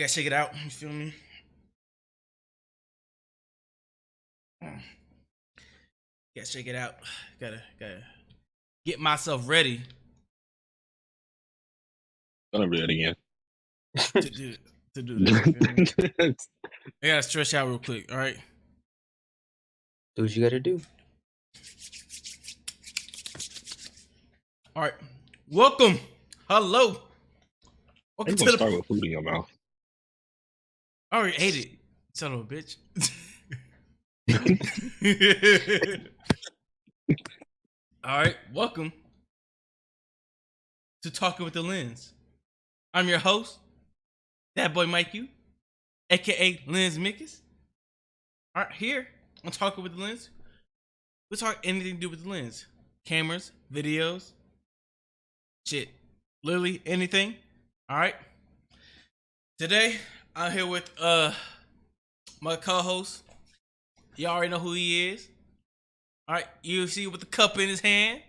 gotta shake it out. You feel me? Gotta shake it out. Gotta get myself ready Gonna read it again. to do this. You feel me? I gotta stretch out real quick. All right. Do what you gotta do. All right. Welcome. Hello. Welcome to start with food in your mouth. I already ate it. Son of a bitch. All right. Welcome to Talking with the Lens. I'm your host, that boy Mike, aka Lens Mickus. All right, here on Talking with the Lens, we talk anything to do with the lens, cameras, videos, shit, literally anything. All right. Today I'm here with my co-host. You already know who he is. All right, you see with the cup in his hand.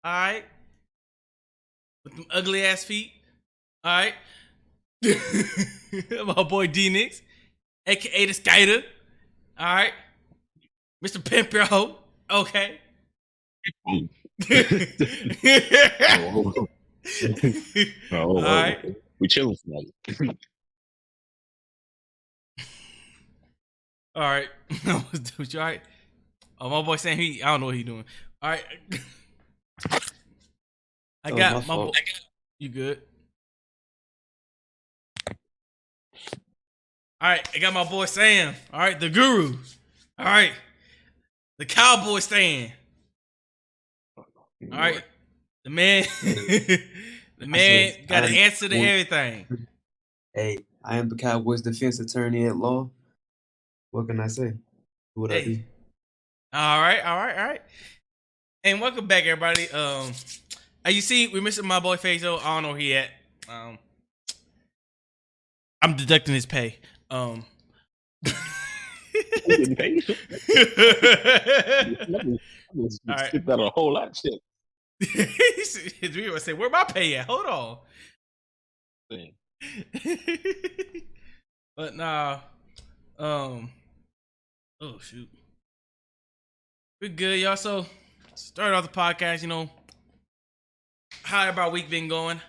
All right, with them ugly ass feet. All right, my boy Dnix, aka the Skater. All right, Mr. Pimp Your Hoe. Okay. All right, we chilling tonight. All right. You all right? Oh, my boy saying I don't know what he doing. All right. I got my boy. You good? All right. I got my boy Sam. All right. The guru. All right. The cowboy stand. All right. The man. The man got an answer to everything. Hey, I am the Cowboys defense attorney at law. What can I say? Who would I be? All right. And welcome back, everybody. As you see, we're missing my boy Fazo. I don't know where he at. I'm deducting his pay. Getting paid? Skip that a whole lot of shit. His viewer say, "Where my pay at? Hold on." But nah. Oh shoot. We're good, y'all. So start off the podcast, how everybody week been going?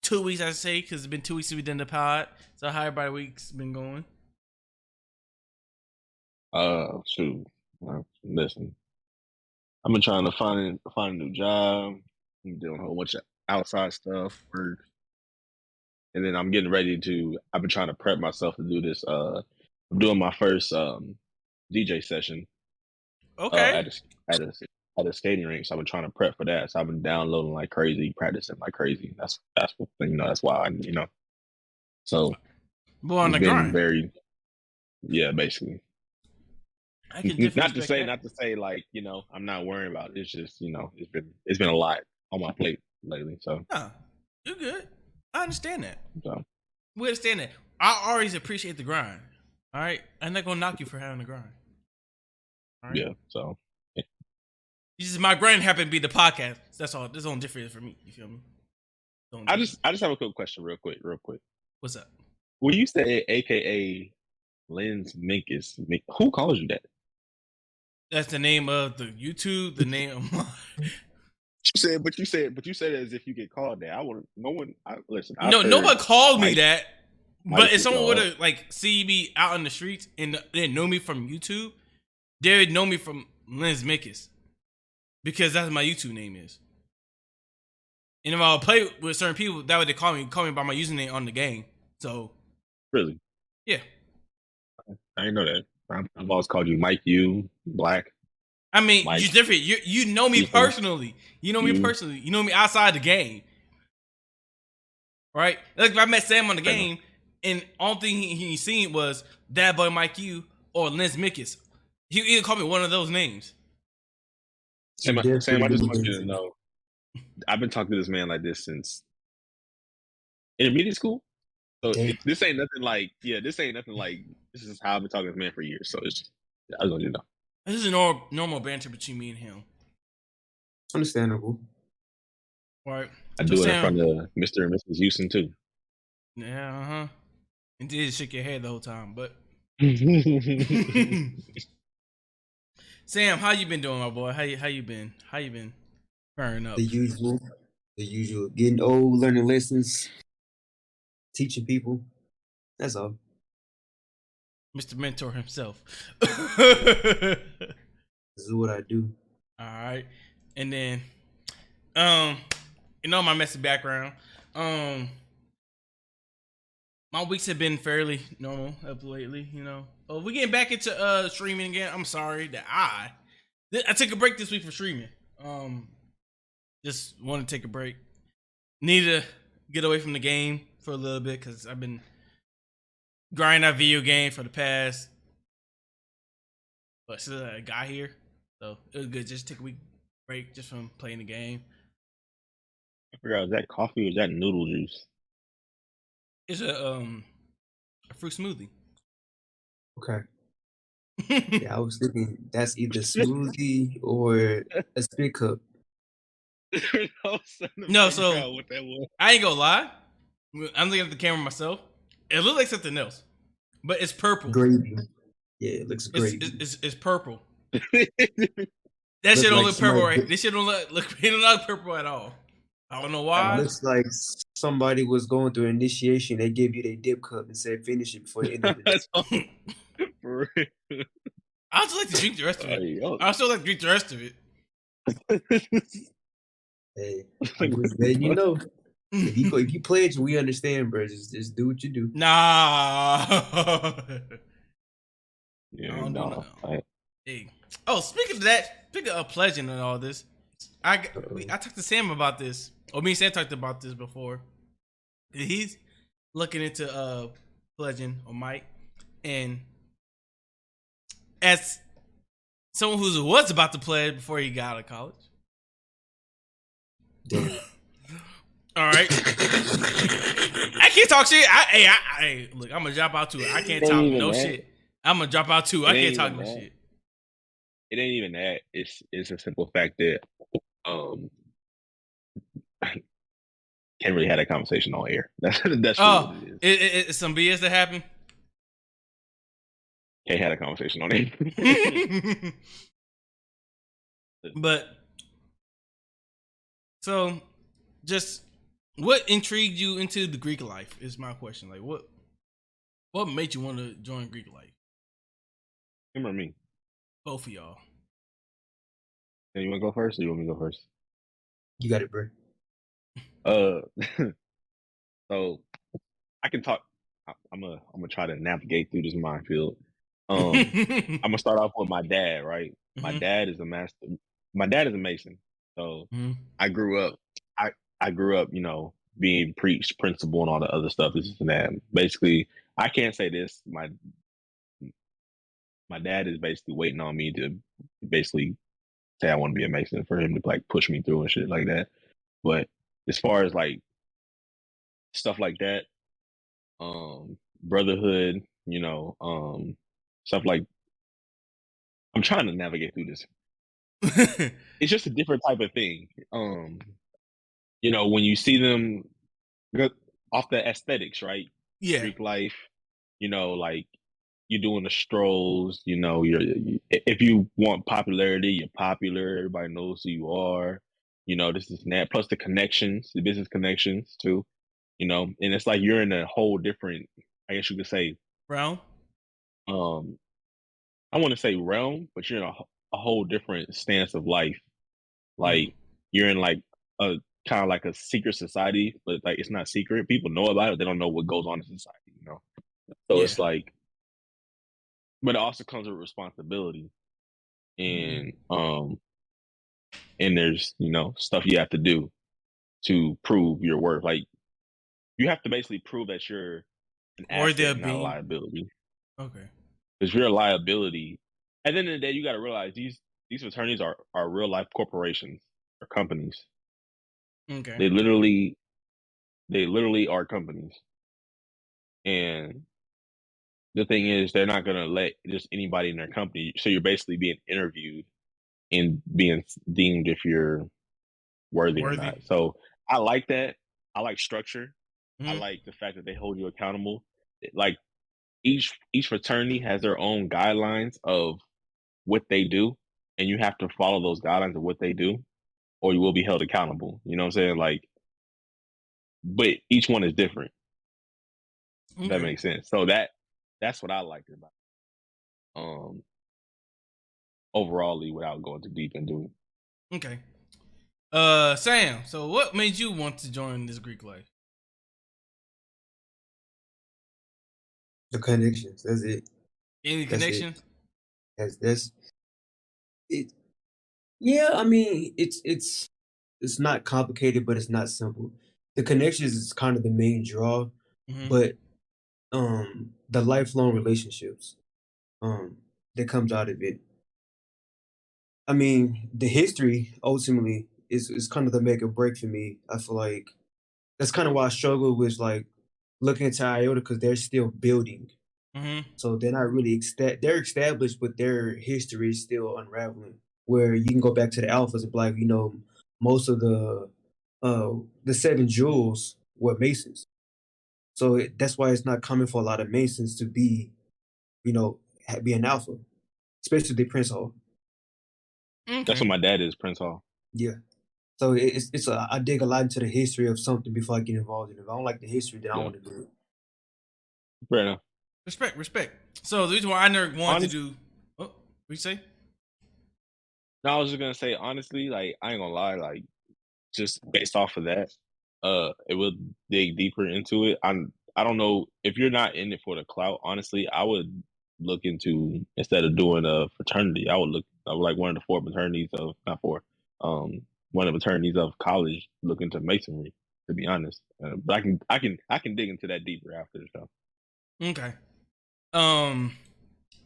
2 weeks, I say, because it's been 2 weeks since we done the pod. So how everybody week's been going? Shoot. Listen, I've been trying to find a new job. I'm doing a whole bunch of outside stuff, work, and then I'm getting ready to. I've been trying to prep myself to do this. I'm doing my first DJ session. Okay. At a skating rink, so I've been trying to prep for that. So I've been downloading like crazy, practicing like crazy. That's what that's why So boy on the grind. Basically. I can not to say like I'm not worrying about it. It's just it's been a lot on my plate lately. So you're good. I understand that. So we understand that. I always appreciate the grind. All right, I'm not gonna knock you for having the grind. All right? Yeah. So this is my grind happened to be the podcast. That's all. This is only different for me. You feel me? I just have a quick question, real quick. What's up? When you say AKA Lens Minkus, who calls you that? That's the name of the YouTube. The name of my... You said it as if you get called that. Listen. Nobody called me that. But if someone would have see me out in the streets and they didn't know me from YouTube, they would know me from Lens Mickus because that's what my YouTube name is. And if I would play with certain people, that would they call me by my username on the game. So really, yeah, I didn't know that. I've always called you Mike, Black. I mean, Mike. You're different. You know me personally. You know me personally. You know me outside the game, right? Like if I met Sam on the game, and all thing he seen was that boy Mike or Lens Mickus. He either call me one of those names. Sam, I just want you to know, I've been talking to this man like this since intermediate school. So this ain't nothing like, this is how I've been talking to this man for years. So it's just, I just want you to know. This is a normal banter between me and him. Understandable. Right. I do it in front of Mr. and Mrs. Houston too. Yeah, And did shake your head the whole time, but Sam, how you been doing, my boy? How you been? How you been faring up? The usual. The usual. Getting old, learning lessons, teaching people. That's all. Mr. Mentor himself. This is what I do. All right. And then my messy background. My weeks have been fairly normal up lately, we getting back into streaming again. I'm sorry that I took a break this week for streaming. Just want to take a break. Need to get away from the game for a little bit because I've been grinding that video game for the past. But since I got here, so it was good. Just take a week break just from playing the game. I forgot, is that coffee or is that noodle juice? It's a fruit smoothie. Okay. Yeah, I was thinking that's either smoothie or a spit cup. No, so what that was. I ain't gonna lie. I'm looking at the camera myself. It looks like something else, but it's purple. Gravy. Yeah, it looks great. It's purple. That shit don't look purple, right? This shit don't look purple at all. I don't know why. It looks like somebody was going through initiation. They gave you their dip cup and said finish it before the end of the day. For real. I still like to drink the rest of it. I still like to drink the rest of it. Hey, I'm just letting you know. If you pledge, we understand, bro. Just do what you do. Nah. Yeah, I don't no. Hey. Oh, speaking of pledging and all this, I talked to Sam about this. Or me and Sam talked about this before. He's looking into pledging on Mike, and as someone who was about to pledge before he got out of college. Damn. All right. I can't talk shit. Hey, look, I'm gonna drop out too. I can't talk no shit. I'm gonna drop out too. I can't talk no shit. It ain't even that. It's a simple fact that can't really have that conversation on air. That's what it is. It's some BS that happened. Can't have a conversation on it. But so, just what intrigued you into the Greek life is my question. Like, what made you want to join Greek life? Him or me? Both of y'all. Hey, you want to go first, or you want me to go first? You got it, bro. So I can talk. I'm gonna try to navigate through this minefield. I'm gonna start off with my dad, right? Mm-hmm. My dad is a master. My dad is a Mason, so I grew up. I grew up, being preached, principle, and all the other stuff. This and that. Basically, I can't say this. My dad is basically waiting on me to basically say I want to be a Mason for him to like push me through and shit like that. But as far as like stuff like that, brotherhood, stuff like, I'm trying to navigate through this. It's just a different type of thing. When you see them off the aesthetics, right? Yeah. Greek life, like you're doing the strolls, if you want popularity, you're popular. Everybody knows who you are. This and that. Plus the connections, the business connections too. And it's like you're in a whole different, I guess you could say, realm. I want to say realm, but you're in a whole different stance of life. Like you're in like a kind of like a secret society, but like it's not secret. People know about it. They don't know what goes on in society, So it's like, but it also comes with responsibility, and there's stuff you have to do to prove your worth. Like you have to basically prove that you're an asset, not a liability. Okay. Because you're a liability. At the end of the day, you got to realize these fraternities are real life corporations or companies. Okay. They literally are companies. And the thing is, they're not gonna let just anybody in their company. So you're basically being interviewed and being deemed if you're worthy or not. So I like that. I like structure. I like the fact that they hold you accountable. like each fraternity has their own guidelines of what they do, and you have to follow those guidelines of what they do, or you will be held accountable. You know what I'm saying? Like, but each one is different. If that Okay. makes sense. So that's what I liked about overallly without going too deep into it. Okay. Sam, so what made you want to join this Greek life? The connections. That's it. Any That's it. connections? That's it. Yeah, I mean, it's not complicated, but it's not simple. The connections is kind of the main draw, Mm-hmm. but the lifelong relationships that comes out of it. I mean, the history ultimately is kind of the make or break for me. I feel like that's kind of why I struggle with like looking into IOTA because they're still building. Mm-hmm. So they're not really they're established, but their history is still unraveling. Where you can go back to the alphas and be like, most of the seven jewels were Masons. So that's why it's not common for a lot of Masons to be, be an alpha, especially the Prince Hall. That's Okay. what my dad is, Prince Hall. Yeah. So I dig a lot into the history of something before I get involved in it. If I don't like the history, then I don't Yeah. want to do it. Fair enough. Respect. So the reason why I never wanted Honest, to do what you say? no, I was just gonna say honestly, like I ain't gonna lie, like just based off of that, it will dig deeper into it. I don't know if you're not in it for the clout. Honestly, I would look into instead of doing a fraternity, I would like one of the four fraternities of not four, one of the fraternities of college. Look into masonry. To be honest, but I can dig into that deeper after the show. Okay.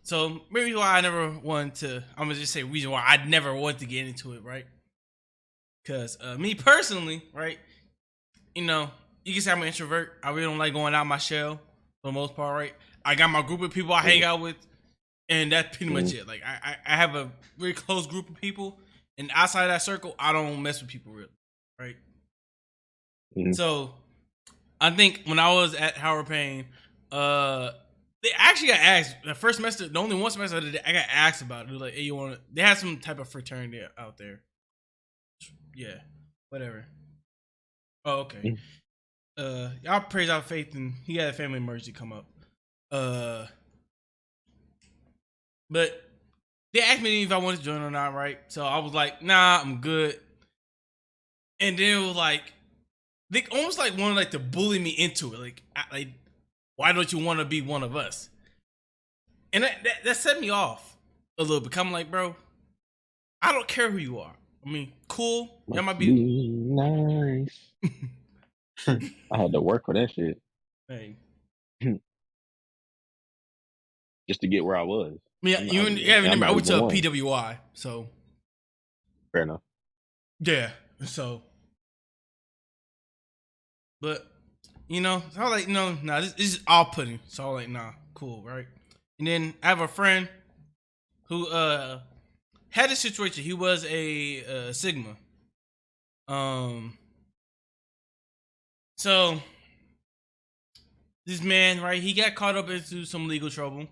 So maybe why I never wanted to. I'm gonna just say reason why I never wanted to get into it, right? Because me personally, right? You can say I'm an introvert. I really don't like going out my shell for the most part, right? I got my group of people I hang out with, and that's pretty much it. Like I have a very close group of people, and outside that circle, I don't mess with people really, right? Mm-hmm. So I think when I was at Howard Payne, they actually got asked the first semester. The only one semester I got asked about it. Like, hey, you want? They had some type of fraternity out there. Yeah, whatever. Oh, okay. Y'all praise our faith, and he had a family emergency come up. But they asked me if I wanted to join or not, right? So I was like, nah, I'm good. And then it was like, they almost like wanted like to bully me into it, like why don't you want to be one of us? And that set me off a little bit. I'm like, bro, I don't care who you are. I mean, cool. That might be nice. I had to work for that shit. Hey. Just to get where I was. Yeah, remember I went to a PWI, so fair enough. Yeah, so, but so I was like, nah, this is all putting. So I was like, nah, cool, right? And then I have a friend who had a situation. He was a Sigma. So this man, right? He got caught up into some legal trouble.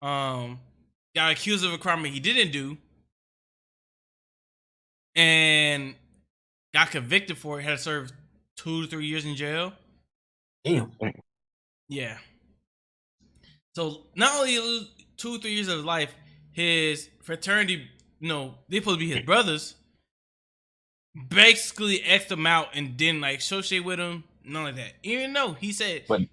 Got accused of a crime he didn't do, and got convicted for it. Had to serve 2 to 3 years in jail. Damn. Yeah. So not only lose 2 or 3 years of his life, his fraternity, they supposed to be his brothers, basically X'd him out and didn't like associate with him, none like that. Even though he said, but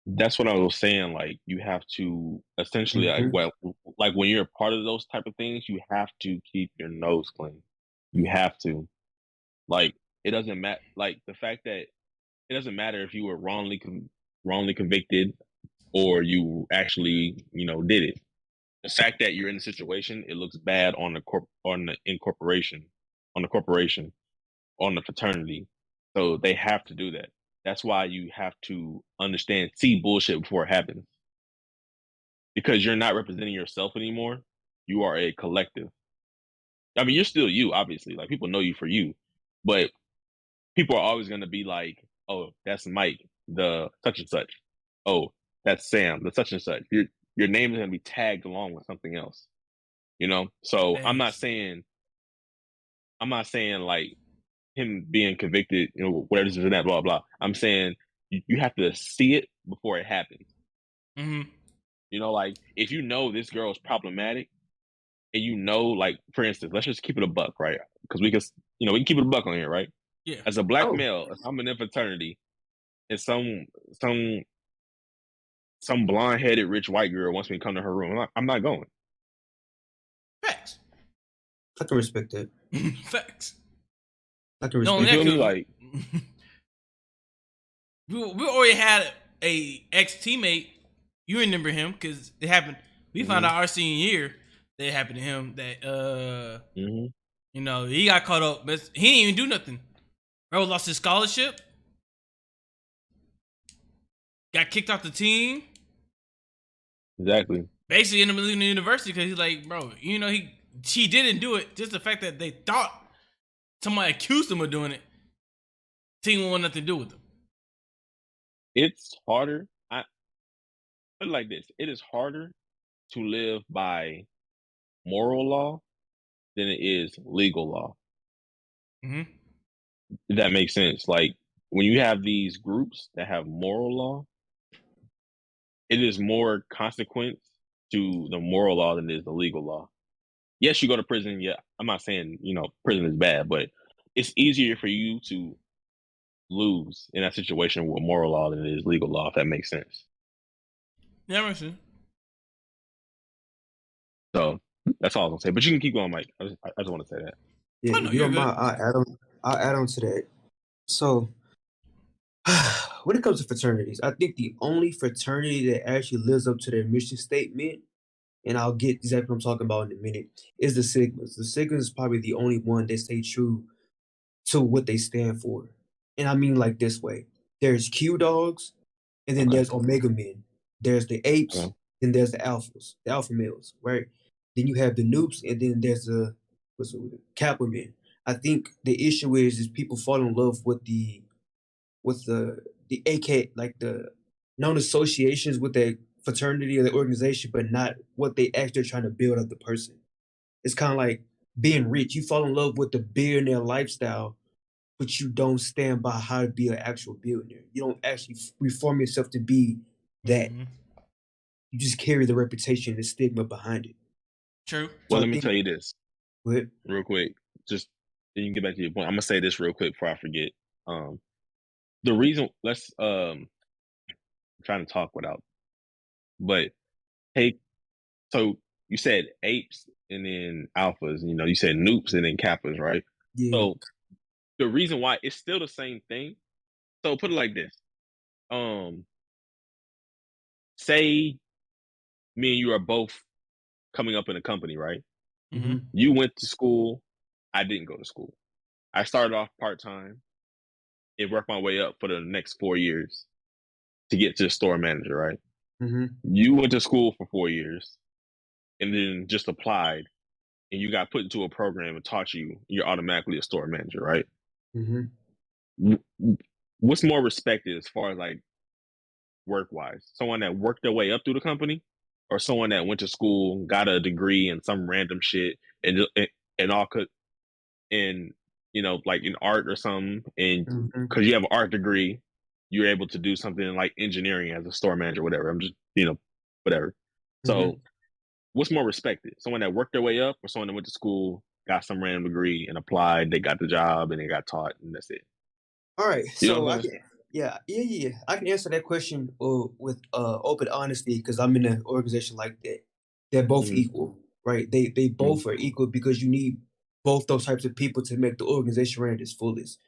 that's what I was saying. Like you have to essentially, like when you're a part of those type of things, you have to keep your nose clean. You have to, like, it doesn't matter. Like the fact that it doesn't matter if you were wrongly convicted or you actually, did it. The fact that you're in the situation, it looks bad on the corporation, on the fraternity. So they have to do that. That's why you have to see bullshit before it happens. Because you're not representing yourself anymore. You are a collective. I mean, you're still you, obviously. Like people know you for you, but people are always going to be like, "Oh, that's Mike." the such and such. Oh, that's Sam, the such and such. Your name is gonna be tagged along with something else. So I'm not saying like him being convicted, whatever this and that, blah blah. I'm saying you have to see it before it happens. Mm-hmm. Like if this girl is problematic, and like for instance, let's just keep it a buck, right? Because we can keep it a buck on here, right? Yeah. As a black male, if I'm in a fraternity, and some blonde headed rich white girl wants me to come to her room, I'm not going. Facts. I can respect that. Facts. I can respect that. You feel me? Like we already had a ex teammate. You remember him because it happened. We found out our senior year that it happened to him. That he got caught up, but he didn't even do nothing. Bro lost his scholarship. Got kicked off the team. Exactly. Basically, ended up leaving the university because he's like, bro, he didn't do it. Just the fact that they thought somebody accused him of doing it. Team wanted nothing to do with him. It's harder. I put it like this: it is harder to live by moral law than it is legal law. Mm-hmm. If that makes sense. Like when you have these groups that have moral law, it is more consequence to the moral law than it is the legal law. Yes, you go to prison. Yeah, I'm not saying prison is bad, but it's easier for you to lose in that situation with moral law than it is legal law. If that makes sense. Yeah, makes sense. So that's all I was gonna say. But you can keep going, Mike. I just want to say that. Yeah, if you don't mind, I'll add on to that. So, when it comes to fraternities, I think the only fraternity that actually lives up to their mission statement, and I'll get exactly what I'm talking about in a minute, is the Sigmas. The Sigmas is probably the only one that stay true to what they stand for. And I mean like this way. There's Q dogs, and then there's Omega men. There's the apes, then there's the alphas, the alpha males, right? Then you have the noops, and then there's the Kappa men. I think the issue is people fall in love with the AK, like the known associations with the fraternity or the organization, but not what they actually trying to build up the person. It's kind of like being rich. You fall in love with the billionaire lifestyle, but you don't stand by how to be an actual billionaire. You don't actually reform yourself to be that. Mm-hmm. You just carry the reputation and the stigma behind it. True. Well, let me tell you this real quick. Just then you can get back to your point. I'm gonna say this real quick before I forget. The reason I'm trying to talk without, but hey, so you said apes and then alphas, you said noops and then kappas, right? Yeah. So the reason why it's still the same thing. So put it like this. Say me and you are both coming up in a company, right? Mm-hmm. You went to school. I didn't go to school. I started off part-time and worked my way up for the next 4 years to get to store manager, right? Mm-hmm. You went to school for 4 years and then just applied and you got put into a program and taught you're automatically a store manager, right? Mm-hmm. What's more respected as far as like work-wise? Someone that worked their way up through the company or someone that went to school, got a degree in some random shit and all could in like in art or something, and because you have an art degree, you're able to do something like engineering as a store manager, whatever. I'm just whatever. So what's more respected? Someone that worked their way up or someone that went to school, got some random degree and applied, they got the job and they got taught and that's it? All right. So I can answer that question with open honesty because I'm in an organization like that. They're both equal, right? They both are equal because you need both those types of people to make the organization run at its fullest.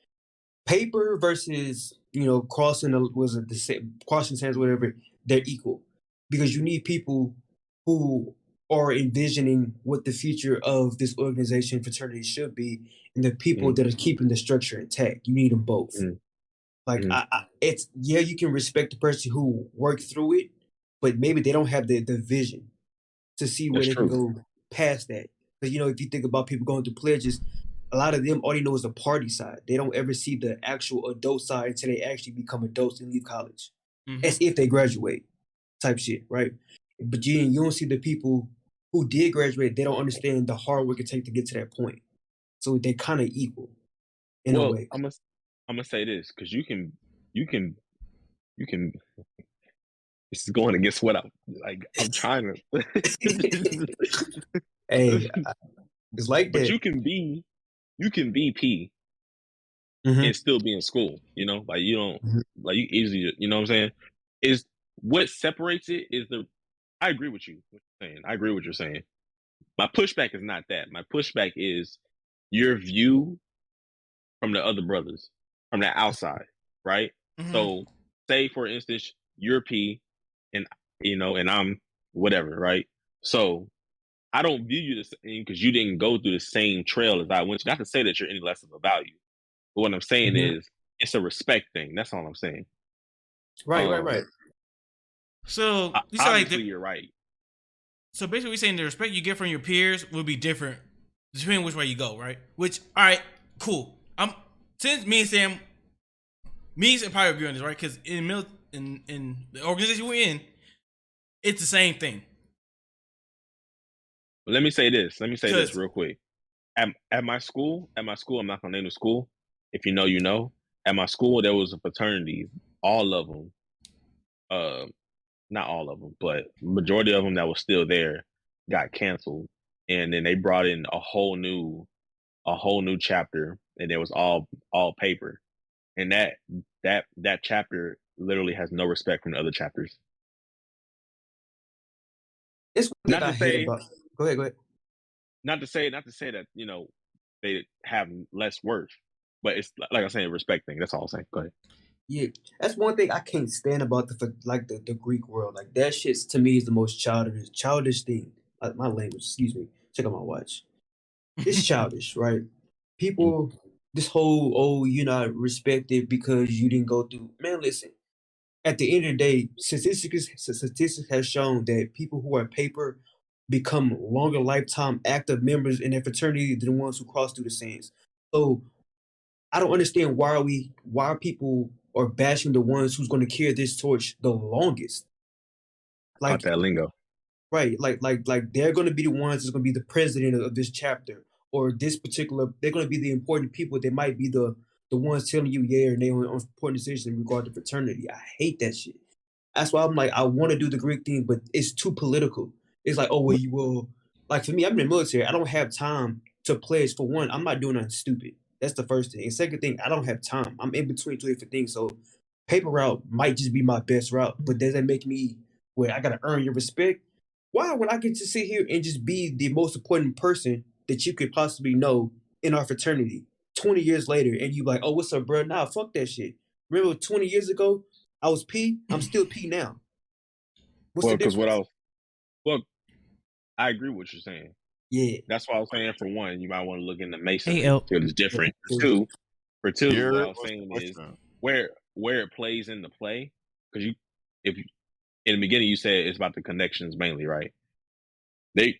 Paper versus crossing crossing sands, whatever. They're equal because you need people who are envisioning what the future of this organization fraternity should be, and the people that are keeping the structure intact. You need them both. Like you can respect the person who worked through it, but maybe they don't have the vision to see where they can go past that. Because if you think about people going through pledges, a lot of them all they know is the party side. They don't ever see the actual adult side until they actually become adults and leave college. As if they graduate, type shit, right? But you don't see the people who did graduate. They don't understand the hard work it takes to get to that point. So they kind of equal in a way. I'm gonna say this because you can. This is going against what I'm trying to. Hey, it's like But that. you can be P and still be in school. You know, like you don't like you easily. You know what I'm saying? Is what separates it is the. I agree with you. What you're saying. I agree with what you're saying. My pushback is not that. My pushback is your view from the other brothers, from the outside, right? So, say for instance, you're P, and and I'm whatever, right? So, I don't view you the same because you didn't go through the same trail as I went to. Not to say that you're any less of a value, but what I'm saying is it's a respect thing. That's all I'm saying. Right. So you say obviously you're right. So basically, we're saying the respect you get from your peers will be different depending which way you go, right? Which, all right, cool. Since me and Sam probably agree on this, right? Because in the organization we're in, it's the same thing. Let me say this real quick. At my school, I'm not gonna name the school. If you know, you know. At my school, there was a fraternity. All of them, not all of them, but majority of them that was still there got canceled, and then they brought in a whole new chapter, and it was all paper, and that chapter literally has no respect from the other chapters. It's what I hate about. Go ahead. Not to say that they have less worth, but it's like I'm saying, respect thing. That's all I'm saying. Go ahead. Yeah, that's one thing I can't stand about the Greek world. Like that shit to me is the most childish thing. Like my language, excuse me. Check out my watch. It's childish, right? People, this whole you're not respected because you didn't go through. Man, listen. At the end of the day, statistics has shown that people who are paper become longer lifetime active members in their fraternity than the ones who cross through the sands. So I don't understand why people are bashing the ones who's going to carry this torch the longest. Like that lingo, right? Like they're going to be the ones that's going to be the president of this chapter or this particular. They're going to be the important people. They might be the ones telling you yeah or nay on important decisions in regard to fraternity. I hate that shit. That's why I'm like I want to do the Greek thing, but it's too political. It's like, oh well, you will. Like for me, I'm in the military. I don't have time to pledge. For one, I'm not doing nothing stupid. That's the first thing. And second thing, I don't have time. I'm in between two different things. So paper route might just be my best route. But does that make me where I gotta earn your respect? Why would I get to sit here and just be the most important person that you could possibly know in our fraternity 20 years later and you like, oh, what's up, bro? Nah, fuck that shit. Remember 20 years ago, I was P, I'm still P now. What's the difference? I agree with what you're saying. Yeah. That's why I was saying for one, you might want to look into Masonry Hey, because it's different. For two, what I was saying is where it plays into play, because if in the beginning you said it's about the connections mainly, right? They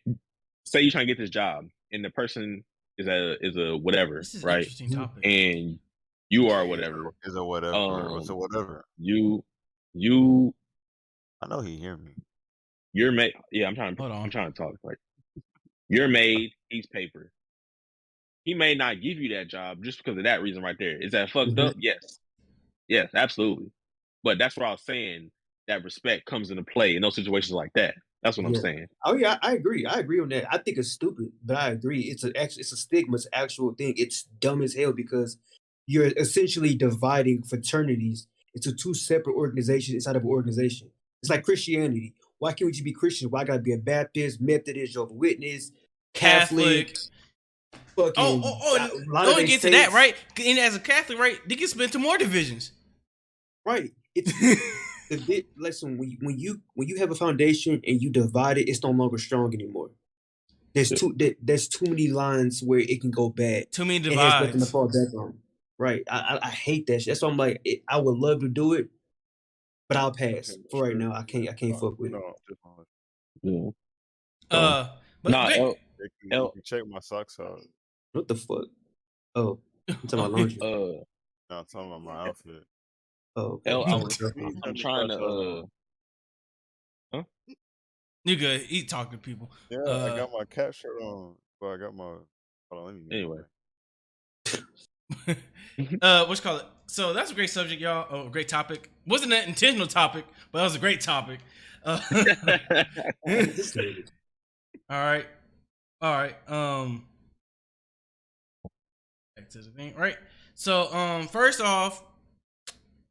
say you're trying to get this job and the person is a whatever, This is right? Interesting topic. And you are whatever. Is a whatever. What's a whatever? You I know he hear me. You're made. Yeah, I'm trying to talk. Like you're made. He's paper. He may not give you that job just because of that reason right there. Is that fucked up? Yes, absolutely. But that's what I was saying. That respect comes into play in those situations like that. That's what I'm saying. Oh yeah, I agree. I agree on that. I think it's stupid, but I agree. It's a stigma. It's an actual thing. It's dumb as hell because you're essentially dividing fraternities into two separate organizations inside of an organization. It's like Christianity. Why can't we just be Christian? Why I gotta be a Baptist, Methodist, Jehovah's Witness, Catholic? Fucking don't get to that, right? And as a Catholic, right, they get split into more divisions. Right. It's listen, when you have a foundation and you divide it, it's no longer strong anymore. There's too many lines where it can go bad. Too many divides. It has nothing to fall back on. Right. I hate that shit. That's why I'm like, I would love to do it, but I'll pass for right now. I can't fuck with it. Yeah. You check my socks out. What the fuck? Oh, I'm talking about laundry. No, I'm talking about my outfit. Oh, okay. L, So, I'm trying to huh? You good? He talking to people. Yeah, I got my cat shirt on. Well, I got my. Hold on, let me mute Anyway. What's called it? So that's a great subject, y'all. Oh, a great topic. Wasn't an intentional topic, but that was a great topic. All right, all right. Back to the thing, right? So, first off,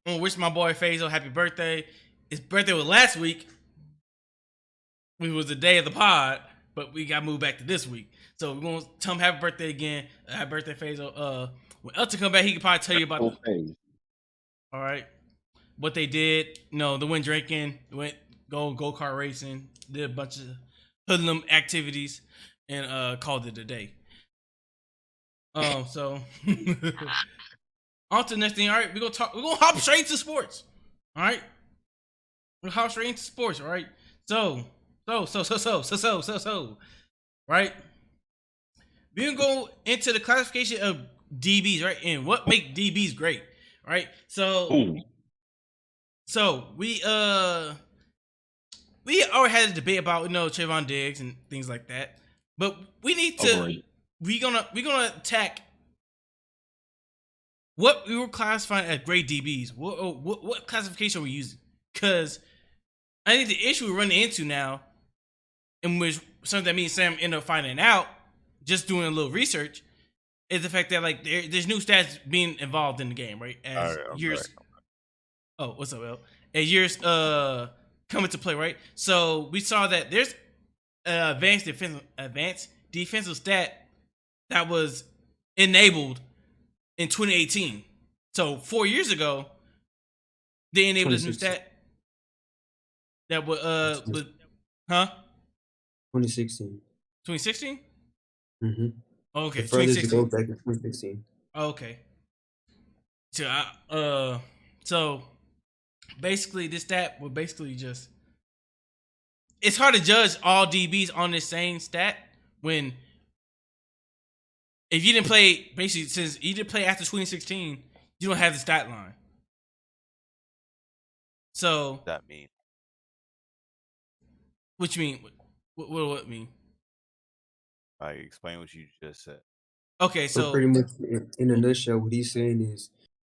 I want to wish my boy Faisal happy birthday. His birthday was last week. It was the day of the pod, but we got moved back to this week. So we're gonna tell him happy birthday again. Happy birthday, Faisal. When Elton come back, he could probably tell you about the. All right, what they did. You know, they went drinking, went go kart racing, did a bunch of hoodlum activities, and called it a day. So on to the next thing. All right, we're gonna hop straight into sports. All right, we're gonna hop straight into sports. All right, so right. We're gonna go into the classification of DBs, right, and what make DBs great, right? So we already had a debate about Trayvon Diggs and things like that, but we need to we're gonna attack what we were classifying as great DBs. What classification are we using? Because I think the issue we're running into now, in which something that me and Sam end up finding out just doing a little research, is the fact that like there's new stats being involved in the game, right? As years. Oh, what's up, El? As years coming to play, right? So we saw that there's advanced defensive stat that was enabled in 2018. So 4 years ago, they enabled this new stat that was 2016. 2016? Mm-hmm. Okay, the furthest 2016. it goes back in 2016. Okay. So basically this stat would basically just, it's hard to judge all DBs on this same stat when if you didn't play, basically since you didn't play after 2016, you don't have the stat line. So that mean? What you mean? What mean? I explain what you just said. Okay, so pretty much in a nutshell, what he's saying is,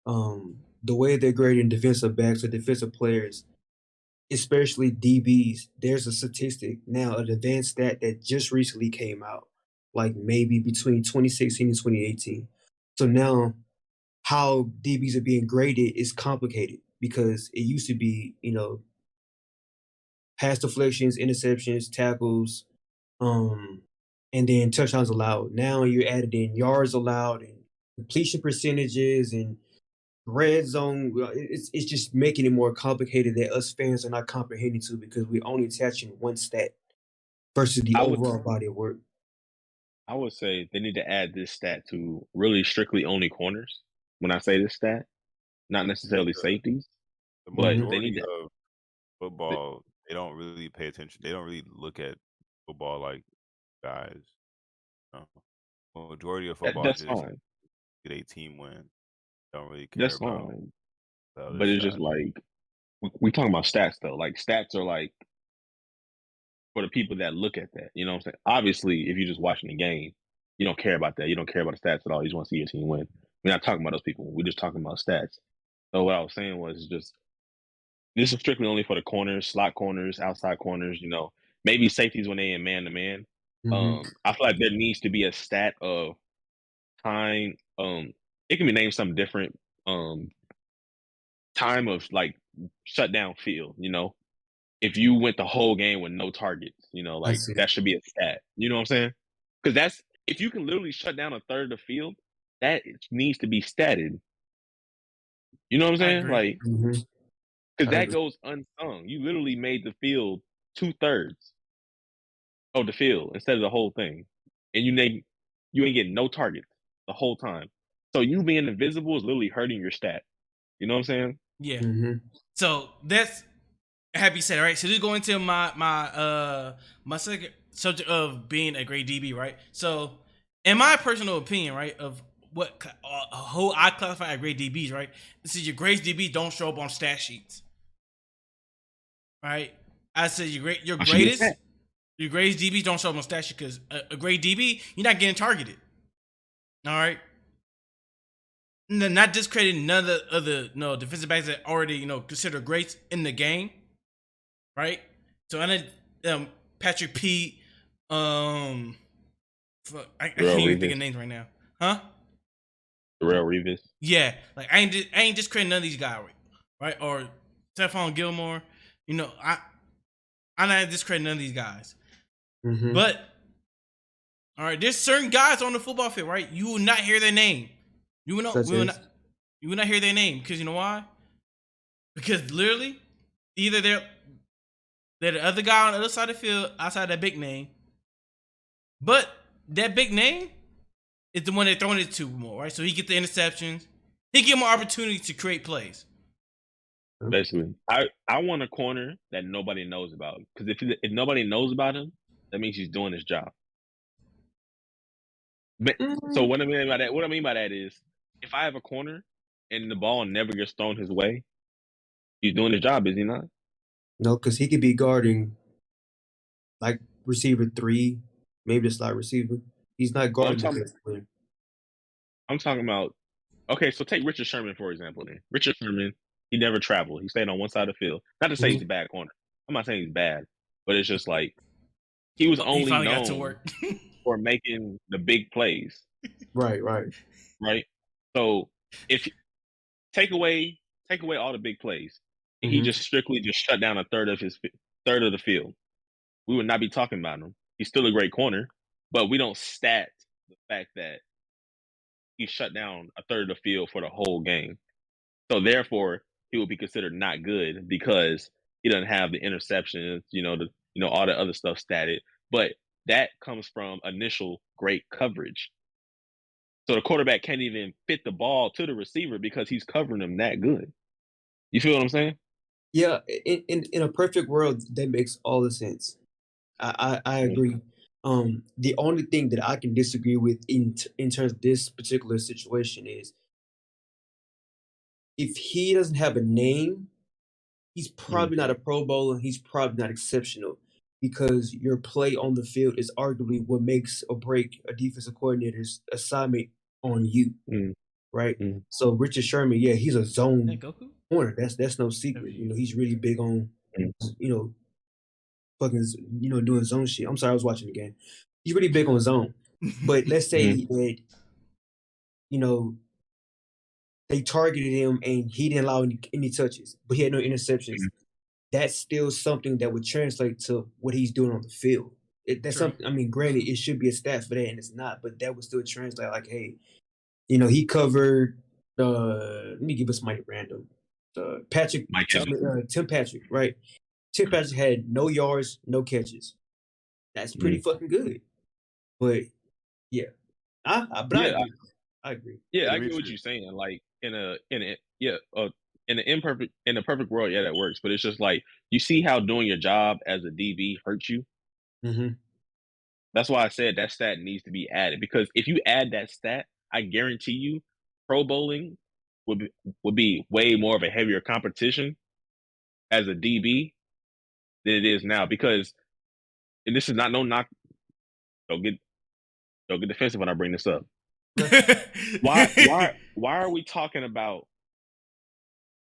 the way they're grading defensive backs or defensive players, especially DBs, there's a statistic now, an advanced stat that just recently came out, like maybe between 2016 and 2018. So now, how DBs are being graded is complicated because it used to be, pass deflections, interceptions, tackles, and then touchdowns allowed. Now you're added in yards allowed and completion percentages and red zone. It's just making it more complicated that us fans are not comprehending to because we're only attaching one stat versus the overall body of work. I would say they need to add this stat to really strictly only corners. When I say this stat, not necessarily safeties, but they need to. Of football, they don't really pay attention. They don't really look at football like guys. Majority of football That's is fine. Get a team win. Don't really care That's about. fine. But it's just like we talking about stats though. Like stats are like for the people that look at that. You know what I'm saying? Obviously, if you're just watching the game, you don't care about that. You don't care about the stats at all. You just want to see your team win. We're not talking about those people. We're just talking about stats. So what I was saying was just this is strictly only for the corners, slot corners, outside corners. Maybe safeties when they in man to man. I feel like there needs to be a stat of time. It can be named something different. Time of like shutdown field. If you went the whole game with no targets, that should be a stat. You know what I'm saying? Because that's if you can literally shut down a third of the field, that needs to be statted. You know what I'm saying? Like, because that goes unsung. You literally made the field 2/3 of the field instead of the whole thing, and you ain't getting no targets the whole time. So you being invisible is literally hurting your stat. You know what I'm saying? Yeah. So that's happy said, right? So just go into my second subject of being a great DB, right? So in my personal opinion, right, of whole I classify as great DBs, right? This is your great DBs don't show up on stat sheets, right? I said your greatest DBs don't show up on stat sheet because a great DB, you're not getting targeted. All right. Not discrediting none of the other defensive backs that already considered greats in the game, right? So I know Patrick Pete, I can't even think of names right now, huh? Darrell Revis. Yeah, like I ain't discrediting none of these guys, right? Or Stephon Gilmore, I'm not discrediting none of these guys, but all right, there's certain guys on the football field, right? You will not hear their name. You will not hear their name because you know why? Because literally, either they're the other guy on the other side of the field outside that big name, but that big name is the one they're throwing it to more, right? So he get the interceptions, he get more opportunity to create plays. Basically, I want a corner that nobody knows about because if nobody knows about him, that means he's doing his job. But, so what I mean by that is, if I have a corner and the ball never gets thrown his way, he's doing his job, is he not? No, because he could be guarding like receiver 3, maybe the slot receiver. He's not guarding the best player. I'm talking about, okay, so take Richard Sherman, for example, then. Richard Sherman, he never traveled. He stayed on one side of the field. Not to say he's a bad corner. I'm not saying he's bad, but it's just like he was only known for making the big plays. Right. So if take away all the big plays, and he just strictly shut down a third of the field, we would not be talking about him. He's still a great corner, but we don't stat the fact that he shut down a third of the field for the whole game. So therefore, he will be considered not good because he doesn't have the interceptions, all the other stuff statted. But that comes from initial great coverage. So the quarterback can't even fit the ball to the receiver because he's covering him that good. You feel what I'm saying? Yeah, in a perfect world, that makes all the sense. I agree. The only thing that I can disagree with in terms of this particular situation is if he doesn't have a name, he's probably not a Pro Bowler. He's probably not exceptional because your play on the field is arguably what makes or break a defensive coordinator's assignment on you, right? So Richard Sherman, yeah, he's a zone corner. That's no secret. He's really big on, fucking, doing zone shit. I'm sorry, I was watching the game. He's really big on zone. But let's say that, they targeted him and he didn't allow any touches, but he had no interceptions. That's still something that would translate to what he's doing on the field. That's something. I mean, granted, it should be a stat for that, and it's not, but that would still translate. Like, hey, he covered. Let me give us Mike random. Tim Patrick, right? Tim Patrick had no yards, no catches. That's pretty fucking good. But yeah, I agree. Yeah, I get what you're saying. Like in a perfect world, yeah, that works. But it's just like you see how doing your job as a DB hurts you. That's why I said that stat needs to be added, because if you add that stat, I guarantee you, Pro Bowling would be way more of a heavier competition as a DB than it is now. Because, and this is not no knock. Don't get defensive when I bring this up. Why are we talking about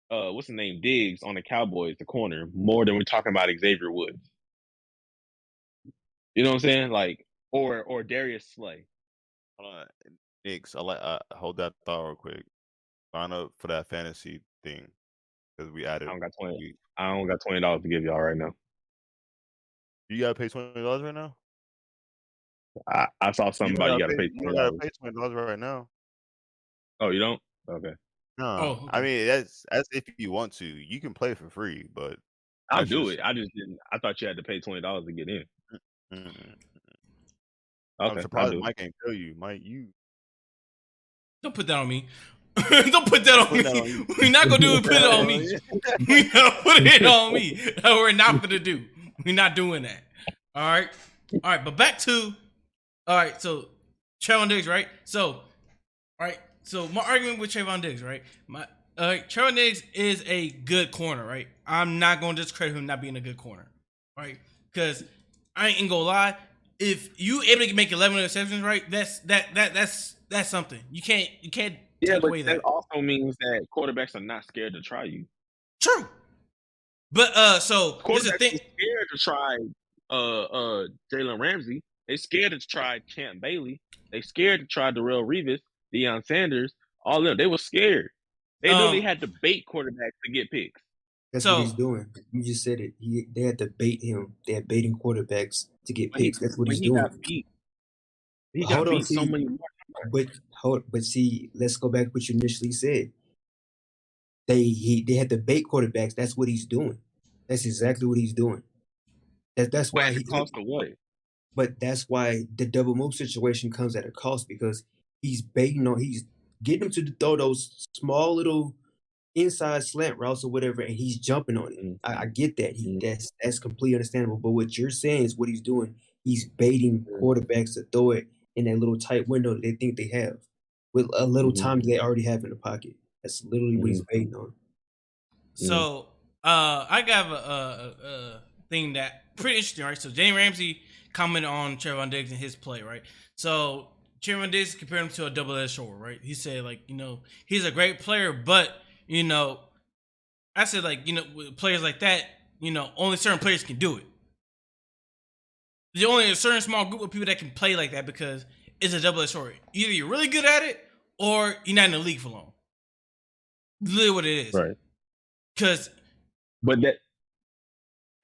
what's the name, Diggs on the Cowboys, the corner, more than we're talking about Xavier Woods? You know what I'm saying? Like, or Darius Slay. Hold on, Nix, hold that thought real quick. Sign up for that fantasy thing because we added. I don't got $20 to give y'all right now. You gotta pay $20 right now. I saw something about you gotta pay $20. You gotta pay $20 right now. Oh, you don't? Okay. No, okay. I mean that's if you want to. You can play for free, but I'll do it. I just didn't. I thought you had to pay $20 to get in. Okay, I'm surprised Mike ain't tell you. Mike, you don't put that on me. Don't put that on me. We're not gonna do it. Put it on me. We gonna put it on me. We're not gonna do. We're not doing that. All right. But back to. All right. So Trevon Diggs, right? So right? So my argument with Trayvon Diggs, right? Trayvon Diggs is a good corner, right? I'm not going to discredit him not being a good corner, right? Because I ain't gonna lie, if you able to make 11 interceptions, right? That's something. You can't Yeah, take but away that that. also means that quarterbacks are not scared to try you. True. But so this is the Quarterbacks thing. are scared to try Jalen Ramsey. They scared to try Champ Bailey. They scared to try Darrell Revis, Deion Sanders, all of them. They were scared. They literally had to bait quarterbacks to get picks. That's what he's So doing. You just said it. They had to bait him. They're baiting quarterbacks to get When he picks. That's what when he's he doing. got beat, he Hold got on, beat so see, many. but see, let's go back to what you initially said. They had to bait quarterbacks. That's what he's doing. That's exactly what he's doing. That's But why at the cost of what? but that's why the double move situation comes at a cost because he's getting them to throw those small little inside slant routes or whatever, and he's jumping on it. Mm-hmm. I get that. That's completely understandable. But what you're saying is what he's doing. He's baiting quarterbacks to throw it in that little tight window that they think they have, with a little time they already have in the pocket. That's literally what he's baiting on. So I got a thing that pretty interesting, right? So Jane Ramsey commented on Trayvon Diggs and his play, right? So Trayvon Diggs compared him to a double-edged sword, right? He said, like, he's a great player, but I said, like, with players like that, only certain players can do it. There's only a certain small group of people that can play like that because it's a double-edged sword. Either you're really good at it or you're not in the league for long. Literally what it is. Right. But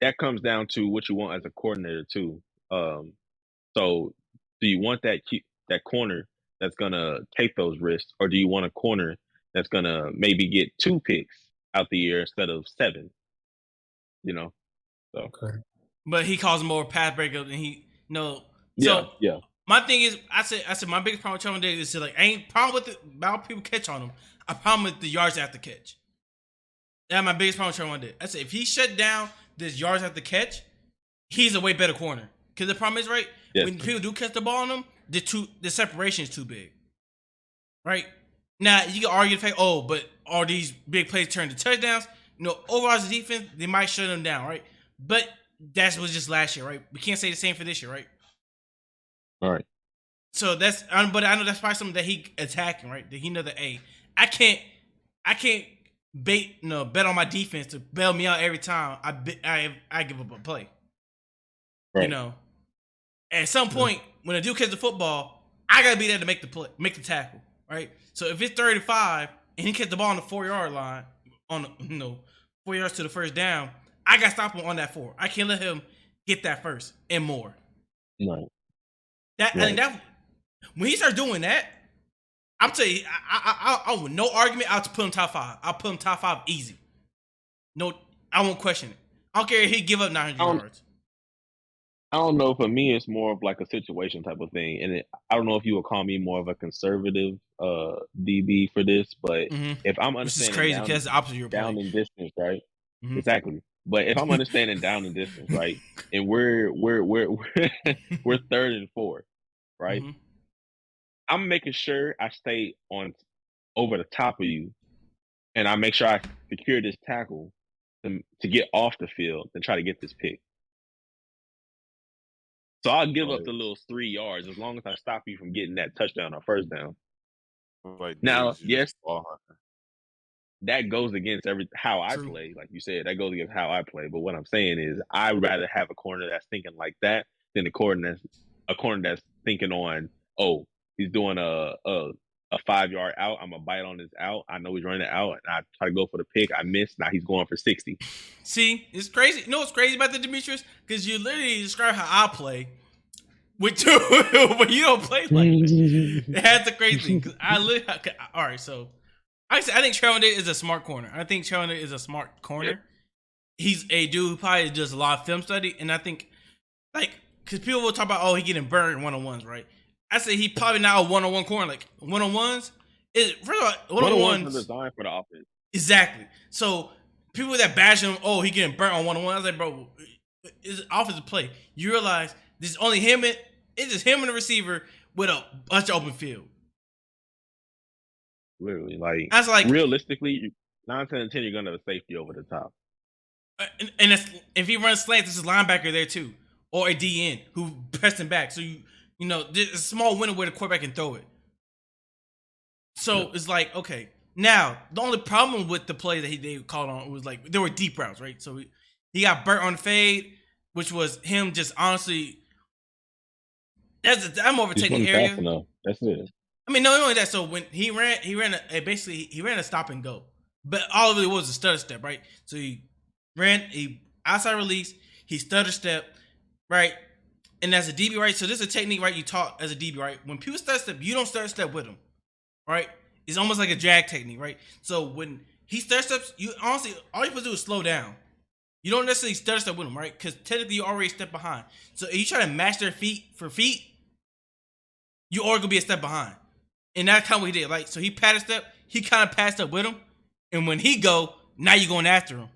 that comes down to what you want as a coordinator too. So do you want that corner that's gonna take those risks, or do you want a corner that's gonna maybe get 2 picks out the year instead of 7? So. Okay. But he calls more pass breakup than he Yeah. My thing is, I said my biggest problem with Trayvon Diggs is like I ain't problem with about people catch on him. I problem with the yards after catch. That's my biggest problem with Trayvon Diggs. I said if he shut down this yards after catch, he's a way better corner. Because the problem is, right, when people do catch the ball on him, the separation is too big. Right? Now, you can argue the fact, but all these big plays turn to touchdowns. Overall as a defense, they might shut them down, right? But that was just last year, right? We can't say the same for this year, right? All right. So but I know that's probably something that he attacking, right? That he know that, hey, I can't bet on my defense to bail me out every time I give up a play. Right. At some point when a dude catches the football, I gotta be there to make the tackle, right? So if it's 35 and he catches the ball on the 4-yard line, on 4 yards to the first down, I gotta stop him on that 4. I can't let him get that first and more. Right. I think that when he starts doing that, I'm telling you, I with no argument, I'll put him top 5. I'll put him top 5 easy. No, I won't question it. I don't care if he give up 900 yards. I don't know. For me, it's more of like a situation type of thing, and I don't know if you would call me more of a conservative DB for this, but if I'm understanding, this is crazy because that's the opposite of your down play. in distance, right? Exactly. But if I'm understanding down in distance, right, and we're 3rd and 4, right? I'm making sure I stay over the top of you, and I make sure I secure this tackle to get off the field and try to get this pick. So I'll give up the little 3 yards as long as I stop you from getting that touchdown or first down. Now, yes, that goes against how I play. Like you said, that goes against how I play. But what I'm saying is I'd rather have a corner that's thinking like that than a corner that's thinking on, he's doing a 5-yard out. I'm going to bite on this out. I know he's running it out. And I try to go for the pick. I miss. Now he's going for 60. See, it's crazy. You know what's crazy about the Demetrius? Because you literally describe how I play, but you don't play like that. That's the crazy thing. All right, so I think Trayvon Diggs is a smart corner. I think Trayvon Diggs is a smart corner. Yeah. He's a dude who probably does a lot of film study, and I think, because people will talk about, he getting burned in one-on-ones, right? I say he probably not a one-on-one corner. Like, one-on-ones one-on-ones are designed for the offense. Exactly. So people that bash him, he getting burnt on one-on-one. I was like, bro, it's offensive play. You realize this is only him it's just him and the receiver with a bunch of open field. Literally, like I was like, realistically, 9 out of 10, you're gonna have a safety over the top. and it's, if he runs slants, there's a linebacker there too, or a DN who pressed him back. So you know, there's a small window where the quarterback can throw it. So it's like, okay. Now, the only problem with the play that they called on was like there were deep routes, right? So he got burnt on the fade, which was him just honestly. I'm overtaking the area. Fast enough. That's it. I mean, not only that. So when he ran a stop and go, but all of it was a stutter step, right? So he ran a outside release, he stutter step, right? And as a DB, right? So this is a technique, right? You taught as a DB, right? When people stutter step, you don't stutter step with them, right? It's almost like a drag technique, right? So when he stutter steps, you honestly all you have to do is slow down. You don't necessarily stutter step with them, right? Because technically you already step behind. So if you try to match their feet for feet, you are gonna be a step behind. And that's kind of what he did. Like, so he patted step, he kind of passed up with him. And when he go, now you're going after him.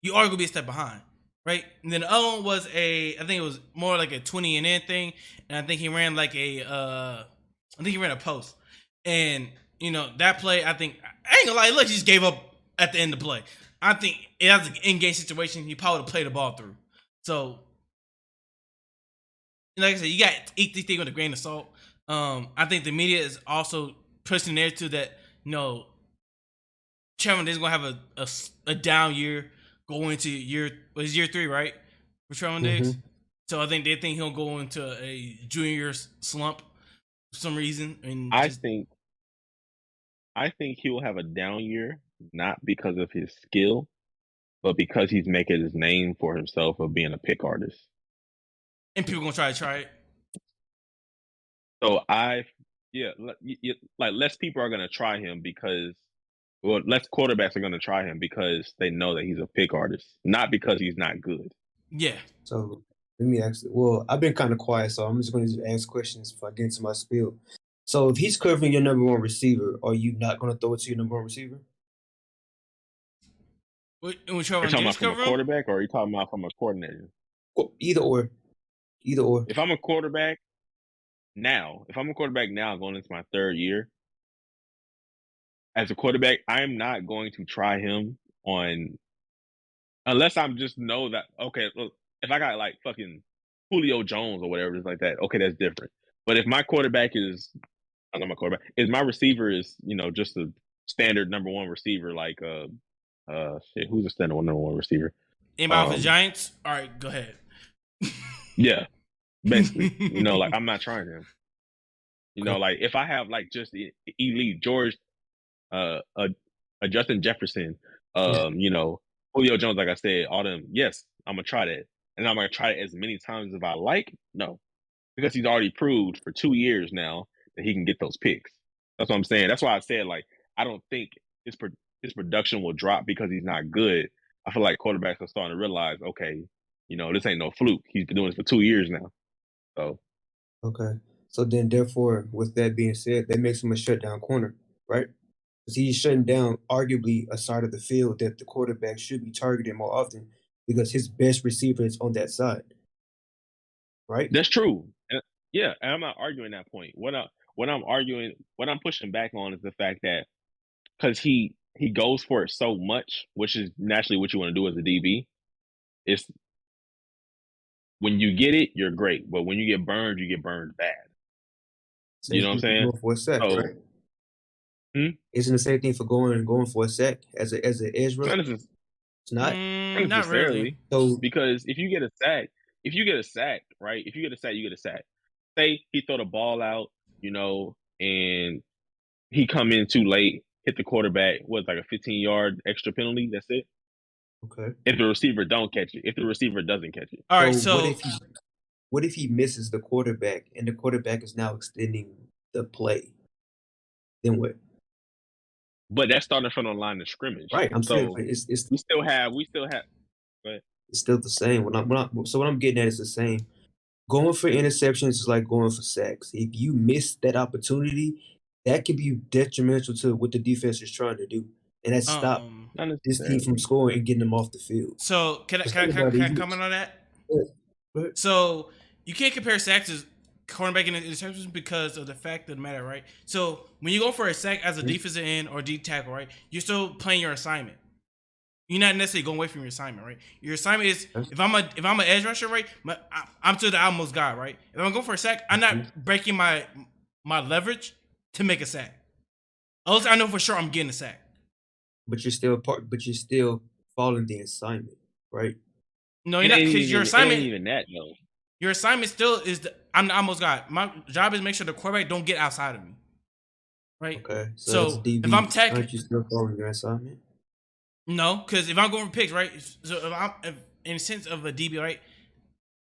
You are gonna be a step behind. Right? And then the other one was I think it was more like a 20 and in thing. And I think he ran like I think he ran a post. And, you know, that play, I think, I ain't gonna lie, look, he just gave up at the end of the play. I think it was an in-game situation. He probably would have played the ball through. So, like I said, you got to eat these things with a grain of salt. I think the media is also pushing there to that, you know, Trevor is going to have a down year going into year 3, right? For Trevor Diggs. So I think they think he'll go into a junior slump for some reason. And I think he will have a down year, not because of his skill, but because he's making his name for himself of being a pick artist. And people going to try it. So like less people are going to try him because, well, less quarterbacks are going to try him because they know that he's a pick artist, not because he's not good. Yeah. So let me ask. Well, I've been kind of quiet, so I'm just going to ask questions if I get into my spiel. So if he's covering your number one receiver, are you not going to throw it to your number one receiver? Are you talking about from a quarterback, or are you talking about from a coordinator? Either or. If I'm a quarterback now going into my 3rd year, as a quarterback, I'm not going to try him on unless I'm just know that, okay, look, if I got like fucking Julio Jones or whatever, it's like that, okay, that's different. But if my quarterback is, I'm not my quarterback, if my receiver is, you know, just a standard number one receiver, like who's a standard number one receiver? Anybody off the Giants? All right, go ahead. Yeah, basically, you know, like I'm not trying him. You know, like if I have like just the elite George, a Justin Jefferson, you know, Julio Jones, like I said, all them, yes, I'm gonna try that, and I'm gonna try it as many times as I like. No, because he's already proved for 2 years now that he can get those picks. That's what I'm saying. That's why I said, like, I don't think his production will drop because he's not good. I feel like quarterbacks are starting to realize, okay, you know, this ain't no fluke. He's been doing this for 2 years now. So okay. So then, therefore, with that being said, that makes him a shutdown corner, right? Because he's shutting down arguably a side of the field that the quarterback should be targeting more often because his best receiver is on that side, right? That's true. Yeah, and I'm not arguing that point. What I'm pushing back on is the fact that because he goes for it so much, which is naturally what you want to do as a DB. It's when you get it, you're great, but when you get burned bad. So you know what I'm saying? Going for a sack, So, right? Isn't the same thing for going for a sack as an edge rusher? It's not. Not really. So because if you get a sack, right? If you get a sack, you get a sack. Say he throw the ball out, you know, and he come in too late, hit the quarterback, like a 15-yard extra penalty. That's it. Okay. If the receiver don't catch it, if the receiver doesn't catch it. All right. So what if he misses the quarterback and the quarterback is now extending the play? Then what? But that's starting from the line of scrimmage, right? I'm saying it's we still have. But it's still the same. So what I'm getting at is the same. Going for interceptions is like going for sacks. If you miss that opportunity, that can be detrimental to what the defense is trying to do, and that's stop this team from scoring and getting them off the field. So can I comment on that? Yeah. So you can't compare sacks to cornerback in interceptions because of the fact of the matter, right? So when you go for a sack as a defensive end or D tackle, right, you're still playing your assignment. You're not necessarily going away from your assignment, right? Your assignment is if I'm an edge rusher, right, I'm to the outmost guy, right? If I'm going for a sack, I'm not breaking my leverage to make a sack. Else, I know for sure I'm getting a sack. But you're still following the assignment, right? No, you're not, because your assignment. It ain't even that though. Your assignment still is I'm the almost guy. My job is to make sure the quarterback don't get outside of me. Right? Okay. So DB, if I'm tackling, aren't you still following your assignment? No, because if I'm going for picks, right? So if in the sense of a DB, right?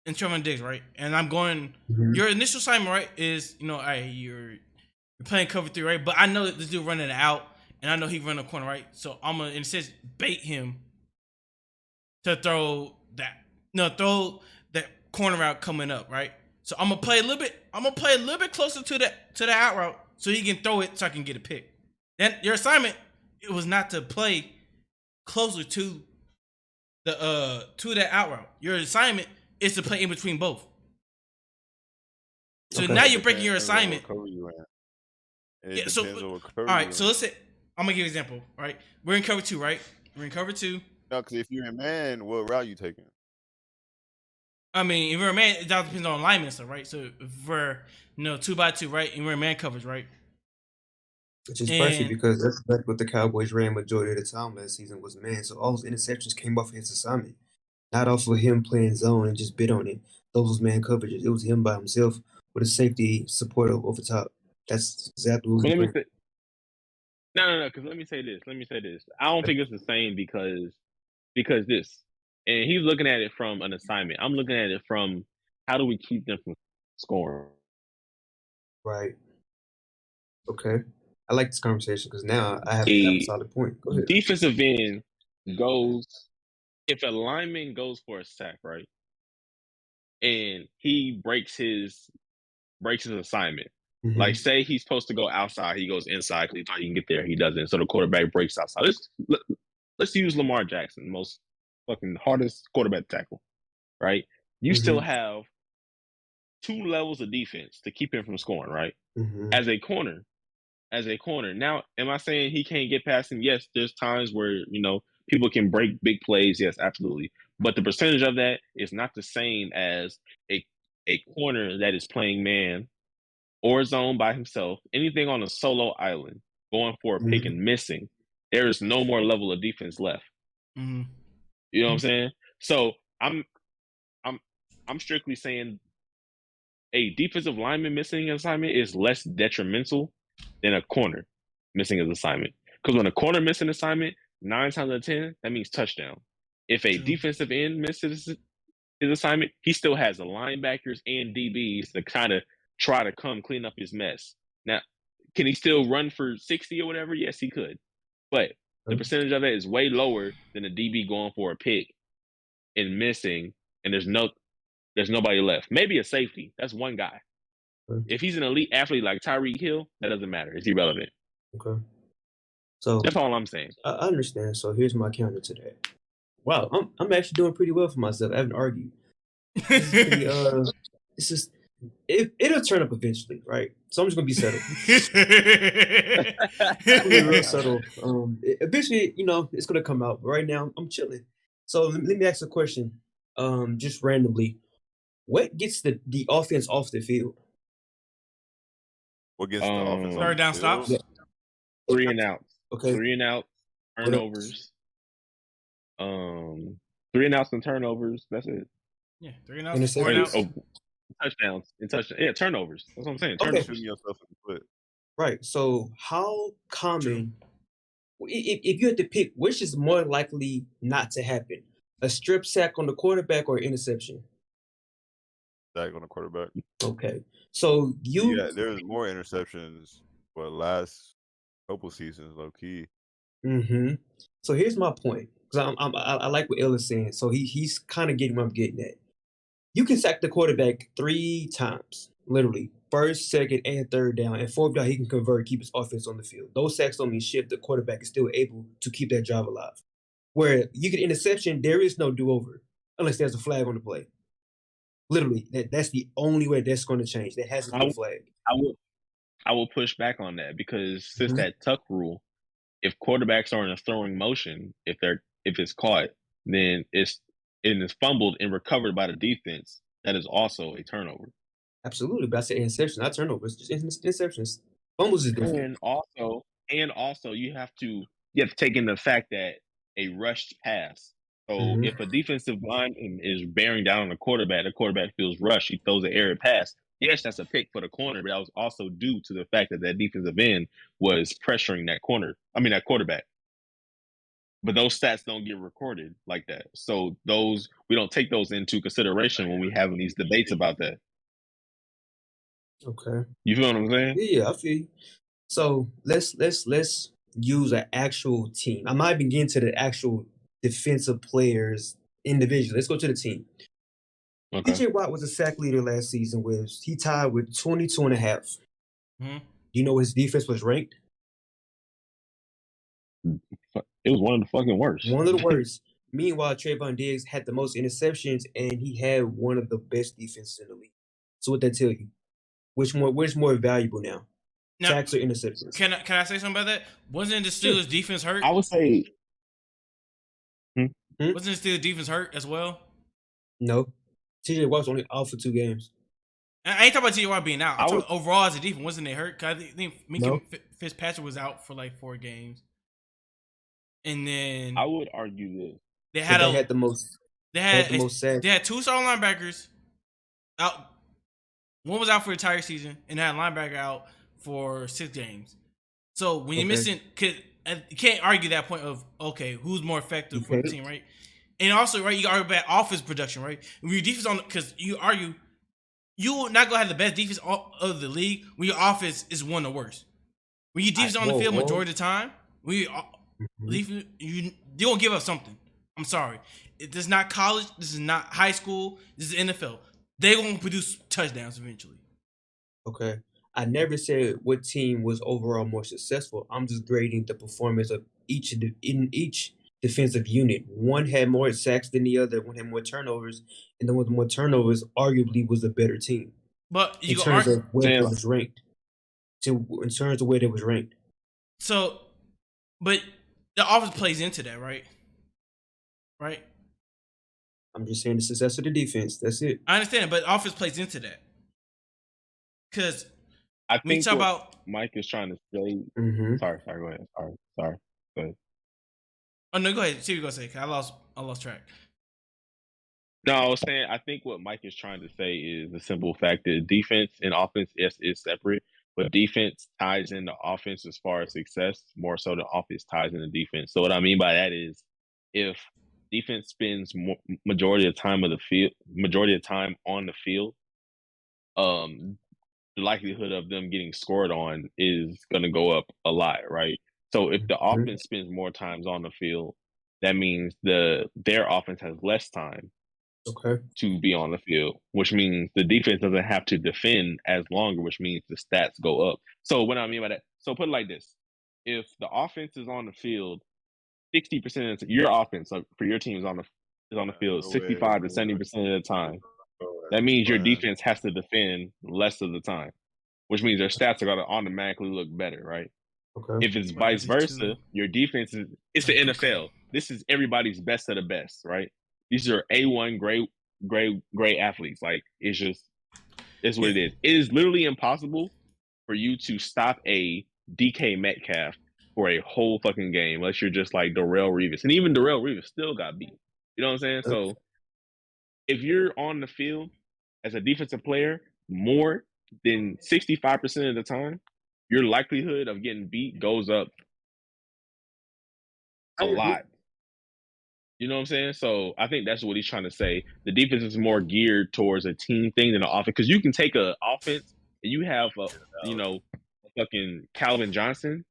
In Trevor Diggs, right? And I'm going, your initial assignment, right, is, all right, you're playing cover 3, right? But I know that this dude running out, and I know he run a corner, right? So I'm gonna, in a sense, bait him to throw that corner route coming up, right? So I'm gonna play a little bit closer to the out route so he can throw it so I can get a pick. Then your assignment, it was not to play closer to the to that out route. Your assignment is to play in between both. So now you're breaking your assignment. Yeah, so all right, so let's say I'm gonna give you an example, right? We're in cover 2, right? We're in cover 2. No, because if you're in man, what route you taking? I mean, if we're a man, it all depends on alignment stuff, right? So if we're 2x2, right, and we're in man coverage, right? Which is perfect because that's what the Cowboys ran majority of the time last season was man. So all those interceptions came off of his assignment, not off of him playing zone and just bid on it. Those was man coverages. It was him by himself with a safety support over top. That's exactly what we ran. No. Because let me say this. I don't think it's the same because this, and he's looking at it from an assignment. I'm looking at it from how do we keep them from scoring? Right. Okay. I like this conversation because now I have a solid point. Go ahead. Defensive end goes, if a lineman goes for a sack, right, and he breaks his assignment. Like, say he's supposed to go outside, he goes inside because he thought he can get there. He doesn't. So the quarterback breaks outside. Let's use Lamar Jackson, most fucking hardest quarterback tackle, right? You still have 2 levels of defense to keep him from scoring, right? As a corner. Now, am I saying he can't get past him? Yes, there's times where, people can break big plays. Yes, absolutely. But the percentage of that is not the same as a corner that is playing man or zone by himself. Anything on a solo island, going for a pick and missing, there is no more level of defense left. You know what I'm saying? So I'm strictly saying a defensive lineman missing an assignment is less detrimental than a corner missing his assignment. Because when a corner misses an assignment, 9 times out of 10, that means touchdown. If a defensive end misses his assignment, he still has the linebackers and DBs to kind of try to come clean up his mess. Now, can he still run for 60 or whatever? Yes, he could. But the percentage of it is way lower than a DB going for a pick and missing, and there's nobody left. Maybe a safety. That's one guy. If he's an elite athlete like Tyreek Hill, that doesn't matter. It's irrelevant. Okay. So that's all I'm saying. I understand. So here's my counter to that. Wow, I'm actually doing pretty well for myself. I haven't argued. This is pretty, it's just it'll turn up eventually, right? So I'm just gonna be subtle. I'm gonna be real subtle. Eventually, it's gonna come out. But right now, I'm chilling. So let me ask a question, just randomly. What gets the offense off the field? What gets the offense? Third down stops. Yeah. 3 and outs. Okay. 3 and outs. Turnovers. 3 and outs and turnovers. That's it. Yeah, 3 and outs. 4 and outs. Touchdowns and touchdowns. Yeah, turnovers. That's what I'm saying. Okay. Turnovers. Yourself in the foot. Right. So how common, if you had to pick, which is more likely not to happen? A strip sack on the quarterback or interception? Sack on the quarterback. Okay. So there's more interceptions for the last couple seasons, low key. So here's my point, because I like what Ill is saying. So he's kind of getting what I'm getting at. You can sack the quarterback 3 times, literally, first, second, and third down, and fourth down he can convert, keep his offense on the field. Those sacks don't mean shit. The quarterback is still able to keep that drive alive. Where you get interception, there is no do-over unless there's a flag on the play. Literally, that's the only way that's going to change. There has to be a flag. I will push back on that because since Mhm. that tuck rule, if quarterbacks are in a throwing motion, if it's caught, then it's fumbled and recovered by the defense. That is also a turnover. Absolutely, but I said interception, not turnovers. Just interceptions. Fumbles is different. And also you have to take in the fact that a rushed pass. So Mhm. if a defensive lineman is bearing down on the quarterback feels rushed, he throws an error pass. Yes, that's a pick for the corner, but that was also due to the fact that that defensive end was pressuring that quarterback. But those stats don't get recorded like that. So we don't take those into consideration when we having these debates about that. Okay. You feel what I'm saying? Yeah, I feel you. So let's use an actual team. I might begin to the actual defensive players individually. Let's go to the team. Okay. TJ Watt was a sack leader last season he tied with 22 and a half. Mm-hmm. Do you know his defense was ranked? It was one of the fucking worst. One of the worst. Meanwhile, Trayvon Diggs had the most interceptions, and he had one of the best defenses in the league. So what that tell you? Which more valuable now? Sacks or interceptions? Can I say something about that? Wasn't the Steelers' defense hurt? I would say. Wasn't the Steelers' defense hurt as well? No. TJ Watt's only out for 2 games. I ain't talking about TJ Watt being out. I'm talking overall as a defense. Wasn't they hurt? Cause I think Minka Fitzpatrick was out for like 4 games. And then I would argue this. They had the most sacks. They had 2 starting linebackers out. One was out for the entire season, and they had a linebacker out for 6 games. So when you're missing, you can't argue that point of who's more effective for the team, right? And also, right, you argue about offense production, right? When your defense because you argue you will not gonna have the best defense of the league when your offense is one of the worst. When your defense on the field majority of the time, you don't give up something. I'm sorry. This is not college. This is not high school. This is NFL. They're going to produce touchdowns eventually. Okay. I never said what team was overall more successful. I'm just grading the performance of each defensive unit. One had more sacks than the other. One had more turnovers, and the one with more turnovers arguably was the better team. But in terms of where it was ranked. In terms of where it was ranked. So, but the offense plays into that, right? Right. I'm just saying the success of the defense. That's it. I understand, but offense plays into that. Because I think talk about Mike is trying to say. Mm-hmm. Sorry. Go ahead. Sorry. Go ahead. Oh no, go ahead. See what you're gonna say. I lost track. No, I was saying I think what Mike is trying to say is the simple fact that defense and offense is separate, but defense ties into offense as far as success more so than offense ties into defense. So what I mean by that is if defense spends majority of time on the field, the likelihood of them getting scored on is going to go up a lot, right? So if the offense spends more times on the field, that means their offense has less time to be on the field, which means the defense doesn't have to defend as longer, which means the stats go up. So what I mean by that, so put it like this: if the offense is on the field, 60% of your offense for your team is on the field 65 to 70% of the time. That means your defense has to defend less of the time, which means their stats are going to automatically look better, right? Okay. If it's vice versa, your defense it's the NFL. This is everybody's best of the best, right? These are A1 great athletes. Like it's what it is. It is literally impossible for you to stop a DK Metcalf for a whole fucking game unless you're just like Darrelle Revis. And even Darrelle Revis still got beat. You know what I'm saying? So if you're on the field as a defensive player more than 65% of the time, your likelihood of getting beat goes up a lot. You know what I'm saying? So I think that's what he's trying to say. The defense is more geared towards a team thing than an offense. Because you can take an offense and you have fucking Calvin Johnson.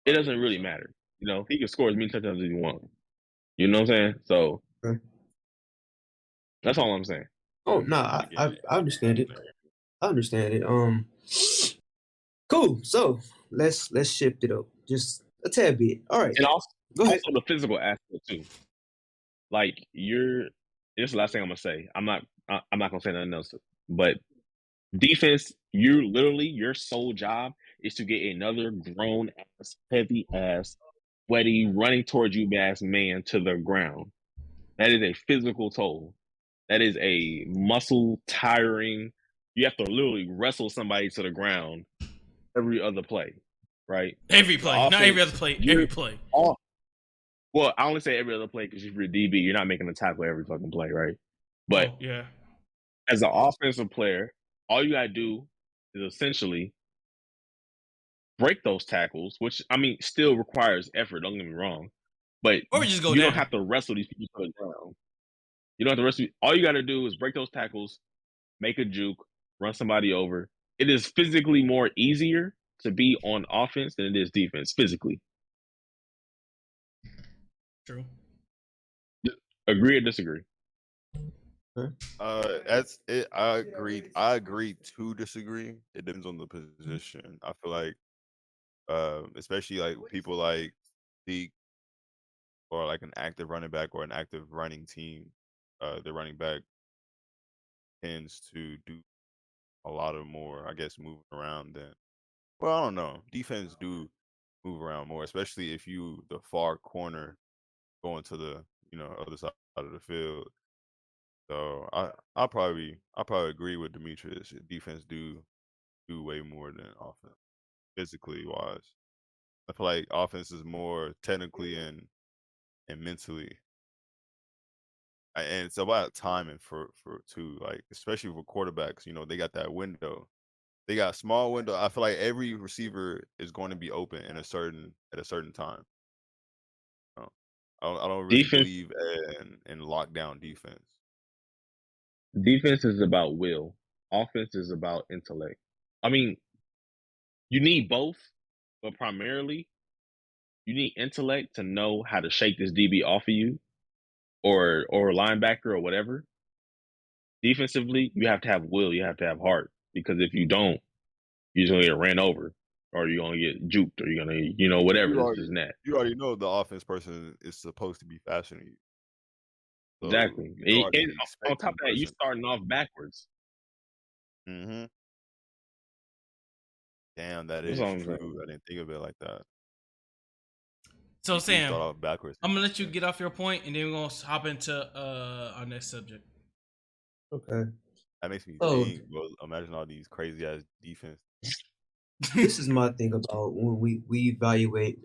It doesn't really matter. You know, he can score as many touchdowns as he wants. You know what I'm saying? So that's all I'm saying. Oh no, I understand it. I understand it. Cool. So let's shift it up just a tad bit. All right. And also, go ahead. Also the physical aspect too. Like this is the last thing I'm gonna say. I'm not I'm not gonna say nothing else. But defense, your sole job is to get another grown ass, heavy ass, sweaty, running towards you ass man to the ground. That is a physical toll. That is a muscle tiring. You have to literally wrestle somebody to the ground every other play, right? Every The play, not every other offense, play. Every you're play. all well. I only say every other play because if you're a DB, you're not making a tackle every fucking play, right? But Oh yeah. as an offensive player, all you gotta do is essentially break those tackles, which I mean still requires effort. Don't get me wrong, but Or we just go you don't down. have to wrestle these people to the ground. You don't have to wrestle. All you got to do is break those tackles, make a juke, run somebody over. It is physically more easier to be on offense than it is defense. Physically, True. agree or disagree? That's it. I agree. I agree to disagree. It depends on the position. I feel like, especially like people like the or like an active running back or an active running team, the running back tends to do a lot of more, I guess, moving around than. Well, I don't know. Defense do move around more, especially if you the far corner going to the other side of the field. So I'll probably agree with Demetrius. Defense do way more than offense, physically wise. I feel like offense is more technically and mentally, and it's about timing for too. Like especially for quarterbacks, they got that window. They got a small window. I feel like every receiver is going to be open at a certain time. So, I don't really Defense, believe in lockdown defense. defense is about will. Offense is about intellect. I mean, you need both, but primarily you need intellect to know how to shake this DB off of you or linebacker or whatever. Defensively, you have to have will, you have to have heart. Because if you don't, you're gonna get ran over, or you're gonna get juked, or you're gonna, whatever You this already is that. you already know the offense person is supposed to be faster than you, so Exactly. you're already And on expecting top the of that, you person. starting off backwards. Hmm. Damn, that That's is all I'm saying. true. I didn't think of it like that. So You do Sam, start off backwards I'm in gonna let you defense. get off your point, and then we're gonna hop into our next subject. Okay. That makes me So think, bro. Imagine all these crazy ass defense. this is my thing about when we evaluate.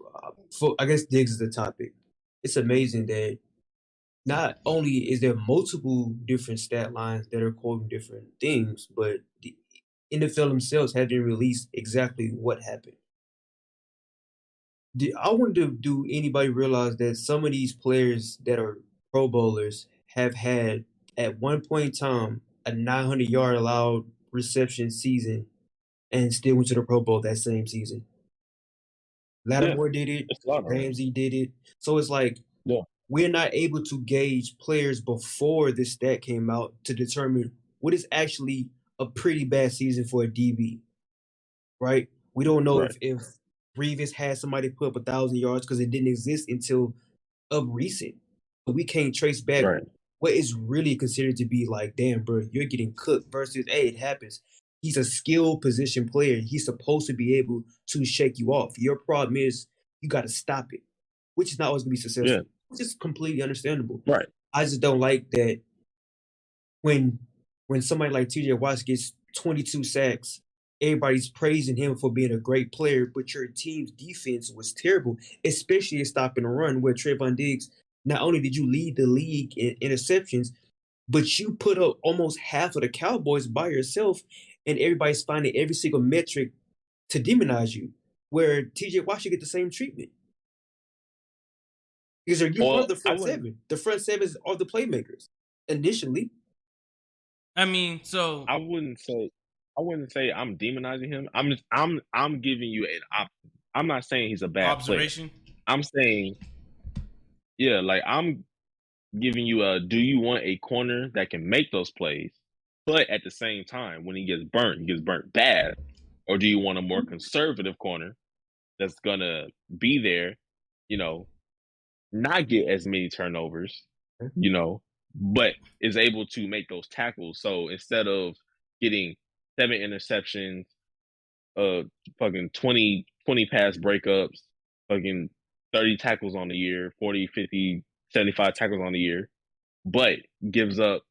For I guess Diggs is the topic. It's amazing that not only is there multiple different stat lines that are quoting different things, but the NFL themselves haven't released exactly what happened. I wonder, do anybody realize that some of these players that are Pro Bowlers have had at one point in time a 900-yard allowed reception season and still went to the Pro Bowl that same season? Yeah, Lattimore did it, it's a lot of them. Ramsey did it. So it's like Yeah, we're not able to gauge players before this stat came out to determine what is actually a pretty bad season for a DB, right? We don't know right. if Revis had somebody put up 1,000 yards because it didn't exist until of recent. But we can't trace back Right. what is really considered to be like, damn, bro, you're getting cooked versus, hey, it happens. He's a skilled position player. He's supposed to be able to shake you off. Your problem is you got to stop it, which is not always going to be Yeah, successful. Which is completely understandable. right. I just don't like that when somebody like TJ Watt gets 22 sacks, everybody's praising him for being a great player, but your team's defense was terrible, especially in stopping the run where Trayvon Diggs, not only did you lead the league in interceptions, but you put up almost half of the Cowboys by yourself, and everybody's finding every single metric to demonize you, where TJ Watt should get the same treatment. Because you're part of Well, the I front wouldn't. seven. The front sevens are the playmakers initially. I mean, so I wouldn't say. I wouldn't say I'm demonizing him. I'm giving you an option. I'm not saying he's a bad player. observation. I'm saying, yeah, like I'm giving you a. Do you want a corner that can make those plays, but at the same time, when he gets burnt bad, or do you want a more conservative corner that's gonna be there, you know, not get as many turnovers, you know, but is able to make those tackles. So instead of getting 7 interceptions, fucking 20 pass breakups, fucking 30 tackles on the year, 40, 50, 75 tackles on the year, but gives up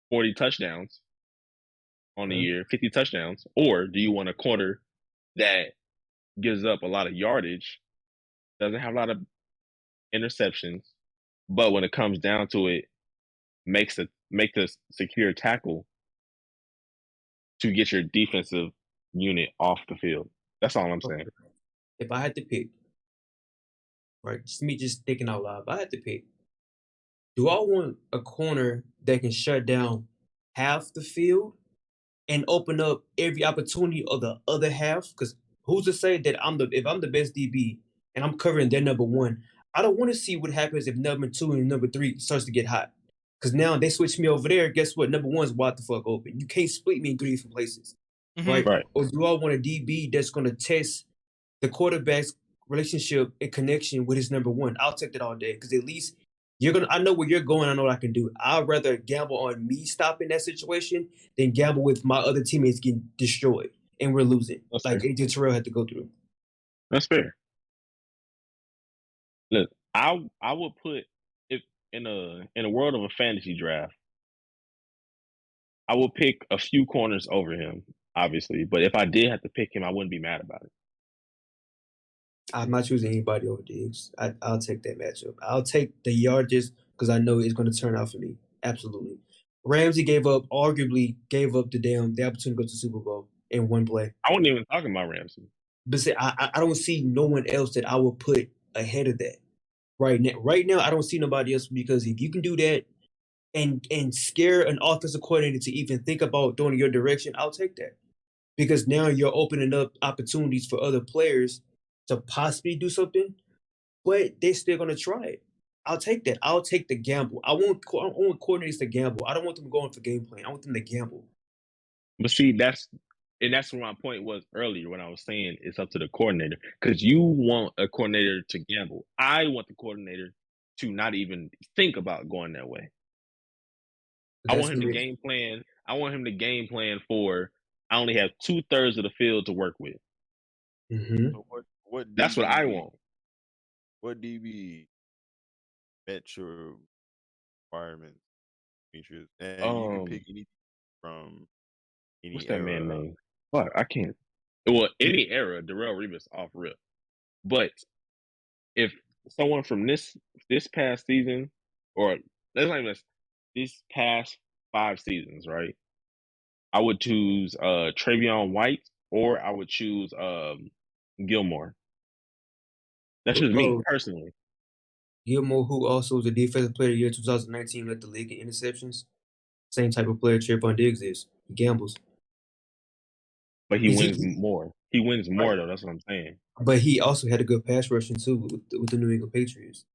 40 touchdowns on the year, 50 touchdowns? Or do you want a corner that gives up a lot of yardage, doesn't have a lot of interceptions, but when it comes down to it, make the secure tackle to get your defensive unit off the field? That's all I'm saying. If I had to pick, right, just me just thinking out loud, if I had to pick, do I want a corner that can shut down half the field and open up every opportunity of the other half? Because who's to say that if I'm the best DB and I'm covering their number one, I don't want to see what happens if number two and number three starts to get hot. Because now they switch me over there. Guess what? Number one's wide the fuck open. You can't split me in 3 different places, right? Right. Or do I want a DB that's going to test the quarterback's relationship and connection with his number one? I'll take that all day because at least I know where you're going. I know what I can do. I'd rather gamble on me stopping that situation than gamble with my other teammates getting destroyed and we're losing. That's Like fair. AJ Terrell had to go through. That's fair. Look, I would put, if in a world of a fantasy draft, I would pick a few corners over him, obviously. But if I did have to pick him, I wouldn't be mad about it. I'm not choosing anybody over Diggs. I'll take that matchup. I'll take the yardages because I know it's going to turn out for me. Absolutely. Ramsey arguably gave up the opportunity to go to the Super Bowl in one play. I wasn't even talking about Ramsey. But say, I don't see no one else that I would put ahead of that right now. Right now, I don't see nobody else because if you can do that and scare an offensive coordinator to even think about going your direction, I'll take that because now you're opening up opportunities for other players to possibly do something, but they're still gonna try it. I'll take that. I'll take the gamble. I want coordinators to gamble. I don't want them going for game plan. I want them to gamble. But see, that's where my point was earlier when I was saying it's up to the coordinator. Because you want a coordinator to gamble. I want the coordinator to not even think about going that way. I want him to game plan. I want him to game plan for I only have 2/3 of the field to work with. Mm-hmm. So what That's what I want. What DB met your requirements, features, and you can pick any from any What's that era. man name? Fuck, I can't. Well, any era, Darrell Revis off rip. But if someone from this past season, or let's not even these past 5 seasons, right? I would choose Travion White, or I would choose Gilmore. That's just me personally. Gilmore, who also was a defensive player of the year 2019, led the league in interceptions. Same type of player Trayvon Diggs is. He gambles. But he wins more. He wins more, though. That's what I'm saying. But he also had a good pass rushing, too, with the New England Patriots.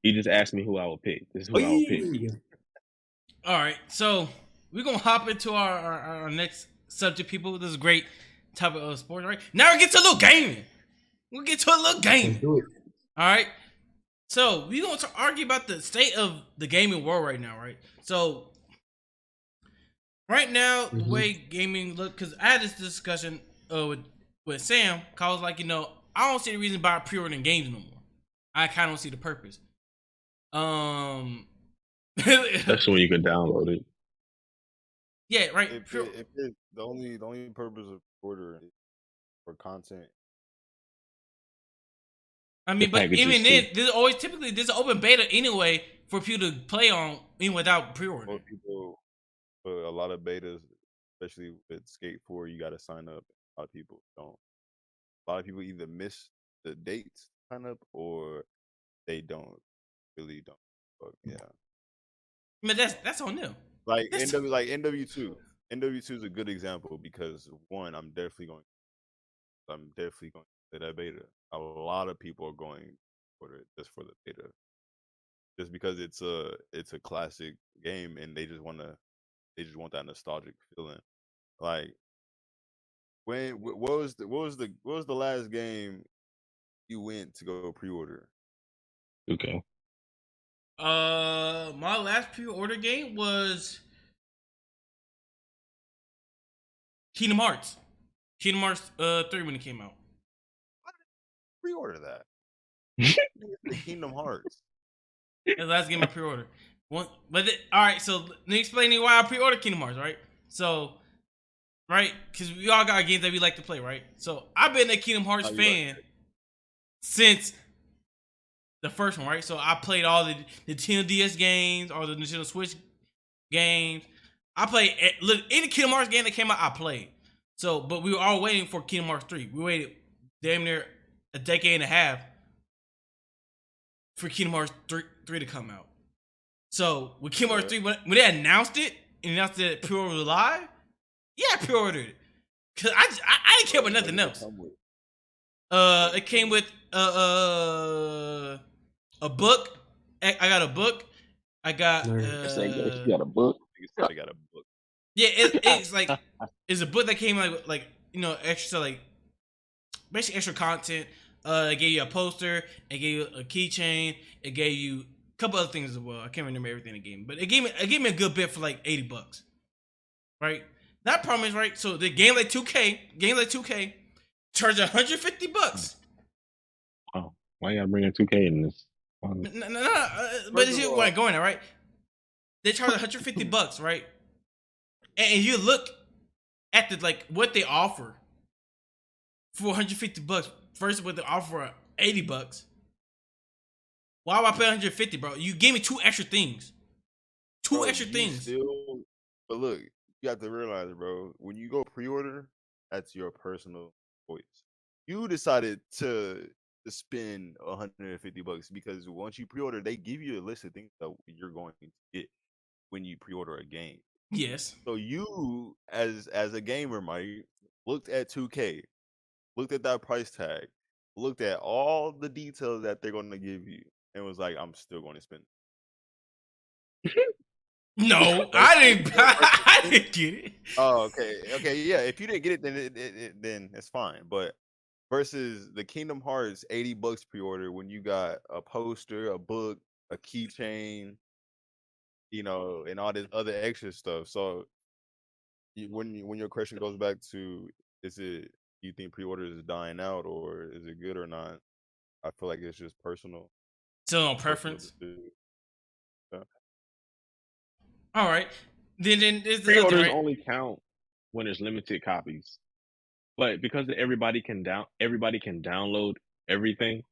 He just asked me who I would pick. This is who I would pick. All right. So we're going to hop into our next subject, people. This is a great topic of sports, right? Now we get to a little gaming. We'll get to a little gaming. Do it. All right. So we're going to argue about the state of the gaming world right now, right? So right now, the way gaming look, because I had this discussion with Sam, cause I was like, I don't see the reason to buy pre-ordering games no more. I kind of don't see the purpose. That's when you can download it. Yeah, right. The only purpose of ordering is for content. I mean, but even then, there's always typically there's an open beta anyway for people to play on even without pre-ordering. But a lot of betas, especially with Skate 4, you got to sign up. A lot of people don't. A lot of people either miss the dates to sign up or they really don't. But yeah. I mean, that's on them. Like NW2. NW2 is a good example because one, I'm definitely going to play that beta. A lot of people are going for it just for the beta. Just because it's a classic game and they just want that nostalgic feeling. Like what was the last game you went to go pre-order? Okay. My last pre-order game was Kingdom Hearts. Kingdom Hearts 3 when it came out. Pre-order that. The Kingdom Hearts. That's the last game I pre-ordered. All right, so let me explain to you why I pre-ordered Kingdom Hearts, right? So, right, because we all got games that we like to play, right? So I've been a Kingdom Hearts fan since the first one, right? So I played all the Nintendo DS games, all the Nintendo Switch games. I played any Kingdom Hearts game that came out, I played. So, but we were all waiting for Kingdom Hearts 3. We waited damn near a decade and a half for Kingdom Hearts 3 to come out. So with Kingdom Hearts 3, when they announced it and announced that pre-order was live, yeah, I pre-ordered it. Cause I didn't care about nothing else. It came with a book. I got a book. I got You got a book. I got a book. Yeah, it's like it's a book that came like extra like basically extra content. It gave you a poster. It gave you a keychain. It gave you a couple other things as well. I can't remember everything it gave me, but it gave me a good bit for like $80, right? That problem is right. So the game like 2K, charge $150. Oh, why y'all bringing 2K in this? No. But this is where I'm going at, right? They charge $150, right? And you look at the like what they offer for $150 versus what they offer $80. Why would I pay $150, bro? You gave me two extra things. Two extra things. But look, you have to realize, bro, when you go pre-order, that's your personal choice. You decided to spend $150 because once you pre-order, they give you a list of things that you're going to get when you pre-order a game. Yes. So you, as a gamer, Mike, looked at 2K, looked at that price tag, looked at all the details that they're going to give you, and was like, "I'm still going to spend." No, I didn't get it. Oh, okay, yeah. If you didn't get it, then it's fine. But versus the Kingdom Hearts $80 pre-order, when you got a poster, a book, a keychain, and all this other extra stuff. So when your question goes back to, do you think pre-orders is dying out or is it good or not? I feel like it's just personal. Still on preference. Yeah. All right. Then there's the Pre-orders other, right? only count when there's limited copies, but because everybody can download everything,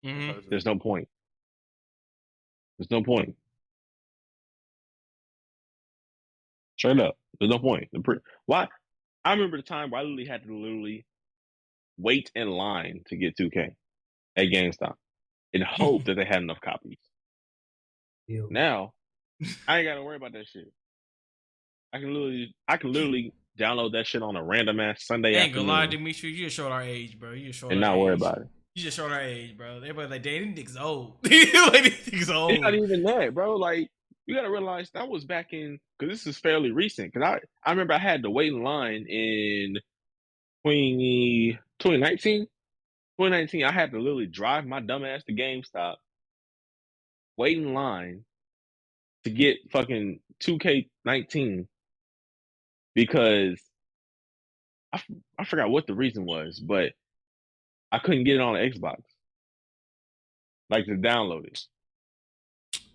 there's no point. There's no point. Straight up, there's no point. Why? I remember the time where I literally had to wait in line to get 2K at GameStop and hope that they had enough copies. Ew. Now, I ain't got to worry about that shit. I can literally download that shit on a random ass Sunday ain't gonna afternoon. lie, Dimitri, you just showed our age, bro. You just showed and our not age. worry about it. You just showed our age, bro. Everybody's like, "Damn, these niggas old." Like, these niggas old. It's not even that, bro. Like, you gotta realize that was back in, because this is fairly recent. Because I remember I had to wait in line in 2019. 2019, I had to literally drive my dumb ass to GameStop, wait in line to get fucking 2K19 because I forgot what the reason was, but I couldn't get it on the Xbox, like to download it.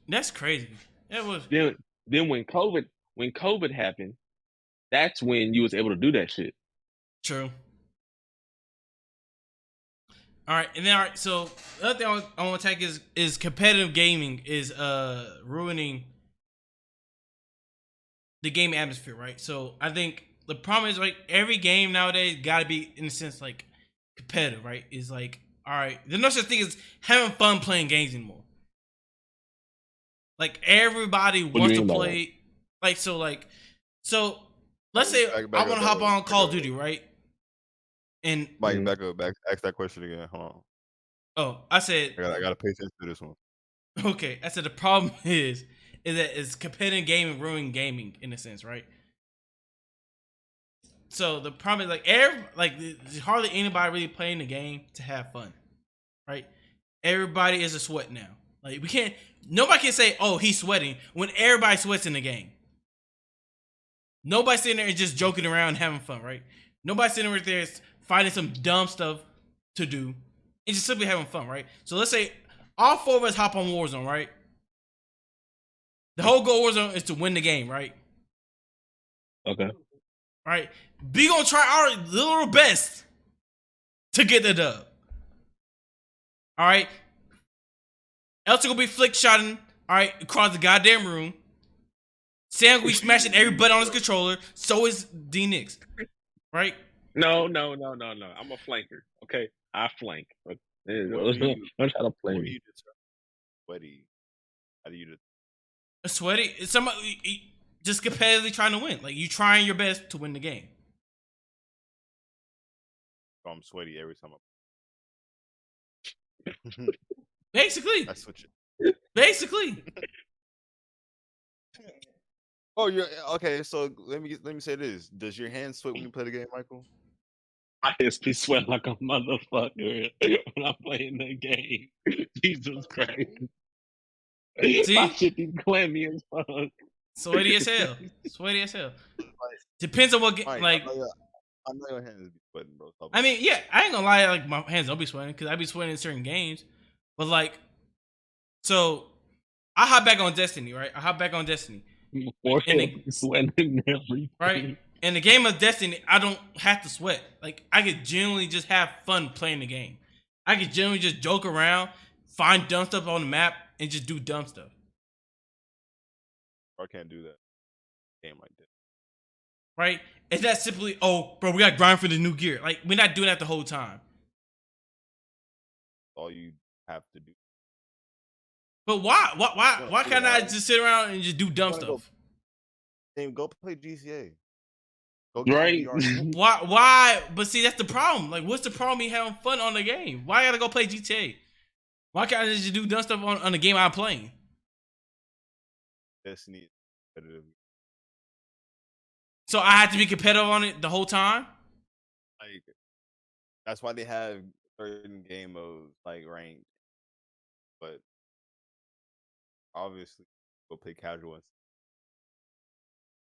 That's crazy. It was. Then when COVID happened, that's when you was able to do that shit. True. All right, and then so the other thing I want to take is competitive gaming is ruining the game atmosphere, right? So I think the problem is like every game nowadays got to be in a sense like competitive, right? Is like, all right, there's no such thing as having fun playing games anymore. Like everybody wants to play, so let's say I want to hop on Call of Duty, right? And Mike, back, ask that question again. Hold on. Oh, I said I gotta pay attention to this one. Okay, I said the problem is that it's competitive gaming ruining gaming in a sense, right? So the problem is there's hardly anybody really playing the game to have fun, right? Everybody is a sweat now. Like we can't. Nobody can say, "Oh, he's sweating" when everybody sweats in the game. Nobody's sitting there and just joking around and having fun, right? Nobody's sitting right there finding some dumb stuff to do and just simply having fun, right? So let's say all 4 of us hop on Warzone, right? The whole goal of Warzone is to win the game, right? Okay. Right? We gonna try our little best to get the dub. All right. Elsa gonna be flick shotting, all right, across the goddamn room. Sam gonna be smashing every button on his controller. So is Dnix, right? No. I'm a flanker. Okay, I flank. But What do you, don't try to play what do me. you determine sweaty? How do you A sweaty. It's somebody just competitively trying to win. Like you trying your best to win the game. I'm sweaty every time Basically. I switch it. Basically. Oh, you're okay. So let me say this: does your hand sweat when you play the game, Michael? I just be sweating like a motherfucker when I'm playing the game. Jesus Christ. See? My shit be clammy as fuck. Sweaty as hell. Sweaty as hell. Depends on what game. Mike, Like, I know your hands be sweating, bro. Stop I mean, yeah, I ain't gonna lie. Like, my hands don't be sweating because I be sweating in certain games. But like, so I hop back on Destiny, right? I hop back on Destiny, My forehead be sweating and everything. right? In the game of Destiny, I don't have to sweat. Like, I could genuinely just have fun playing the game. I could genuinely just joke around, find dumb stuff on the map, and just do dumb stuff. I can't do that. Game like that. Right? It's not simply, oh, bro, we got to grind for the new gear. Like, we're not doing that the whole time. All you have to do. But why can't I just sit around and just do dumb Wanna stuff? Go play GTA. Go Right? VR. Why? But see, that's the problem. Like, what's the problem me having fun on the game? Why I gotta go play GTA? Why can't I just do dumb stuff on the game I'm playing? Destiny is competitive. So I have to be competitive on it the whole time? Like that's why they have certain game modes like ranked. But obviously, go play casual and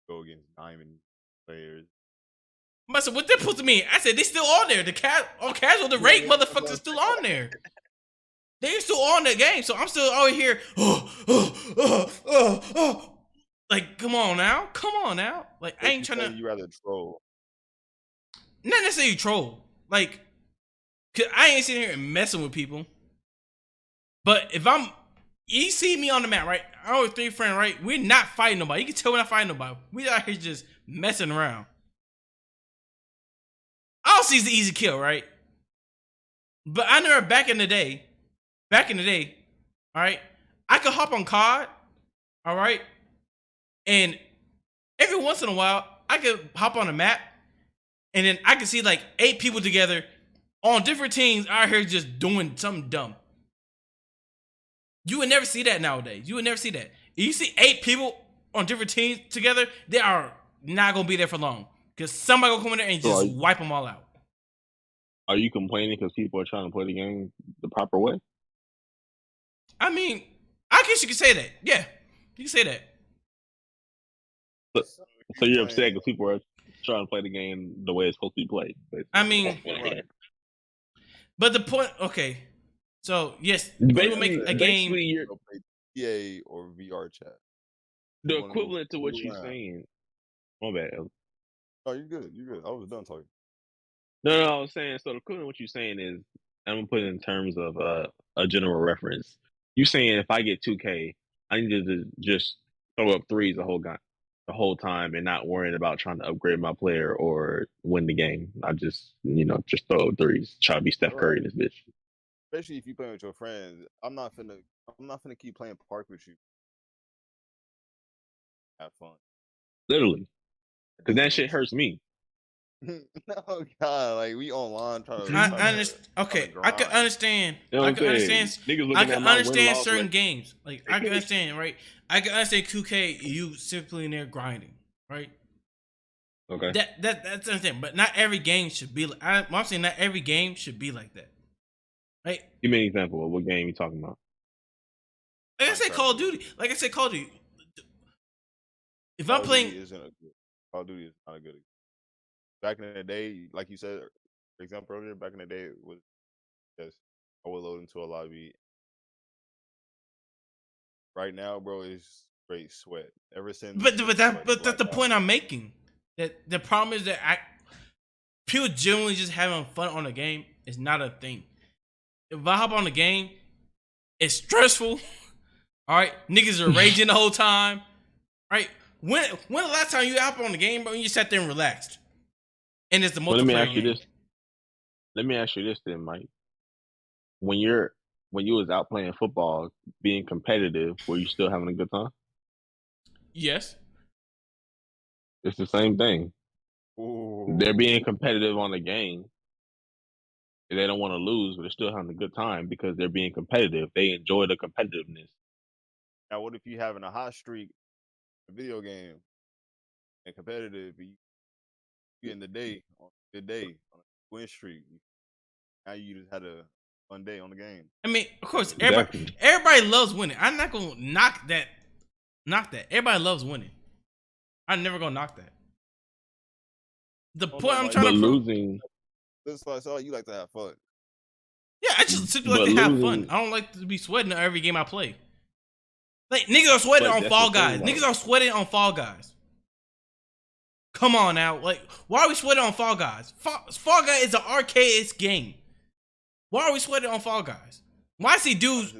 go against diamond players. I said, what that supposed to mean? I said, they still on there. The casual, the rank motherfuckers are still on there. They're still on the game, so I'm still over here. Like, come on now. Like, I ain't trying to. You rather troll. Not necessarily troll. Like, cause I ain't sitting here and messing with people. But if you see me on the map, right? I'm with 3 friends, right? We're not fighting nobody. You can tell we're not fighting nobody. We out here just messing around. Obviously, it's the easy kill, right? But I know back in the day, all right, I could hop on COD, all right, and every once in a while, I could hop on a map, and then I could see like 8 people together on different teams out here just doing something dumb. You would never see that nowadays. You would never see that. If you see 8 people on different teams together, they are not gonna be there for long because somebody gonna come in there and just wipe them all out. Are you complaining because people are trying to play the game the proper way? I mean, I guess you could say that. Yeah, you can say that. So you're upset because people are trying to play the game the way it's supposed to be played. Basically. I mean, but the point, okay. So yes, we will make a game. Go play PA or VR chat. The equivalent to what you're saying. My bad. Oh, you're good. I was done talking. No, I was saying, so the equivalent of what you're saying is, I'm going to put it in terms of a general reference. You're saying if I get 2K, I need to just throw up threes the whole time and not worrying about trying to upgrade my player or win the game. I just throw up threes, try to be Steph Curry in this bitch. Especially if you playing with your friends. I'm not finna keep playing park with you. Have fun. Literally. Because that shit hurts me. No, God, like we online trying to. I understand. Okay, I can understand. You know I can understand. I can understand certain games. Like I can understand, right? I can understand 2K. You simply in there grinding, right? Okay. That's understand. But not every game should be. I'm saying not every game should be like that, right? Give me an example of what game you talking about. Like I said, Minecraft Call of is- Duty. Like I said, Call of Duty. If Call I'm of playing, Duty isn't a good. Call of Duty is not a good. Back in the day, like you said, for example earlier, back in the day, it was just I would load into a lobby. Right now, bro, it's straight sweat. Ever since but that's Black the Ops. point I'm making. That the problem is that people generally just having fun on the game is not a thing. If I hop on the game, it's stressful. All right, niggas are raging the whole time. Right? When the last time you hop on the game, bro, and you sat there and relaxed, and it's the multiplayer Well, let me ask you game. this. Let me ask you this then, Mike. When you was out playing football, being competitive, were you still having a good time? Yes. It's the same thing. They're Ooh. being competitive on the game. They don't want to lose, but they're still having a good time because they're being competitive. They enjoy the competitiveness. Now, what if you having a hot streak, a video game, and competitive? You in the day on a good day on a win streak. Now you just had a fun day on the game. I mean, of course, Exactly. everybody loves winning. I'm not gonna knock that. Everybody loves winning. I'm never gonna knock that. The Oh, point no, I'm Mike. trying But to prove. losing, This like so you like to have fun. Yeah, I just simply like but to have losing, fun. I don't like to be sweating every game I play. Like niggas are sweating but on that's Fall the thing, Guys. Niggas though. are sweating on Fall Guys. Come on now, like why are we sweating on Fall Guys? Fall Guy is an arcade game. Why are we sweating on Fall Guys? Why I see dudes?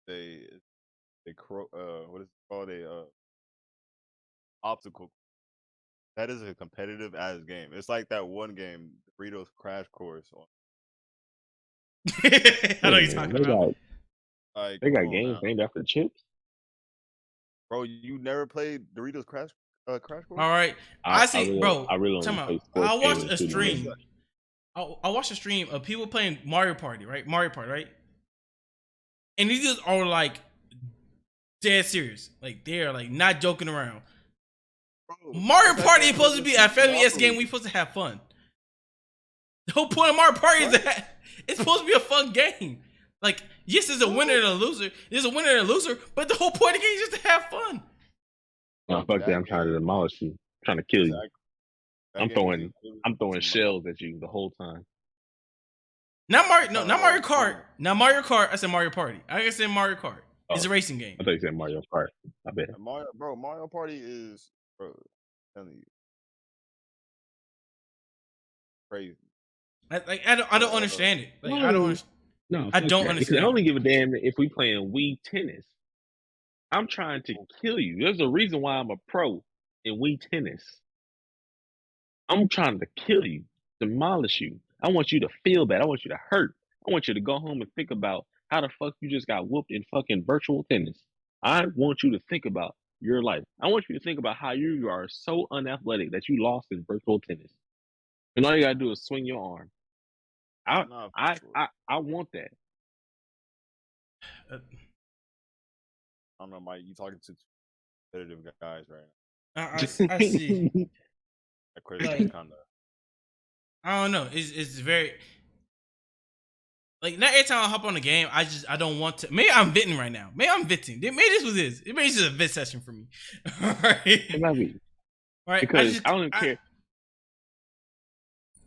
They what is it called? Obstacle. That is a competitive ass game. It's like that one game, Doritos Crash Course. I know what you're Hey, man, talking about. Like, they come got on games now, named after chips. bro. You never played Doritos Crash Course? All right, I see, bro. I really Tell only me, play I sports games watched and a shooting games. stream. I watched a stream of people playing Mario Party, right? Mario Party, right? And these dudes are like dead serious, like they're like not joking around. Bro, Mario that Party is game supposed to doesn't be a teach you family S game. operate. We supposed to have fun. The whole point of Mario Party is that it's supposed to be a fun game. Like, yes, there's a winner and a loser. There's a winner and a loser, but the whole point of the game is just to have fun. No, fuck that. I'm trying to demolish you. I'm trying to kill you. Exactly. That I'm game is throwing equivalent to shells at you the whole time. Not Mario, no, kinda not Mario like Kart. Fortnite. Not Mario Kart. I said Mario Party. I said Mario Kart. It's a Oh, racing game. I thought you said Mario Kart. I bet. Mario Party is, bro, I'm telling you, crazy. I don't understand it. Like, I don't. No, Understand. no, I fuck don't that. Because I understand. only give a damn if we playing Wii tennis. I'm trying to kill you. There's a reason why I'm a pro in Wii tennis. I'm trying to kill you, demolish you. I want you to feel bad. I want you to hurt. I want you to go home and think about how the fuck you just got whooped in fucking virtual tennis. I want you to think about your life. I want you to think about how you are so unathletic that you lost in virtual tennis. And all you gotta do is swing your arm. Nah, for sure. I want that. I don't know, Mike. You talking to competitive guys right now. I see. That Chris Like- is kind of. I don't know. It's very like not every time I hop on the game, I don't want to. Maybe I'm venting right now. Maybe I'm venting. Maybe this was this. Maybe it's just a vent session for me. All right. It might be. All right. Because I don't even care.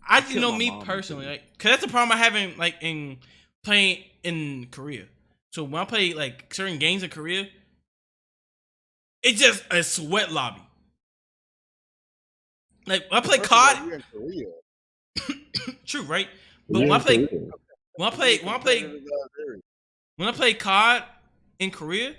I just know my me mom personally, too. like, cause that's the problem I have in like in playing in Korea. So when I play like certain games in Korea, it's just a sweat lobby. Like when I play First of all, COD, you're in Korea. true, right? But when I play Korea. when I play COD in Korea,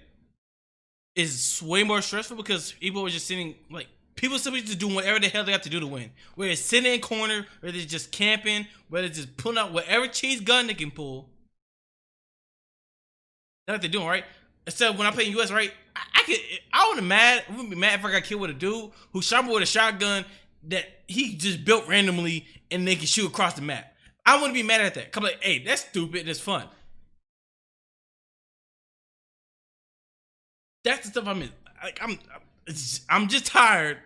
is way more stressful because people are just sitting like people simply just doing whatever the hell they have to do to win. Whether it's sitting in a corner, whether it's just camping, whether it's just pulling out whatever cheese gun they can pull. That's what they're doing, right? Instead of when I play in US, right? I wouldn't be mad if I got killed with a dude who shot me with a shotgun that he just built randomly and they can shoot across the map. I wouldn't be mad at that. Come like, hey, that's stupid and it's fun. That's the stuff I'm in. Like I'm just tired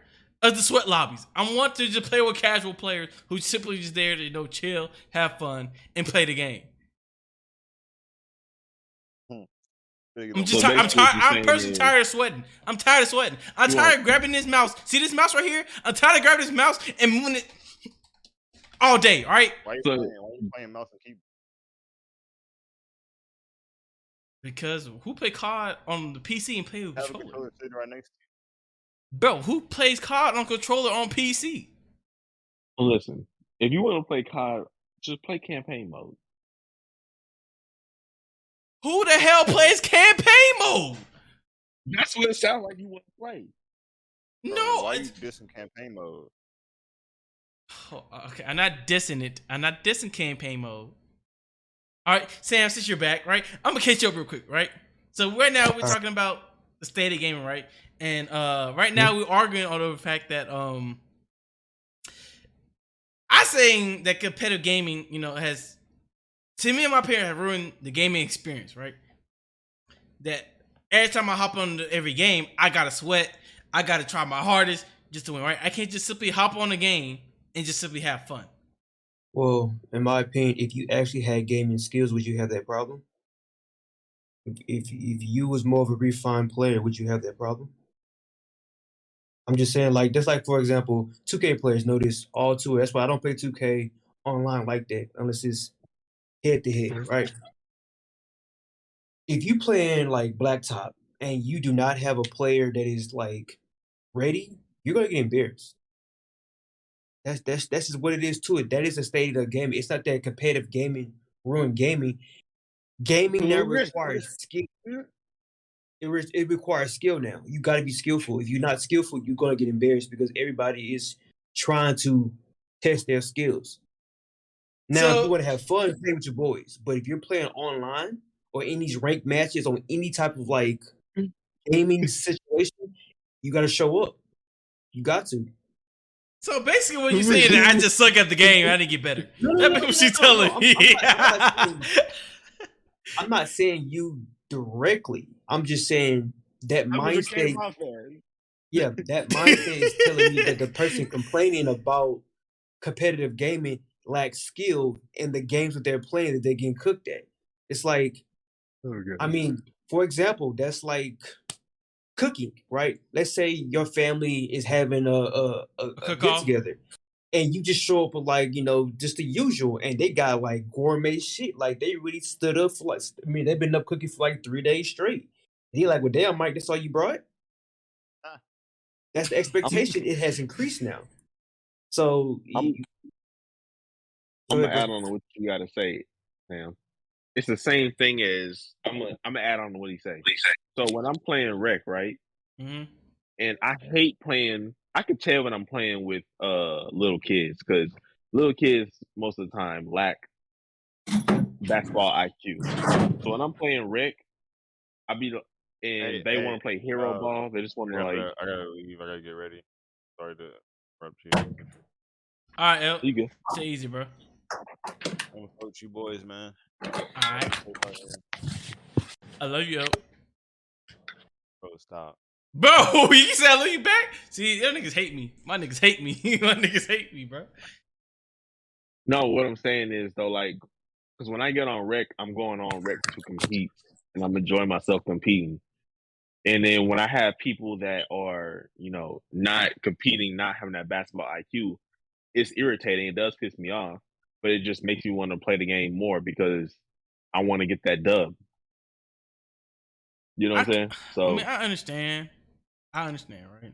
of the sweat lobbies. I want to just play with casual players who simply just there to chill, have fun, and play the game. I'm just So tired. I'm basically what tired. you're I'm saying personally is tired of sweating. I'm tired of sweating. I'm you tired want of grabbing this mouse. See this mouse right here? I'm tired of grabbing this mouse and moving it all day. All right. Why you so playing? Why you playing mouse and keyboard? Because who play COD on the PC and play with Have a controller? controller sitting right next to Bro, who plays COD on controller on PC? listen. If you want to play COD, just play campaign mode. Who the hell plays campaign mode? That's what it sounds like you want to play. you. Bro, No. why you dissing campaign mode? Oh, okay, I'm not dissing it. I'm not dissing campaign mode. All right, Sam, since you're back, right? I'm gonna catch you up real quick, right? So right now we're talking about the state of gaming, right? And right now we're arguing over the fact that I saying that competitive gaming, has, to me and my parents, have ruined the gaming experience, right? That every time I hop on every game, I gotta sweat, I gotta try my hardest just to win, right? I can't just simply hop on the game and just simply have fun. Well, in my opinion, if you actually had gaming skills, would you have that problem? If you was more of a refined player, would you have that problem? I'm just saying, like, just like for example, 2K players know this all too. That's why I don't play 2K online like that unless it's head to head, right? If you play in like Blacktop and you do not have a player that is like ready, you're gonna get embarrassed. That's just what it is to it. That is a state of the game. It's not that competitive gaming ruin gaming. Gaming now requires skill. It requires skill now. You got to be skillful. If you're not skillful, you're gonna get embarrassed because everybody is trying to test their skills. Now, if you So, want to have fun, play with your boys. But if you're playing online or in these ranked matches on any type of like gaming situation, you got to show up. You got to. so basically, what you're saying is that I just suck at the game. I didn't get better. That's what she's telling me. I'm not saying you directly. I'm just saying that mindset. Yeah, that mindset is telling me that the person complaining about competitive gaming lacks skill in the games that they're playing that they're getting cooked at. It's like, I mean, for example, that's like cooking, right? Let's say your family is having a get together, and you just show up with like just the usual, and they got like gourmet shit. Like they really stood up for like, I mean, they've been up cooking for like 3 days straight. And he like, well, damn, Mike, that's all you brought. That's the expectation. It has increased now. So I'm go gonna ahead, bro. add on to what you gotta say, Sam. It's the same thing as I'm gonna add on to what he say. So when I'm playing rec, right? Mhm. And I hate playing. I can tell when I'm playing with little kids because little kids most of the time lack basketball IQ. So when I'm playing rec, I be and Hey, they want to play hero uh, ball. They just want to like. I gotta leave. I gotta get ready. Sorry to interrupt you. All right, El. You good? Stay easy, bro. I'm gonna coach you boys, man. All right. I love you, El. Bro, stop. Bro, you said I love you back? See, them niggas hate me. My niggas hate me. My niggas hate me, bro. No, what I'm saying is though, like, because when I get on rec, I'm going on rec to compete, and I'm enjoying myself competing. And then when I have people that are, not competing, not having that basketball IQ, it's irritating. It does piss me off, but it just makes me want to play the game more because I want to get that dub. You know what I'm saying? So I mean, I understand, right?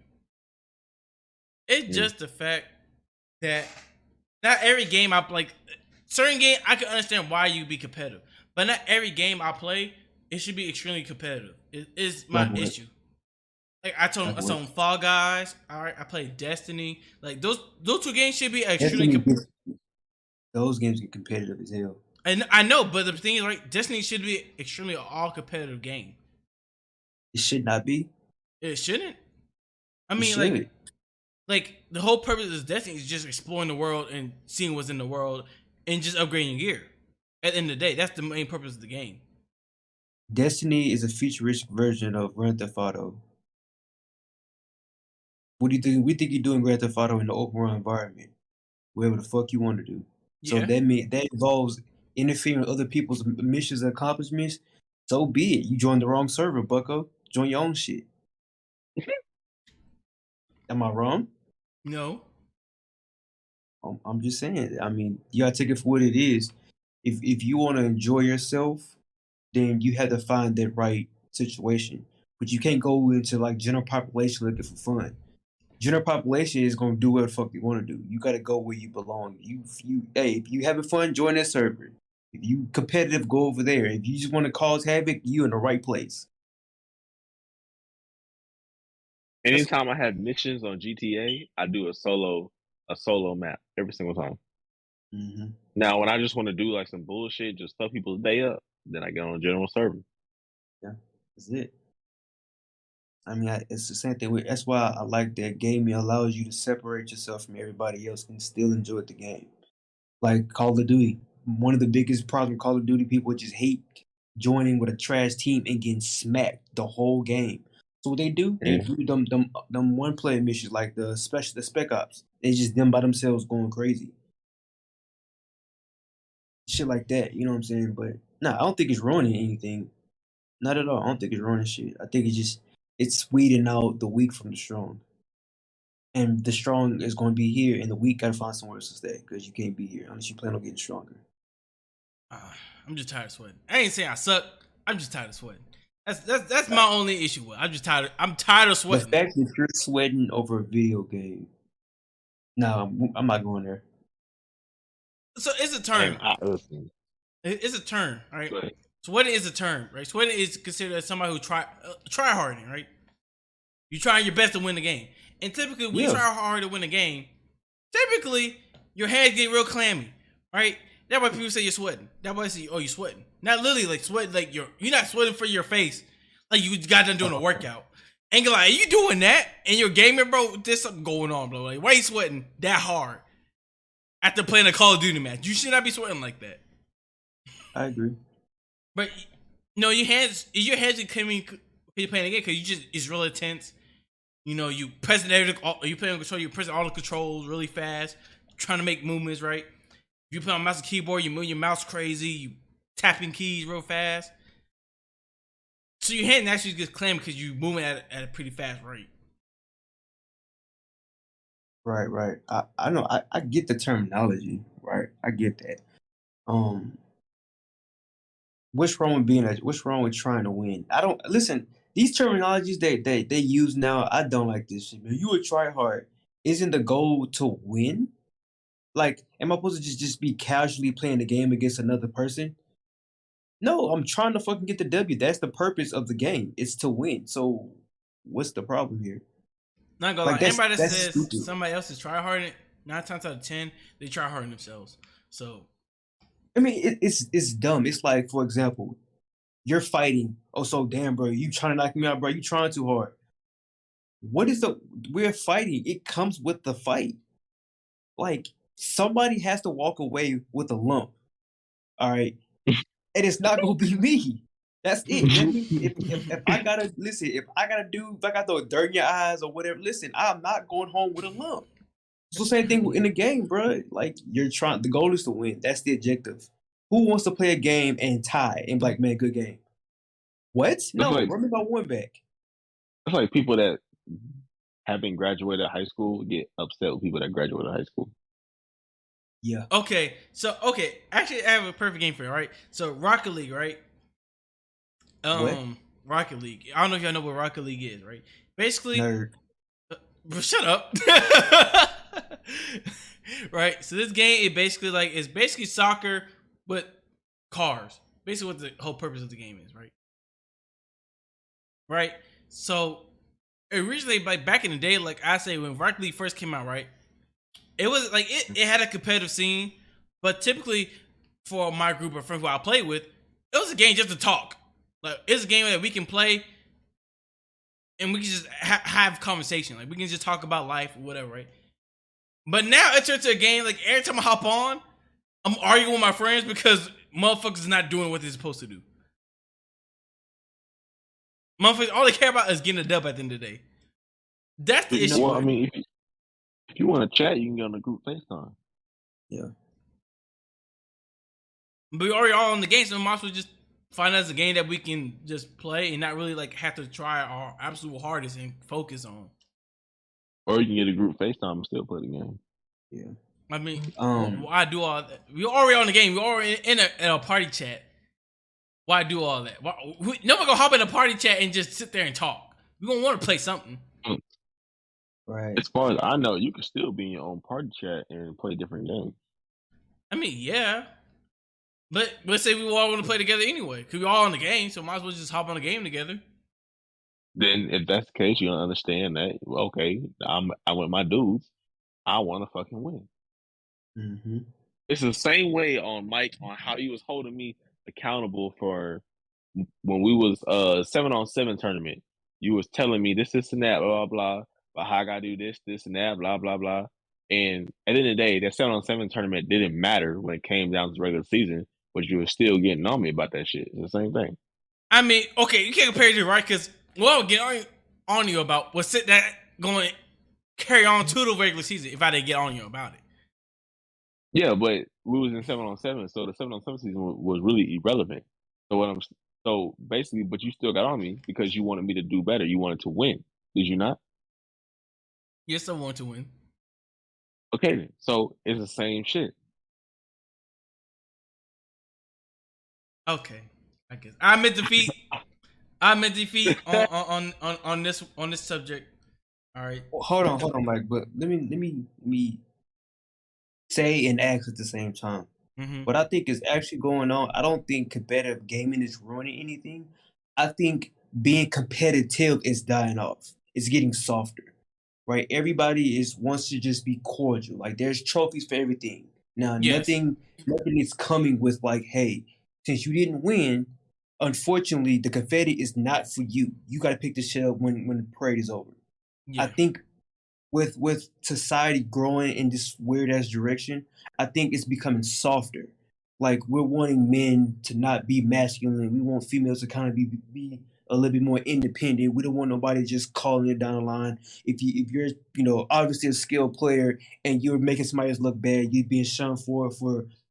It's just the fact that not every game I play, certain game I can understand why you be competitive, but not every game I play it should be extremely competitive. It is my issue. Like I told him, Fall Guys. All right, I played Destiny. Like those two games should be extremely competitive. Those games get competitive as hell. And I know, but the thing is, right? Destiny should be extremely all competitive game. It should not be. It shouldn't. I mean, like the whole purpose of Destiny is just exploring the world and seeing what's in the world and just upgrading your gear. At the end of the day, that's the main purpose of the game. Destiny is a futuristic version of Grand Theft Auto. What do you think? We think you're doing Grand Theft Auto in the open world environment, whatever the fuck you want to do. So that involves interfering with other people's missions and accomplishments. So be it. You joined the wrong server, bucko. Join your own shit. Am I wrong? No. I'm just saying. I mean, you gotta take it for what it is. If you want to enjoy yourself, then you have to find that right situation. But you can't go into like general population looking for fun. General population is gonna do what the fuck you want to do. You gotta go where you belong. Hey, if you having fun, join that server. If you competitive, go over there. If you just want to cause havoc, you in the right place. Anytime I have missions on GTA, I do a solo map every single time. Mm-hmm. Now, when I just want to do like some bullshit, just fuck people's day up, then I get on a general server. Yeah, that's it. I mean, it's the same thing. That's why I like that gaming allows you to separate yourself from everybody else and still enjoy the game. Like Call of Duty, one of the biggest problems with Call of Duty, people just hate joining with a trash team and getting smacked the whole game. So what they do, they Yeah. do them one player missions like the spec ops. It's just them by themselves going crazy, shit like that. You know what I'm saying? But no, I don't think it's ruining anything. Not at all. I don't think it's ruining shit. I think it's weeding out the weak from the strong. And the strong is going to be here, and the weak got to find somewhere else to stay because you can't be here unless you plan on getting stronger. I'm just tired of sweating. I ain't saying I suck. I'm just tired of sweating. That's my only issue with it. I'm just tired. I'm tired of The sweating. fact that you're sweating over a video game, no, I'm not going there. So it's a term. Listen, It's a term, right? go ahead. Sweating is a term, right? Sweating is considered as somebody who try hardening, right? You trying your best to win the game, and typically when you try hard to win a game, typically your hands get real clammy, right? That's why people say you're sweating. That's why they say, "Oh, you're sweating." Not literally like sweat, like you're not sweating for your face, like you got done doing a workout. And you're like, "Are you doing that?" And you're gaming, bro. There's something going on, bro. Like, why are you sweating that hard after playing a Call of Duty match? You should not be sweating like that. I agree. But your hands are coming when you're playing the game because it's really intense. You know, you pressing you playing on control, you pressing all the controls really fast, trying to make movements right. If you play on mouse and keyboard, you move your mouse crazy, you tapping keys real fast. So your hand actually gets clammy because you're moving at a pretty fast rate. Right. I know. I get the terminology. Right. I get that. What's wrong with what's wrong with trying to win? I don't listen. These terminologies they use now, I don't like this shit, man. You would try hard. Isn't the goal to win? Like, am I supposed to just be casually playing the game against another person? No, I'm trying to fucking get the W. That's the purpose of the game. It's to win. So what's the problem here? Not gonna lie, That's anybody that says stupid. somebody else is try harding, 9 times out of 10, they try harding themselves. So I mean, it's dumb. It's like, for example, you're fighting. Oh, so damn, bro, you trying to knock me out, bro? You trying too hard. We're fighting. It comes with the fight. Like, somebody has to walk away with a lump. All right. And it's not gonna be me. That's it. That means if I gotta listen, if I gotta throw dirt in your eyes or whatever, listen, I'm not going home with a lump. It's the same thing in the game, bro. Like, the goal is to win. That's the objective. Who wants to play a game and tie and be like, man, good game? What? No, run me my one back. It's like people that haven't graduated high school get upset with people that graduated high school. Yeah. Okay, actually, I have a perfect game for you, right? So Rocket League, right? What? Rocket League. I don't know if y'all know what Rocket League is, right? Basically, Nerd. Shut up. Right. So this game it's basically soccer, but cars. Basically, what the whole purpose of the game is, right? Right. So originally, like back in the day, like I say, when Rocket League first came out, right? It was like it had a competitive scene, but typically for my group of friends who I played with, it was a game just to talk. Like it's a game that we can play and we can just have conversation. Like we can just talk about life or whatever, right? But now it turns to a game like every time I hop on, I'm arguing with my friends because motherfuckers is not doing what they're supposed to do. Motherfuckers, all they care about is getting a dub at the end of the day. That's the issue. Well, I mean, if you want to chat, you can get on the group FaceTime. Yeah. But we already all on the game, so we might as well just find us a game that we can just play and not really like have to try our absolute hardest and focus on. Or you can get a group FaceTime and still play the game. Yeah. I mean, why do all that? We already on the game. We already in a party chat. Why do all that? No one gonna hop in a party chat and just sit there and talk. We gonna want to play something. Right. As far as I know, you can still be in your own party chat and play different games. I mean, yeah. But let's say we all want to play together anyway. Because we're all in the game, so might as well just hop on the game together. Then if that's the case, you don't understand that. Well, okay, I with my dudes. I want to fucking win. Mm-hmm. It's the same way on Mike on how he was holding me accountable for when we was 7-on-7 tournament. You was telling me this and that, blah blah blah, but how I gotta do this and that, blah blah blah. And at the end of the day, that 7-on-7 tournament didn't matter when it came down to the regular season, but you were still getting on me about that shit. It's the same thing. I mean, okay, you can't compare it, right? Because what I would get on you about was that going to carry on to the regular season if I didn't get on you about it. Yeah, but we was in 7-on-7, so the 7-on-7 season was really irrelevant. So basically, but you still got on me because you wanted me to do better. You wanted to win, did you not? Yes, I want to win. Okay, then. So it's the same shit. Okay, I guess I admit defeat. on this subject. All right. Well, hold on, Mike. But let me say and ask at the same time. Mm-hmm. What I think is actually going on, I don't think competitive gaming is ruining anything. I think being competitive is dying off. It's getting softer, right? Everybody wants to just be cordial. Like there's trophies for everything. Now Yes. nothing is coming with like, hey, since you didn't win, unfortunately the confetti is not for you. You got to pick the shit up when the parade is over. Yeah. I think with society growing in this weird ass direction, I think it's becoming softer. Like we're wanting men to not be masculine. We want females to kind of be a little bit more independent. We don't want nobody just calling it down the line. If you're obviously a skilled player and you're making somebody else look bad, you're being shunned for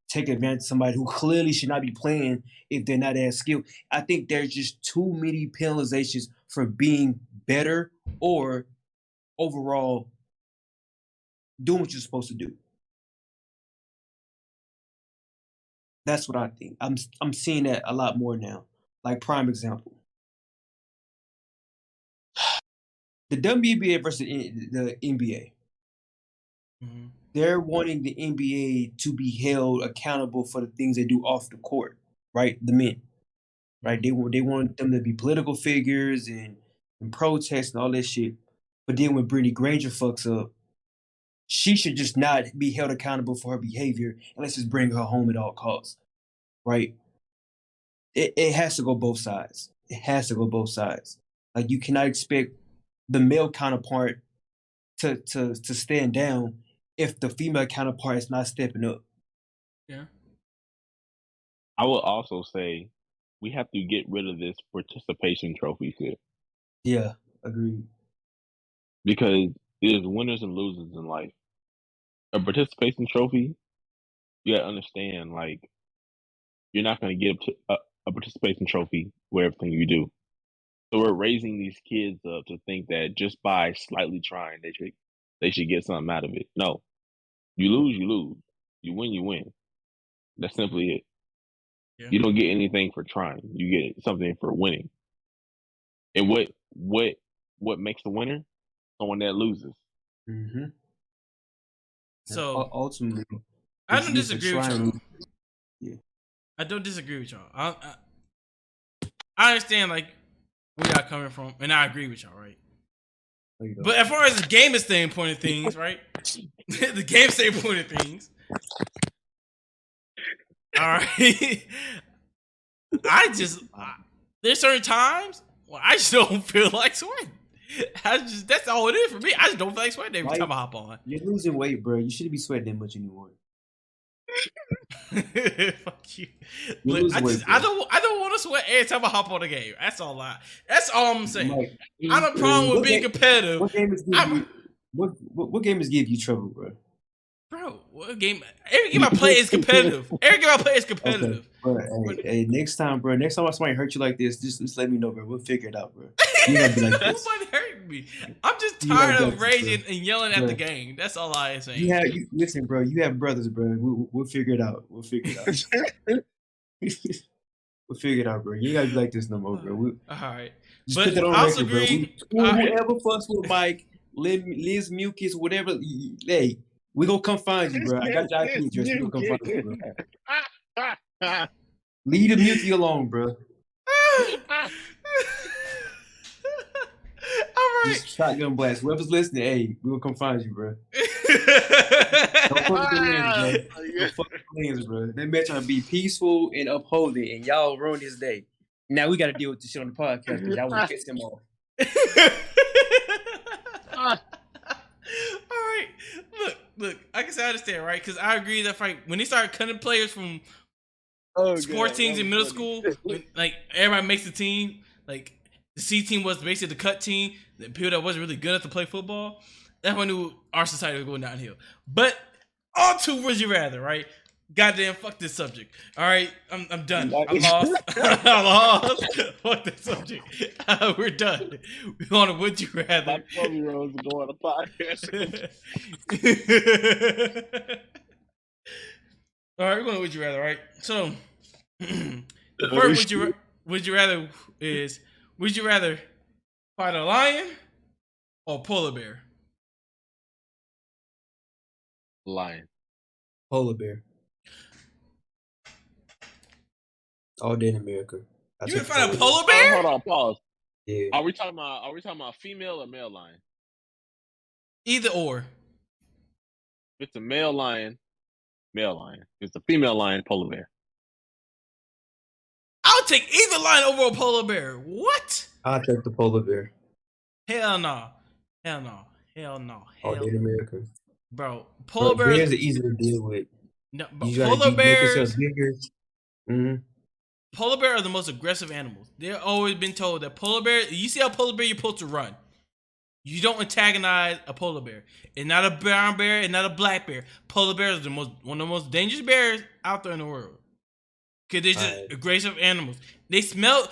taking advantage of somebody who clearly should not be playing if they're not as skilled. I think there's just too many penalizations for being better or overall doing what you're supposed to do. That's what I think. I'm seeing that a lot more now. Like prime example, the WNBA versus the NBA. Mm-hmm. They're wanting the NBA to be held accountable for the things they do off the court, right? The men, right? They want them to be political figures and protest and all that shit. But then when Brittany Granger fucks up, she should just not be held accountable for her behavior and let's just bring her home at all costs, right? It has to go both sides. It has to go both sides. Like you cannot expect the male counterpart to stand down if the female counterpart is not stepping up. Yeah. I would also say we have to get rid of this participation trophy shit. Yeah, agreed. Because there's winners and losers in life. A participation trophy, you gotta understand, like, you're not gonna get a participation trophy with everything you do. So we're raising these kids up to think that just by slightly trying, they should get something out of it. No, you lose, you lose. You win, you win. That's simply it. Yeah. You don't get anything for trying. You get something for winning. And what makes the winner? Someone that loses. Mm-hmm. So ultimately, I don't disagree with y'all. Yeah. I don't disagree with y'all. I understand like where y'all coming from, and I agree with y'all, right? But as far as the game standpoint of things, right? The game standpoint of things. All right. There's certain times where I just don't feel like sweating. That's all it is for me. I just don't feel like sweating every time I hop on. You're losing weight, bro. You shouldn't be sweating that much anymore. Fuck you. Look, I don't want to sweat every time I hop on the game. That's all I'm saying. Mike, I have a problem with being competitive. What game is give you trouble, bro? Bro, what game? Every game I play is competitive. Every game I play is Okay, competitive. bro. Hey, next time, bro. Next time somebody hurt you like this, just let me know, bro. We'll figure it out, bro. You gotta be like this. Nobody hurt me. I'm just You gotta tired be of like this, bro. raging and yelling at the Bro, game. That's all I am saying. listen, bro. You have brothers, bro. We'll figure it out. We'll figure it out. We'll figure it out, bro. You gotta be like this no more, bro. All right, Just but put that on I also record, bro. agree. Whoever fucks with Mike, Liz Mucus, whatever, hey, we gonna come find you, bro. I got your IP address. We gonna come find you, bro. Leave the Muki alone, bro. All right. Just shotgun blast. Whoever's listening, hey, we gonna come find you, bro. Don't fuck with the lens, bro. Don't fuck with the lens, bro. That man trying to be peaceful and upholding, and y'all ruined his day. Now we got to deal with this shit on the podcast because y'all want to piss him off. All right, look. I guess I understand, right? Because I agree that when they start cutting players from sports teams in middle school, like everybody makes the team, like the C team was basically the cut team, the people that wasn't really good enough to play football. That's when I knew our society was going downhill. But on to Would You Rather, right? Goddamn, fuck this subject. All right, I'm done. I lost. I lost. Fuck this subject. We're done. We on to Would You Rather. My 12-year-olds go on a podcast. All right, we're going to Would You Rather, right? So, the first would you rather is, would you rather fight a lion or polar bear? Lion. Polar bear. All day in America. You would fight a polar bear? Hold on, pause. Yeah. Are we talking about female or male lion? Either or. If it's a male lion, male lion. If it's a female lion, polar bear. I would take either lion over a polar bear. What? I'll take the polar bear. Hell no. Hell no. Hell no. All day in America. Bro, polar bears bears are easy to deal with. No, polar bears. Mm-hmm. Polar bear are the most aggressive animals. They've always been told that polar bear. You see a polar bear, you're supposed to run. You don't antagonize a polar bear. It's not a brown bear. It's not a black bear. Polar bears are one of the most dangerous bears out there in the world. Cause they're just aggressive animals. They smell.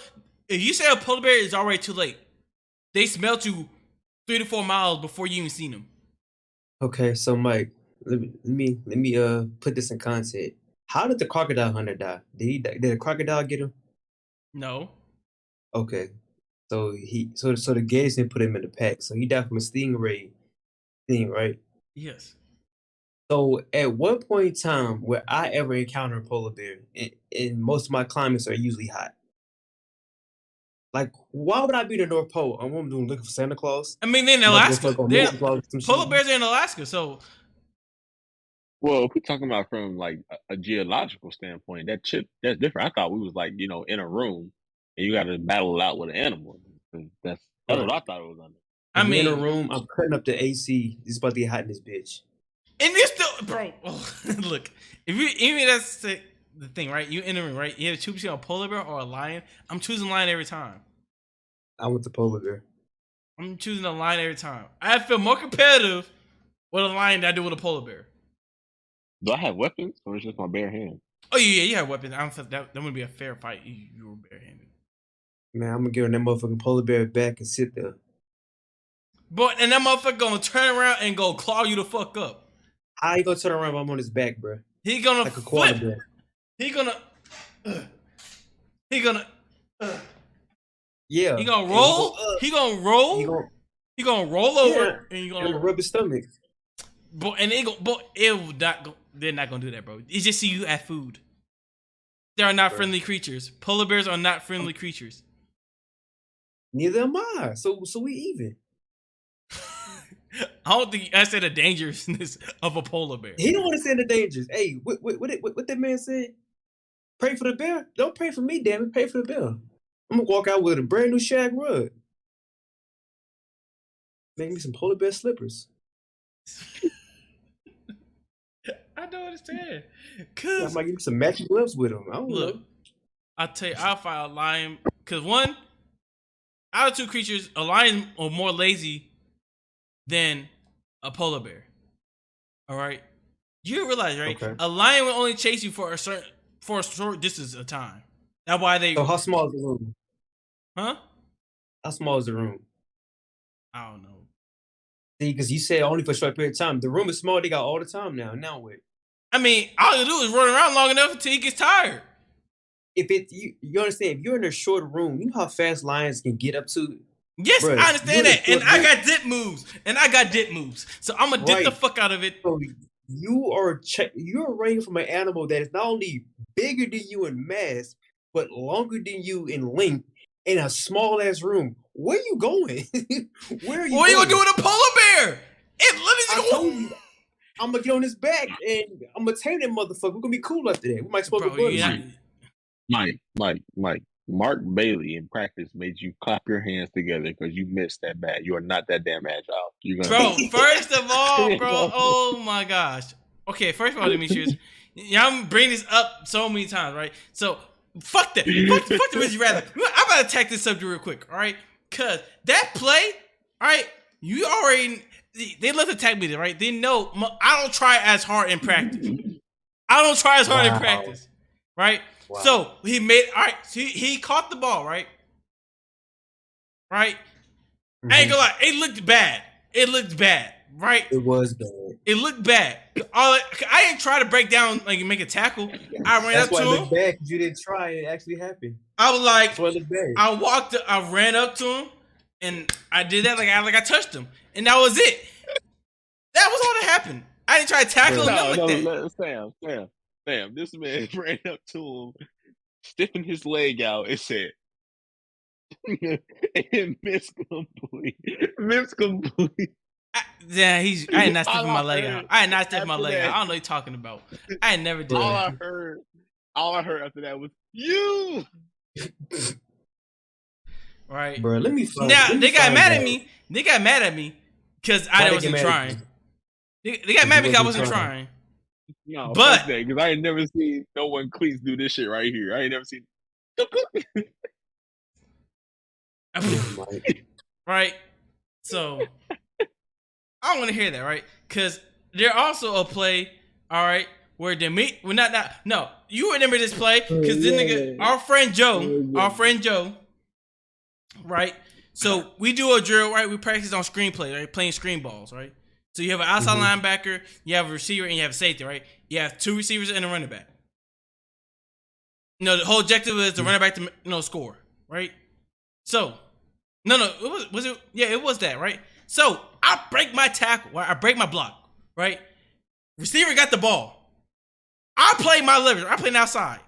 If you say a polar bear, it's already too late. They smell you 3 to 4 miles before you even seen them. Okay, so Mike, let me put this in context. How did the crocodile hunter die? Did a crocodile get him? No. Okay. So the gators didn't put him in the pack. So he died from a stingray thing, right? Yes. So at one point in time where I ever encountered a polar bear, and most of my climates are usually hot. Like, why would I be the North Pole? I'm looking for Santa Claus. I mean, they're in Alaska. Polar bears are in Alaska, so. Well, if we're talking about from like a geological standpoint, that's different. I thought we was like, in a room and you got to battle it out with an animal. That's what I thought it was under. I mean, in a room, I'm cutting up the AC. It's about to get hot in this bitch. And this still, bro. Oh, look, even that's the thing, right? You in a room, right? You have to choose between a polar bear or a lion. I'm choosing lion every time. I want the polar bear. I'm choosing a lion every time. I feel more competitive with a lion than I do with a polar bear. Do I have weapons, or is it just my bare hand? Oh yeah, you have weapons. I don't think that would be a fair fight. You were barehanded. Man, I'm gonna give that motherfucking polar bear back and sit there. But and that motherfucker gonna turn around and go claw you the fuck up. How you gonna turn around if I'm on his back, bro? He gonna like a quarterback. He gonna. Yeah. He gonna roll. He gonna roll. He gonna roll over and you gonna rub his stomach. But they're not gonna do that, bro. It's just see you at food. They are not friendly creatures. Polar bears are not friendly creatures. Neither am I. So we even. I don't think I said the dangerousness of a polar bear. He don't want to say the dangers. Hey, what that man said? Pray for the bear. Don't pray for me, damn it. Pray for the bear. I'm gonna walk out with a brand new shag rug. Make me some polar bear slippers. I don't understand. I might give me some matching gloves with them. I don't know. I'll tell you, I'll fight a lion. Because one, out of two creatures, a lion are more lazy than a polar bear. All right? You realize, right? Okay. A lion will only chase you for a short distance of time. That's why they. So how small is the room? Huh? How small is the room? I don't know. See, because you said only for a short period of time. The room is small. They got all the time now. Now what? I mean, all you do is run around long enough until he gets tired. If you understand, if you're in a short room, you know how fast lions can get up to. Yes, Bruh, I understand you're that, in a and short I room. got dip moves. So I'm gonna dip the Right. fuck out of it. So you're running from an animal that is not only bigger than you in mass, but longer than you in length in a small ass room. Where you going? Where are you What are you going? gonna do with a polar bear? It I literally told you, I'm gonna get on his back and I'm gonna tame that motherfucker. We're gonna be cool after that. We might smoke a Bro, blunt. yeah, Mike. Mark Bailey in practice made you clap your hands together because you missed that bat. You are not that damn agile. You're gonna bro. First of all, bro, oh my gosh. Okay, first of all, Demetrius, y'all bring this up so many times, right? So fuck that. Fuck the would you rather. I'm about to attack this subject real quick, all right? Cause that play, all right, you already they love to attack me, right? They know I don't try as hard in practice. I don't try as hard in practice, right? Wow. So he made all right. So he caught the ball, right? Right. I ain't gonna lie, it looked bad. It looked bad, right? It was bad. It looked bad. I didn't try to break down like make a tackle. I ran That's up why to it him. looked bad because you didn't try and it actually happened. I was like, That's why it looked bad. I ran up to him, and I did that like I touched him, and that was it. That was all that happened. I didn't try to tackle him, nothing like that. Sam. This man ran up to him, stiffened his leg out, and said, and missed complete. Yeah, I ain't not sticking my leg out. I ain't not sticking my leg that. out. I don't know what you're talking about. I ain't never did All that. I heard after that was you. Right. Bro, let me find. Now let me they got find mad out. at me. They got mad at me because Why I they wasn't get mad at trying. you? They got mad because I wasn't wasn't trying. No, But- fuck that, because I ain't never seen no one cleats do this shit right here. I ain't never seen. Right. So I don't want to hear that, right? Because there also a play, all right, where no, you remember this play because this nigga, our friend Joe, right? So we do a drill, right? We practice on screenplay, right? Playing screen balls, right? So you have an outside linebacker, you have a receiver, and you have a safety, right? You have two receivers and a running back. The whole objective is the running back to score, right? So, it was that, right? So I break my tackle, I break my block, right? Receiver got the ball. I play my leverage. I play outside.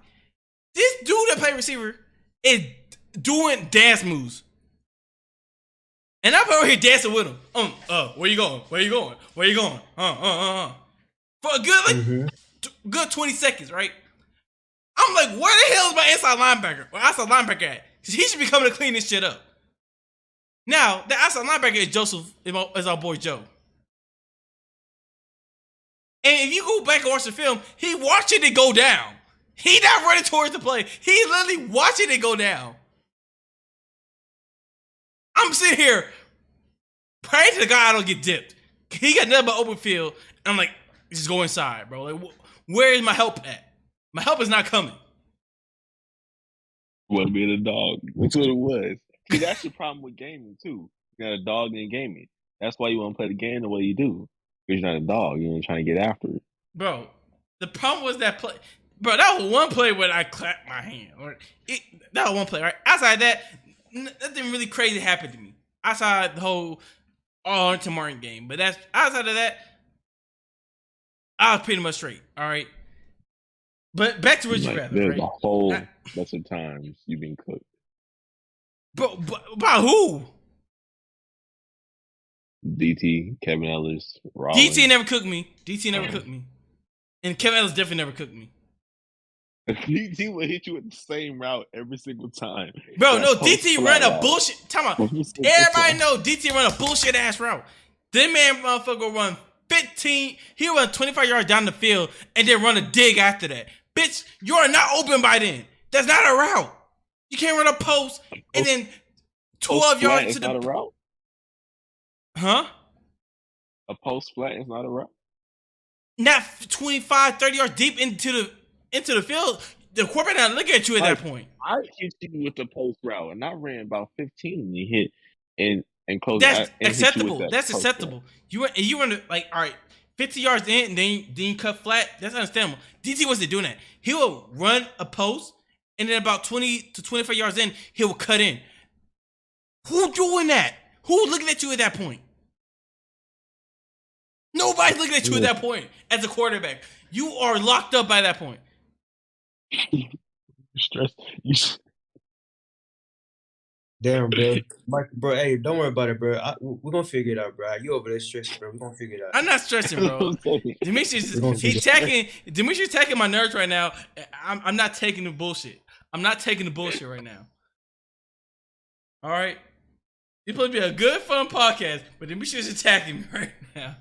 This dude that play receiver is doing dance moves. And I'm over here dancing with him. Where you going? Where you going? Where you going? For a good good 20 seconds, right? I'm like, where the hell is my inside linebacker? Or outside linebacker at? Because he should be coming to clean this shit up. Now, the outside linebacker is Joseph, is our boy Joe. And if you go back and watch the film, he watching it go down. He not running towards the play. He literally watching it go down. I'm sitting here praying to the guy I don't get dipped. He got nothing but open field. And I'm like, just go inside, bro. Like, where is my help at? My help is not coming. Well, being a dog. That's what it was. See, that's the problem with gaming too. You got a dog in gaming. That's why you want to play the game the way you do. Because you're not a dog. You ain't trying to get after it. Bro, the problem was that play. Bro, that was one play where I clapped my hand. That was one play, right? Outside that, nothing really crazy happened to me. Outside the whole Arlington Martin game. But outside of that, I was pretty much straight. All right. But back to what you rather, there's right? a whole bunch of times you've been cooked. Bro, by who? DT, Kevin Ellis, Rollins. DT never cooked me. And Kevin Ellis definitely never cooked me. DT will hit you with the same route every single time. Bro, no, DT ran a bullshit. Everybody know DT run a bullshit ass route. This man motherfucker run 15. He run 25 yards down the field and then run a dig after that. Bitch, you are not open by then. That's not a route. You can't run a post and then 12 yards to the. Not a route? Huh? A post flat is not a route? not 25, 30 yards deep into the field. The quarterback not looking at you at that point. I hit you with the post route, and I ran about 15, and you hit and close. That's and acceptable. Hit you with That's post acceptable. route. You run like all right, 50 yards in, and then you cut flat. That's understandable. DT wasn't doing that. He will run a post, and then about 20 to 25 yards in, he will cut in. Who doing that? Who's looking at you at that point? Nobody's looking at you at that point as a quarterback. You are locked up by that point. You Damn, bro. Mike, bro, hey, don't worry about it, bro. We're gonna figure it out, bro. You over there stressing, bro. We're gonna figure it out. I'm not stressing, bro. Demetrius attacking my nerves right now. I'm not taking the bullshit. I'm not taking the bullshit right now. All right? It's supposed to be a good, fun podcast, but Demetrius is attacking me right now.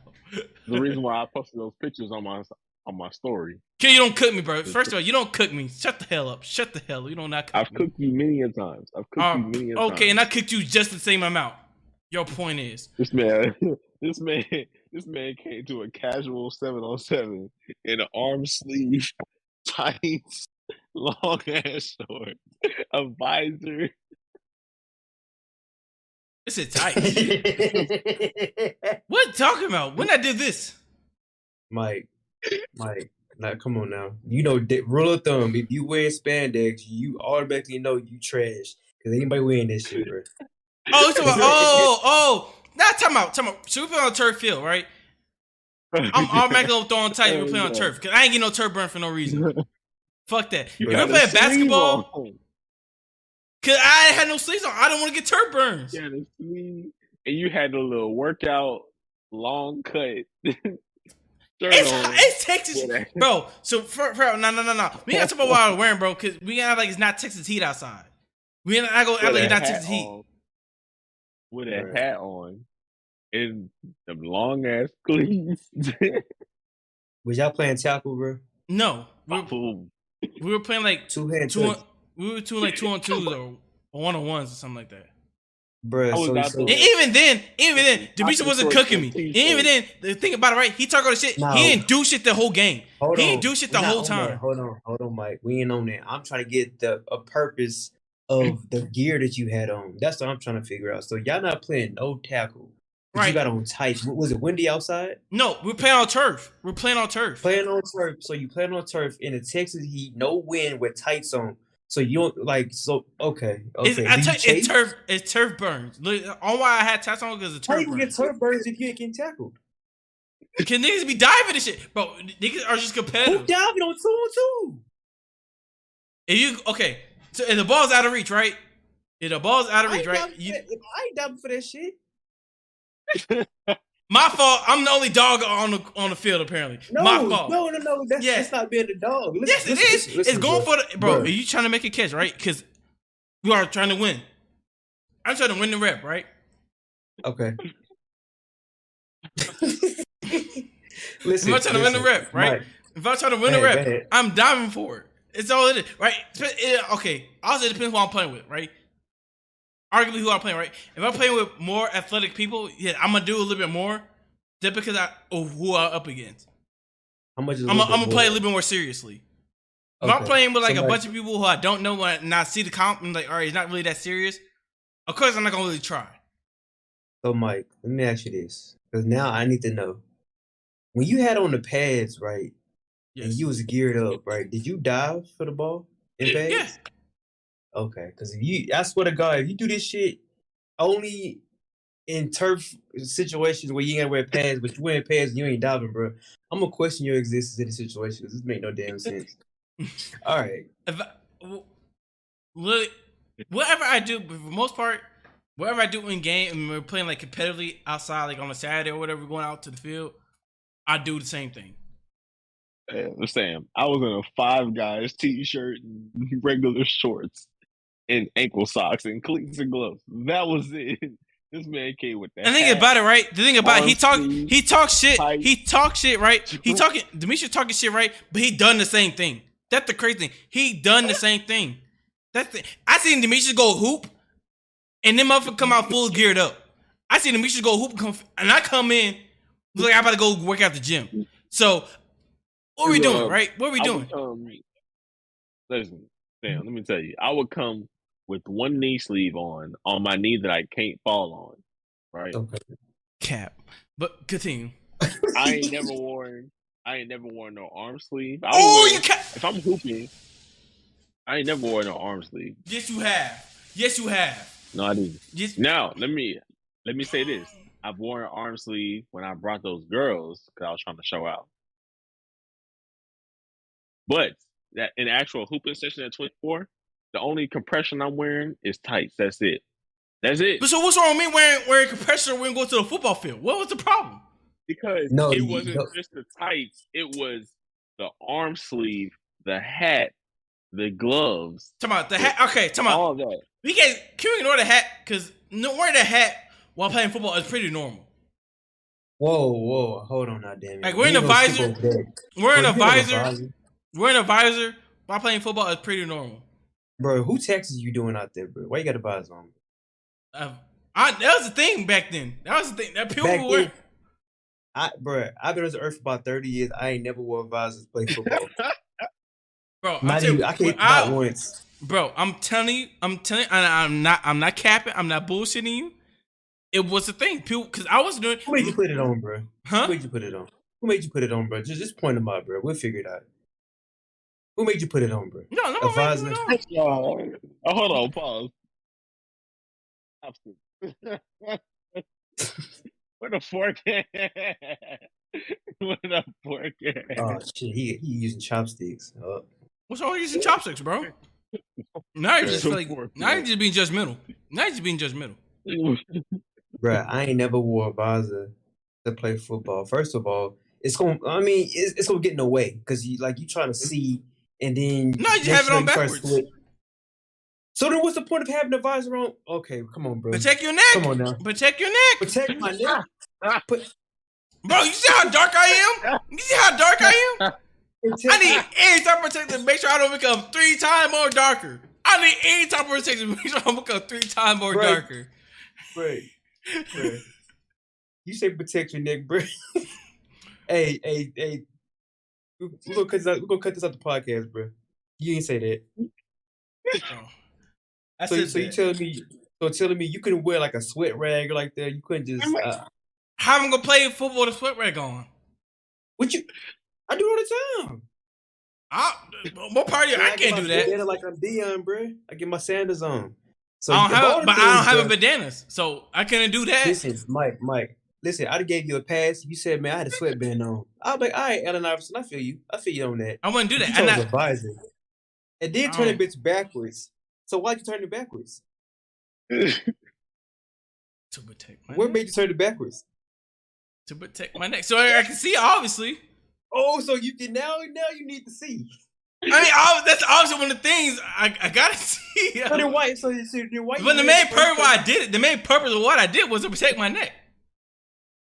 The reason why I posted those pictures on my story. You don't cook me, bro. First of all, you don't cook me. Shut the hell up. Shut the hell up. You don't not cook I've me. cooked you many a times. Okay, and I cooked you just the same amount. Your point is this man came to a casual 7-on-7 in an arm sleeve, tights, long ass shorts, a visor. it's a tight. What talking about? When I did this? Mike, now come on now. You know, rule of thumb: if you wear spandex, you automatically know you trash. Cause anybody wearing this shit, bro. Not talking about. So we play on a turf field, right? I'm automatically throwing tight. We play on turf because I ain't getting no turf burn for no reason. Fuck that. If I play basketball, cause I had no sleeves on, I don't want to get turf burns. Yeah, the sleeve, and you had a little workout, long cut. It's Texas, bro. So for no. We gotta talk about what I was wearing, bro, because we gotta like it's not Texas heat outside. I go like it's not Texas heat. With a hat on and them long ass cleats. Was y'all playing tackle, bro? No, we were playing like we were doing like 2-on-2s or 1-on-1s or something like that. Bro, even then, Demetrius wasn't cooking me. Even then, the thing about it, right? He talked all the shit. He didn't do shit the whole game. He didn't do shit the whole time. Hold on, Mike. We ain't on that. I'm trying to get a purpose of the gear that you had on. That's what I'm trying to figure out. So y'all not playing no tackle. Right. You got on tights. Was it windy outside? No, we're playing on turf. Playing on turf. So you playing on turf in the Texas heat, no wind with tights on. So you don't okay. It's turf burns. Look, on why I had tights on because of turf burns. How you get turf burns if you ain't getting tackled? Can niggas be diving and shit, bro? Niggas are just competitive. Who diving on 2-on-2? So if the ball's out of reach, right? I ain't diving for that shit. My fault. I'm the only dog on the field, apparently. My fault. No. That's not being the dog. Yes, it is. It's going for the bro. Are you trying to make a catch, right? Because you are trying to win. I'm trying to win the rep, right? Okay. If I'm trying to win the rep, right? Mike. If I'm trying to win the rep, I'm diving for it. It's all it is, right? Also, it depends who I'm playing with, right? Arguably who I'm playing, right? If I'm playing with more athletic people, yeah, I'm gonna do a little bit more just because of who I'm up against. How much? I'm gonna play a little bit more seriously. If I'm playing with like a bunch of people who I don't know and I see the comp, I'm like, all right, it's not really that serious. Of course, I'm not gonna really try. So, Mike, let me ask you this, because now I need to know: when you had on the pads, right, and you was geared up, right? Did you dive for the ball in pads? Yeah. Okay, because I swear to God, if you do this shit only in turf situations where you ain't gotta wear pads, but you wearing pads and you ain't diving, bro, I'm gonna question your existence in this situation because this make no damn sense. All right. Whatever I do, but for the most part, whatever I do in game, and we're playing like competitively outside, like on a Saturday or whatever, going out to the field, I do the same thing. Sam, I was in a Five Guys t-shirt and regular shorts and ankle socks and cleats and gloves. That was it. This man came with that. And the thing about it, right? The thing about it, he talks shit. Tight. He talks shit, right? Demetrius talking shit, right? But he done the same thing. That's the crazy thing. He done the same thing. I seen Demetrius go hoop, and then motherfucker come out full geared up. I seen Demetrius go hoop, and I come in, look like I'm about to go work out the gym. So What we doing, right? What we doing? Listen, Sam, let me tell you. I would come with one knee sleeve on my knee that I can't fall on, right? Okay. Cap. But continue. I ain't never worn no arm sleeve. You cap. If I'm hooping, I ain't never worn no arm sleeve. Yes, you have. No, I didn't. Yes. Now, let me say this. I've worn an arm sleeve when I brought those girls because I was trying to show out. But that in actual hooping session at 24, the only compression I'm wearing is tights. That's it. But so what's wrong with me wearing compression when we go to the football field? What was the problem? Because it wasn't just the tights. It was the arm sleeve, the hat, the gloves. Talking about the hat. Okay, talking about all of that. Can we ignore the hat? Because wearing the hat while playing football is pretty normal. Whoa, hold on now, damn it. Like wearing a visor while playing football is pretty normal. Bro, who Texas you doing out there, bro? Why you got a visor on? That was the thing back then. That was the thing. That people were. I've been on this earth for about 30 years. I ain't never wore visors to play football. Bro, I can't not once. Bro, I'm telling you, I'm not capping, I'm not bullshitting you. It was a thing, people, because I was doing. Who made you put it on, bro? Huh? Who made you put it on, bro? Just point them out, bro. We'll figure it out. Who made you put it on, bro? No, a visor. Hold on, pause. Where the fork at? Where the fork at? Oh shit, he using chopsticks. What's wrong with using chopsticks, bro? Now you're just being judgmental. Bruh, I ain't never wore a visor to play football. First of all, it's gonna get in the way because you trying to see and then no, you have it on backwards. So then, what's the point of having a visor on? Okay, come on, bro. Protect your neck. Come on now. Protect your neck. Protect my neck. Bro, you see how dark I am? You see how dark I am? I need any type of protection to make sure I don't become 3 times more darker. I need any type of protection to make sure I don't become 3 times more darker. Right. You say protect your neck, bro. Hey. We're gonna cut this out the podcast, bro. You ain't say that. So you telling me you couldn't wear like a sweat rag or like that? You couldn't just how am I gonna play football with a sweat rag on? I do all the time. What part of you? I can't do that. Like I'm Dion, bro. I get my sandals on. So I don't have a bandanas, so I couldn't do that. Listen, Mike. Listen, I gave you a pass. You said, man, I had a sweatband on. I was like, all right, Allen Iverson, I feel you on that. I wouldn't do that. You chose a visor. And then turn the bitch backwards. So why'd you turn it backwards? To protect my What neck. made you turn it backwards? To protect my neck. So I can see, obviously. Oh, so you can now you need to see. I mean, that's obviously one of the things I gotta see. But then why? But the main purpose why I did it, the main purpose of what I did was to protect my neck.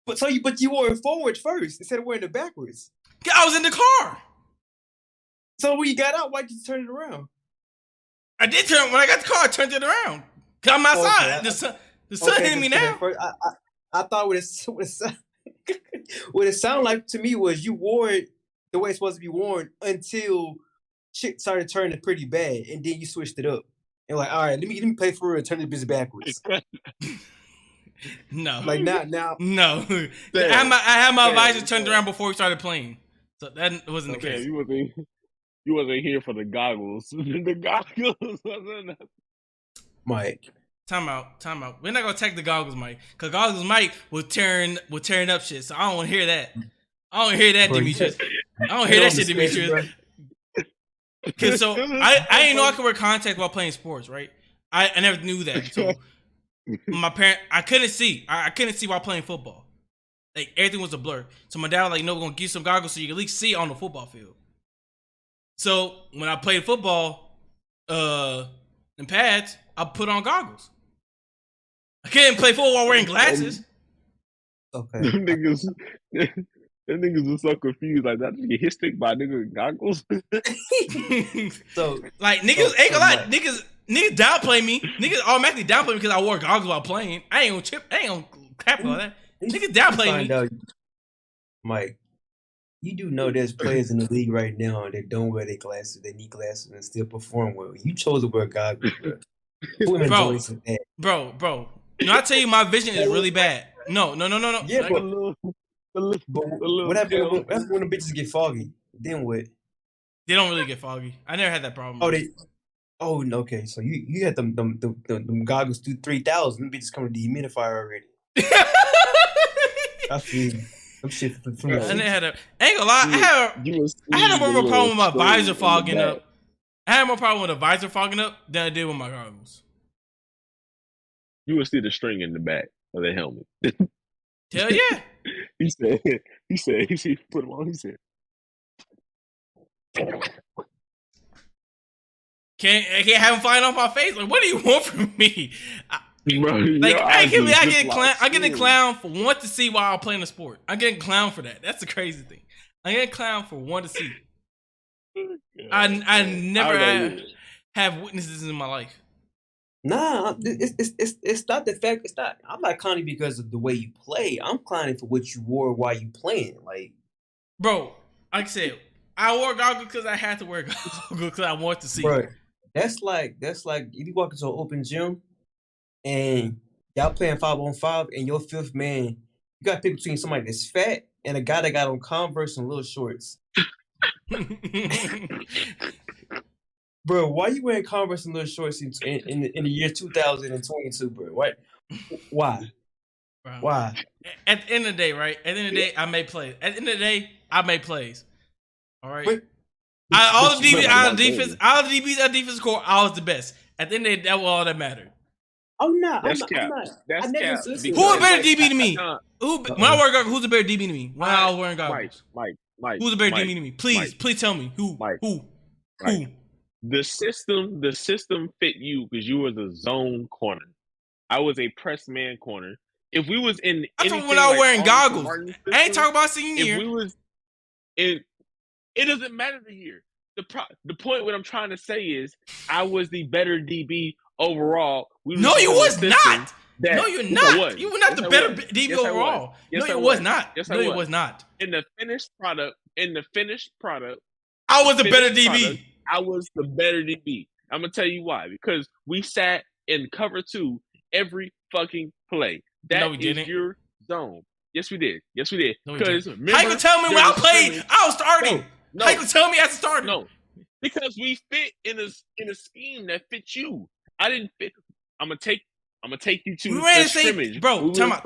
But you wore it forward first instead of wearing it backwards. I was in the car. So when you got out, why'd you turn it around? I did turn when I got the car. I turned it around. Cause I'm outside. Okay. The sun hitting me now. I thought what it sounded like to me was you wore it the way it's supposed to be worn until shit started turning pretty bad, and then you switched it up. And like, all right, let me play for real and turn this bitch backwards. No, like now. No, I had my visor turned around before we started playing, so that wasn't the case. You wasn't here for the goggles. The goggles wasn't. Mike. Time out. We're not gonna take the goggles, Mike, because goggles Mike will tearing up shit. So I don't want to hear that. I don't hear that, Demetrius. I don't hear that shit, Demetrius. Cause so I didn't know I could wear contacts while playing sports, right? I never knew that. So I couldn't see. I couldn't see while playing football. Like everything was a blur. So my dad was like, "No, we're gonna give you some goggles so you can at least see on the football field." So when I played football, in pads, I put on goggles. I couldn't play football while wearing glasses. Okay. Them niggas are so confused. Like that, you hit stick by nigga with goggles. So like niggas ain't gonna lie, niggas downplay me. Niggas automatically downplay me because I wore goggles while playing. I ain't gonna crap all that. Niggas downplay me. Mike, You do know there's players in the league right now that don't wear their glasses, they need glasses, and still perform well. You chose to wear goggles, bro. Who enjoys that? Bro. No, I tell you, my vision is really bad. No. Yeah, Like, but what happens when the bitches get foggy? Then what? they don't really get foggy. I never had that problem. Oh, okay. So you had them goggles through 3,000. Them bitches coming to the dehumidifier already. I feel you. Them shit from I never had a. Ain't gonna lie. I had a more problem with my visor fogging up. I had more problem with the visor fogging up than I did with my goggles. You would see the string in the back of the helmet. Hell yeah. He said, put them on. He said, can't have him flying off my face. Like, what do you want from me? bro, Like, I get a clown for want to see while I'm playing the sport. I get a clown for that. That's the crazy thing. I get a clown for want to see. I never have witnesses in my life. Nah, it's not the fact. It's not. I'm not clowning because of the way you play. I'm clowning for what you wore while you playing. Like, bro, like I said, I wore goggles because I had to wear goggles because I want to see. Bro, that's like if you walk into an open gym and y'all playing 5-on-5 and your fifth man, you got to pick between somebody that's fat and a guy that got on Converse and little shorts. Bro, why you wearing Converse and little shorts in the year 2022, bro? What? Why? Bro. Why? At the end of the day, right? At the end of the day, I make plays. At the end of the day, I make plays. All right. All the DBs on defense court, I was the best. At the end of the day, that was all that mattered. I'm not. That's I'm cap. not. That's cap. Who a better DB to me? When I wear goggles, who's a better DB to me? When I was wearing goggles, Mike. Who's a better DB to me? Please tell me who. Who? The system fit you because you were the zone corner. I was a press man corner. If we was in, I'm talking when I was wearing goggles. I ain't talking about senior year. If we was in, it doesn't matter the year. The point what I'm trying to say is I was the better DB overall. No, you was not. No, you're not. You were not the better DB overall. No, it was not. No, it was not. In the finished product, I was the better DB. I was the better DB. I'm gonna tell you why. Because we sat in cover 2 every fucking play. That is your zone. Yes, we did. Because how you gonna tell me when I played? I was starting. No. How you gonna tell me as a starter? No, because we fit in a scheme that fits you. I didn't fit. I'm gonna take you to the scrimmage, bro. Tell me.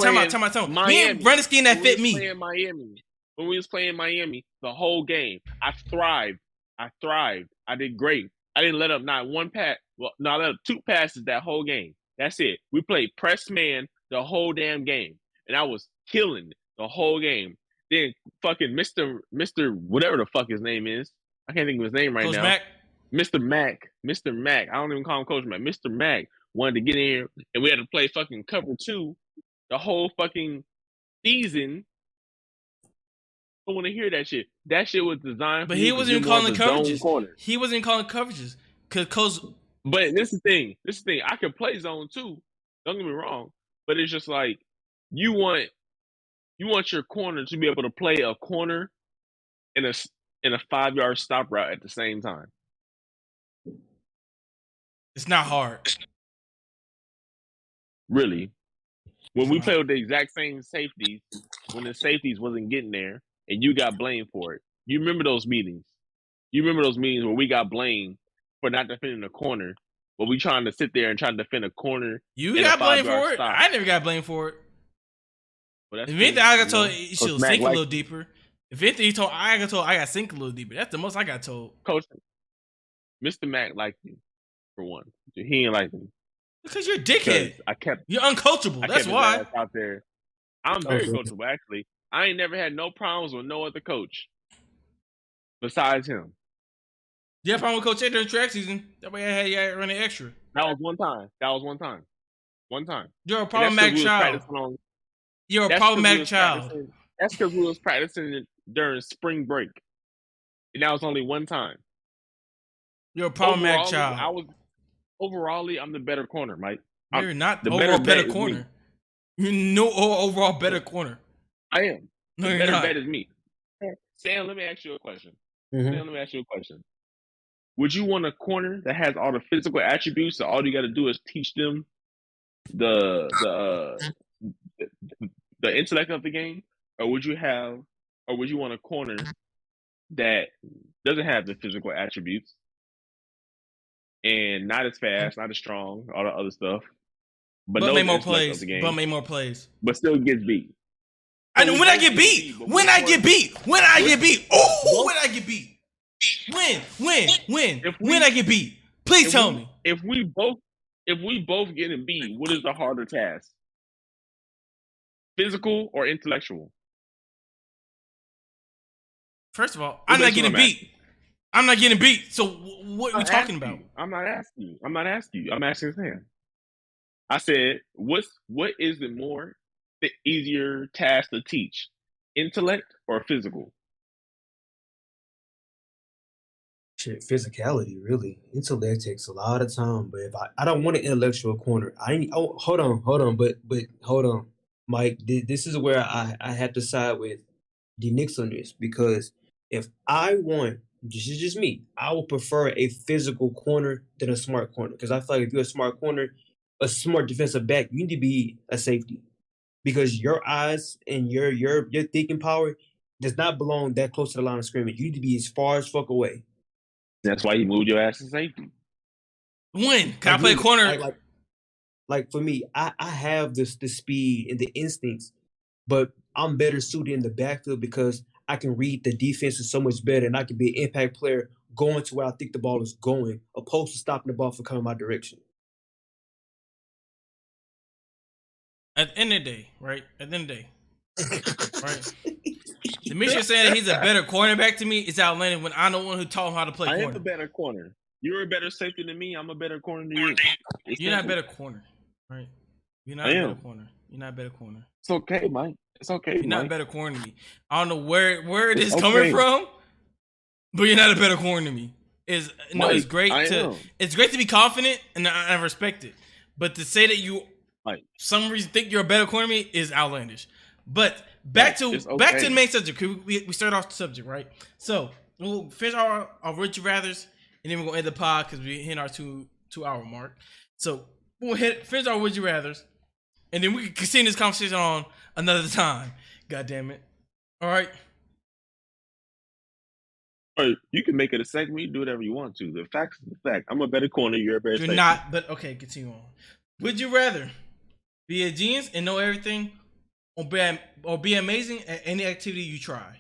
We ain't run a scheme that fit me. When we was playing Miami, the whole game, I thrived. I did great. I didn't let up not one pass. Well, no, I let up 2 passes that whole game. That's it. We played press man the whole damn game, and I was killing the whole game. Then fucking Mr. whatever the fuck his name is, I can't think of his name right Coach now. Mac? Mr. Mac. I don't even call him Coach Mac. Mr. Mac wanted to get in here, and we had to play fucking cover 2 the whole fucking season. I don't want to hear that shit. That shit was designed. But he wasn't even calling coverages. He wasn't calling coverages because. But this is the thing. I can play zone 2. Don't get me wrong. But it's just like you want your corner to be able to play a corner in a 5-yard stop route at the same time. It's not hard. Really. When we play with the exact same safeties, when the safeties wasn't getting there, and you got blamed for it. You remember those meetings? Where we got blamed for not defending the corner, but we trying to sit there and try to defend a corner. You got blamed for it. I never got blamed for it. Well, if anything, I got told you should sink a little deeper. If anything, I got told I got sink a little deeper. That's the most I got told. Coach, Mr. Mac liked you for one. He ain't like me because you're a dickhead. You're uncoachable. That's why. Out there, I'm very coachable. Actually, I ain't never had no problems with no other coach besides him. You had a problem with Coach Ed during track season. That way I had you running extra. That was one time. You're a problematic child. You're a problematic child. That's because we was practicing during spring break. And that was only one time. You're a problematic child. I'm the better corner, Mike. You're not the overall better corner. You're no overall better corner. I am. No, the you're better not. bet is me. Sam, let me ask you a question. Mhm. Sam, let me ask you a question. Would you want a corner that has all the physical attributes, so all you got to do is teach them the intellect of the game, or would you want a corner that doesn't have the physical attributes and not as fast, not as strong, all the other stuff, but But knows make the more intellect of plays. the But game, make more plays. but still gets beat? I know when I get beat. When I get beat. When I get beat. Oh, when I get beat. When I get beat. Please tell me. If we both getting beat, what is the harder task? Physical or intellectual? First of all, I'm not getting beat. I'm not getting beat. So what are we talking about? I'm not asking you. I'm asking Sam. I said, what is the more the easier task to teach? Intellect or physical? Shit, physicality, really. Intellect takes a lot of time, but if I don't want an intellectual corner. Hold on, but hold on, Mike. This is where I have to side with Dnix on this, because if I want, this is just me, I would prefer a physical corner than a smart corner, because I feel like if you're a smart corner, a smart defensive back, you need to be a safety, because your eyes and your thinking power does not belong that close to the line of scrimmage. You need to be as far as fuck away. That's why you moved your ass to safety. When? Can I play corner? Like for me, I have the speed and the instincts, but I'm better suited in the backfield because I can read the defenses so much better, and I can be an impact player going to where I think the ball is going, opposed to stopping the ball from coming my direction. At the end of the day, right? At the end of the day, right? The mission saying that he's a better cornerback to me is outlandish when I'm the one who taught him how to play corner. I am a better corner. You're a better safety than me. I'm a better corner than you. You're not a better corner, right? You're not a better corner. You're not a better corner. It's okay, Mike. It's okay, You're not a better corner than me. I don't know where it is coming from, but you're not a better corner than me. It's great to be confident, and I respect it. But to say that you, some reason, think you're a better corner than me is outlandish. But back to the main subject. We started off the subject, right? So we'll finish our Would You Rathers, and then we're gonna end the pod because we hit our 2 hour mark. So we'll finish our Would You Rathers, and then we can continue this conversation on another time. God damn it! All right. Or you can make it a segment. You do whatever you want to. The fact's the fact. I'm a better corner. You're a better safety. You're not, but okay. Continue on. Would you rather be a genius and know everything, or be amazing at any activity you try?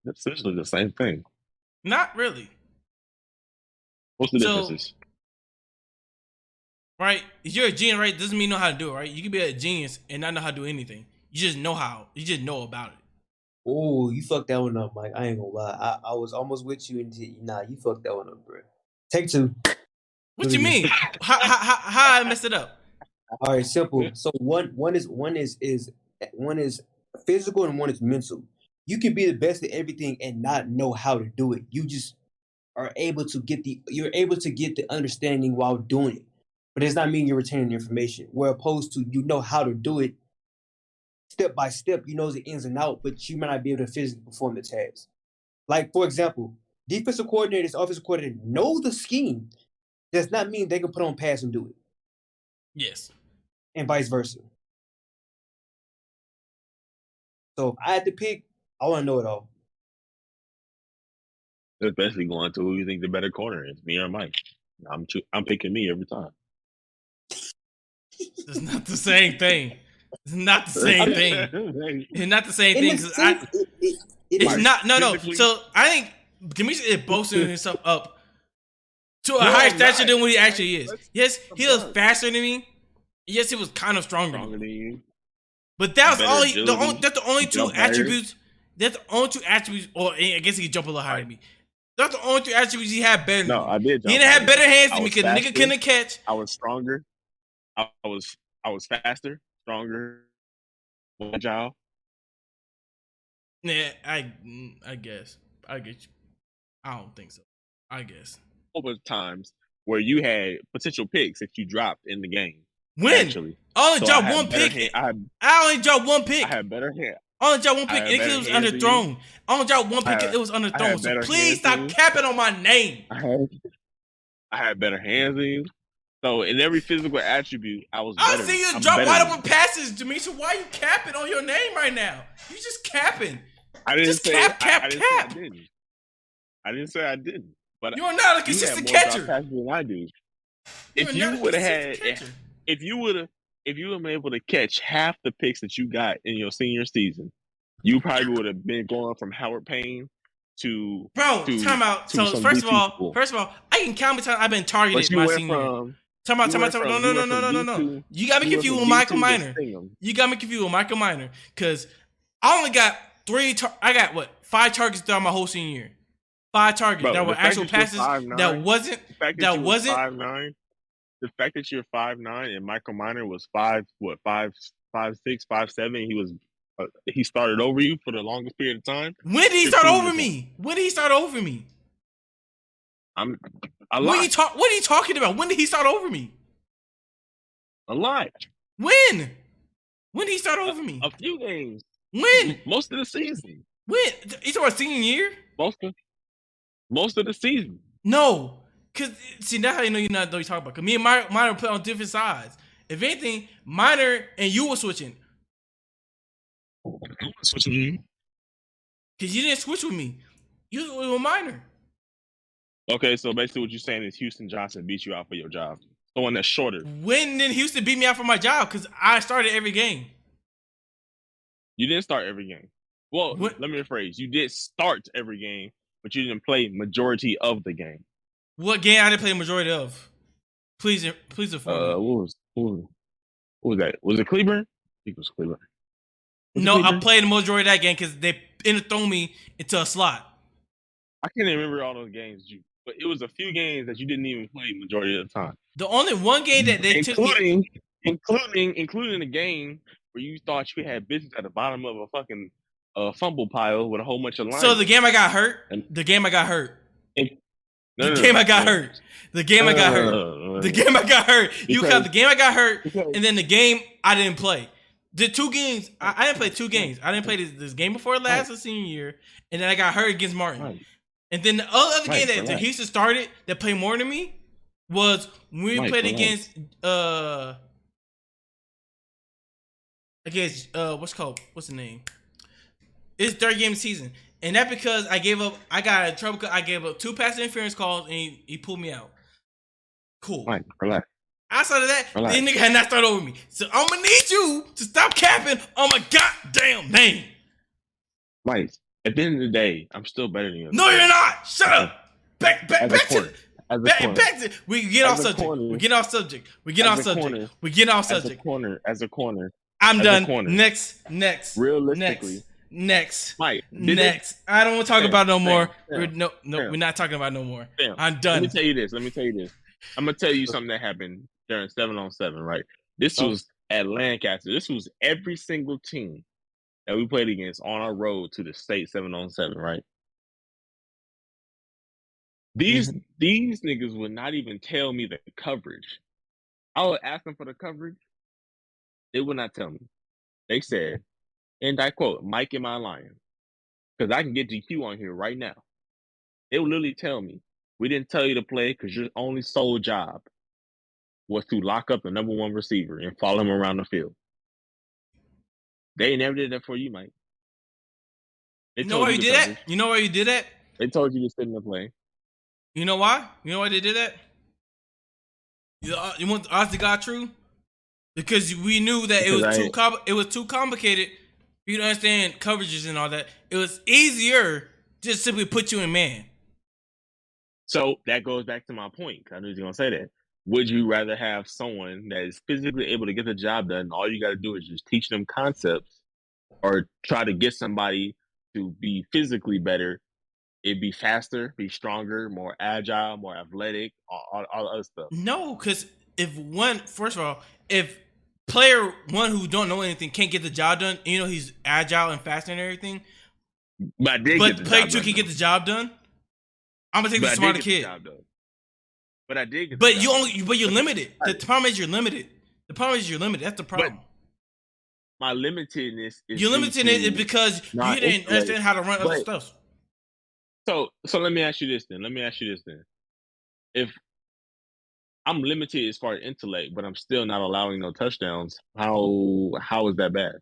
That's essentially the same thing. Not really. What's the differences? Right? If you're a genius, right, doesn't mean you know how to do it, right? You can be a genius and not know how to do anything. You just know how. You just know about it. Oh, you fucked that one up, Mike. I ain't gonna lie. I was almost with you until you fucked that one up, bro. Take 2. What you mean? how I messed it up? All right, simple. So one is physical and one is mental. You can be the best at everything and not know how to do it. You just are able to get the understanding while doing it. But it does not mean you're retaining the information. Where opposed to you know how to do it step by step, you know the ins and outs, but you might not be able to physically perform the task. Like, for example, defensive coordinators, offensive coordinators know the scheme. Does not mean they can put on pass and do it. Yes. And vice versa. So if I had to pick, I want to know it all. Especially going to who you think the better corner is, me or Mike. I'm picking me every time. It's not the same thing. It's not the same thing. It's not the same thing. It's not. No. So I think Demetrius is boasting himself up to a higher stature than what he actually is. Yes, he was faster than me. Yes, he was kind of stronger than me. But that was all. That's the only 2 attributes. That's the only 2 attributes. Or I guess he could jump a little higher than me. That's the only 2 attributes he had better than me. No, I did. He didn't have better hands than me because nigga couldn't catch. I was stronger. I was faster, stronger, more agile. Yeah, I guess. I get you. I don't think so. I guess. Over times where you had potential picks that you dropped in the game. When? Actually. I only dropped 1 pick. I only dropped 1 pick. I had better hands. I only dropped one I pick, had and it better was hands than you. underthrown. I only dropped one I pick, had- it was I underthrown. had So better please hands stop than you. capping on my name. I had better hands than you. So in every physical attribute, I was I better. see you I'm drop better wide than open passes, Demetri. Why you capping on your name right now? You just capping. I didn't Just say cap. I didn't say I didn't. I didn't say I didn't. But You are not a you consistent had more drop catcher. passes than I do. You If are you not a would have consistent had, catcher. if you would have been able to catch half the picks that you got in your senior season, you probably would have been going from Howard Payne to Bro, time out. to So some first D2 of school. all, I can count the time I've been But targeted you my went senior year. from Time out. you went No. from You got me D2 confused with Michael to Minor. Stingham. You got me confused with Michael Minor because I only got I got what 5 targets throughout my whole senior year. 5 targets Bro, that were the fact actual that you're passes 5'9", that wasn't the fact that that you wasn't 5'9", the fact that you're 5'9" and Michael Minor was 5'6", 5'7", he started over you for the longest period of time. when did he You're start proving over your point. me? When did he start over me? I'm a What lot, are you talking about? When did he start over me? a lot, When? When did he start over me? a few games, When? most of the season, When? You talking about senior year? most of the season. No. Cause see, that's how you know you're not know what you're talking about. Cause me and Minor put on different sides. If anything, Minor and you were switching. Cause You didn't switch with me. You were Minor. Okay, so basically what you're saying is Houston Johnson beat you out for your job. Someone that's shorter. When did Houston beat me out for my job? Cause I started every game. You didn't start every game. Well, What? let me rephrase. You did start every game, but you didn't play majority of the game. What game I didn't play the majority of? Please inform me. What was that? Was it Cleveland? I think it was Cleveland. No, I played the majority of that game because they ended up throwing me into a slot. I can't even remember all those games, but it was a few games that you didn't even play majority of the time. The only one game that they took me, including the game where you thought you had business at the bottom of a fucking fumble pile with a whole bunch of lines. so the game I got hurt. The game I got hurt. The game I got hurt. You count the game I got hurt, and then the game I didn't play. The 2 games I didn't play 2 games. I didn't play this game before last the senior year, and then I got hurt against Martin. Right. And then the other game that Houston started that played more than me was when we played against what's the name? It's 3rd game of the season. And that because I got in trouble because I gave up 2 pass interference calls and he pulled me out. Cool. Mike, relax. Outside of that, this nigga had not started over me. So I'm gonna need you to stop capping on my goddamn name. Mike, at the end of the day, I'm still better than you. No, you're not. Shut up. Back to we get off subject. As a corner. I'm done. Next. Realistically. Next. Mike. Next. I don't want to talk about no more. We're not talking about no more. I'm done. Let me tell you this. I'm gonna tell you something that happened during 7-on-7, right? This was at Lancaster. This was every single team that we played against on our road to the state 7-on-7, right? These niggas would not even tell me the coverage. I would ask them for the coverage. They would not tell me. They said, and I quote, Mike, am I lying? Because I can get GQ on here right now. They would literally tell me, we didn't tell you to play because your only sole job was to lock up the number 1 receiver and follow him around the field. They never did that for you, Mike. You know why you did that? You know why you did that? They told you to sit in the play. You know why? You know why they did that? You want the honest to God true? Because we knew that it was too complicated for you to understand coverages and all that. It was easier just simply put you in man. So that goes back to my point. I knew you were going to say that. Would you rather have someone that is physically able to get the job done? All you got to do is just teach them concepts, or try to get somebody to be physically better? It'd be faster, be stronger, more agile, more athletic, all the other stuff. No, because if player 1 who don't know anything can't get the job done, you know he's agile and faster and everything, but player 2 can get the job done, I'm gonna take the smarter kid. But I did get the job done. But you're limited. The problem is you're limited. That's the problem. my limitedness is You're due limiting it to because my you didn't intellect. understand how to run other But stuff. so let me ask you this then. If I'm limited as far as intellect, but I'm still not allowing no touchdowns, how is that bad?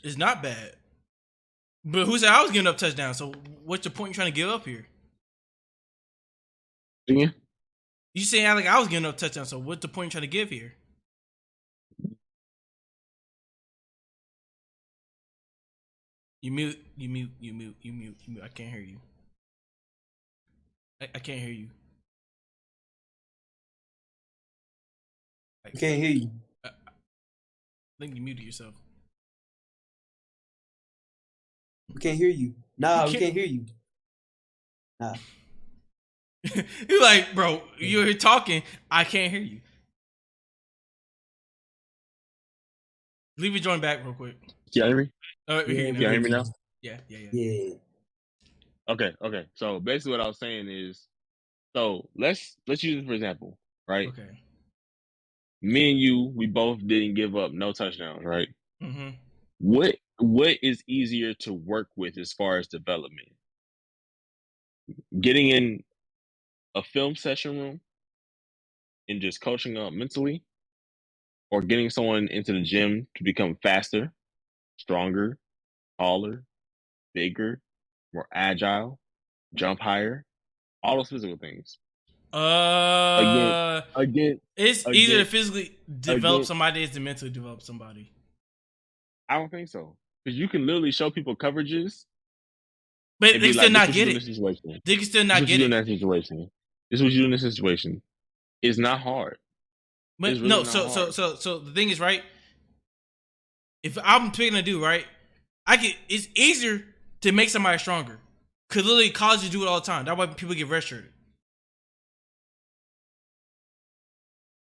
It's not bad. But who said I was giving up touchdowns? So what's the point you're trying to give up here? Yeah. You saying like I was giving up touchdowns, so what's the point you're trying to give here? You mute. I can't hear you. I can't hear you. I can't hear you. I think you muted yourself. We can't hear you. Nah, You we can't hear you. Nah. You're like, bro, you're here talking. I can't hear you. Leave your joint back real quick. Can you hear me? We hear you Can you hear me now? Yeah. Yeah. Okay. So basically what I was saying is, so let's use this for example, right? Okay. Me and you, we both didn't give up no touchdowns, right? Mm-hmm. What is easier to work with as far as development? Getting in a film session room and just coaching up mentally, or getting someone into the gym to become faster, stronger, taller, bigger, more agile, jump higher, all those physical things. Again, It's easier to physically develop again, somebody than to mentally develop somebody. I don't think so. Because you can literally show people coverages, But and they be still like, not "This get what you do in it. this situation. They can still This not what you get do in it. that situation. This is what you do in this situation." It's not hard. But It's really no, not so hard. the thing is, right? If I'm picking a dude, right, it's easier to make somebody stronger. Cause literally colleges do it all the time. That's why people get redshirted.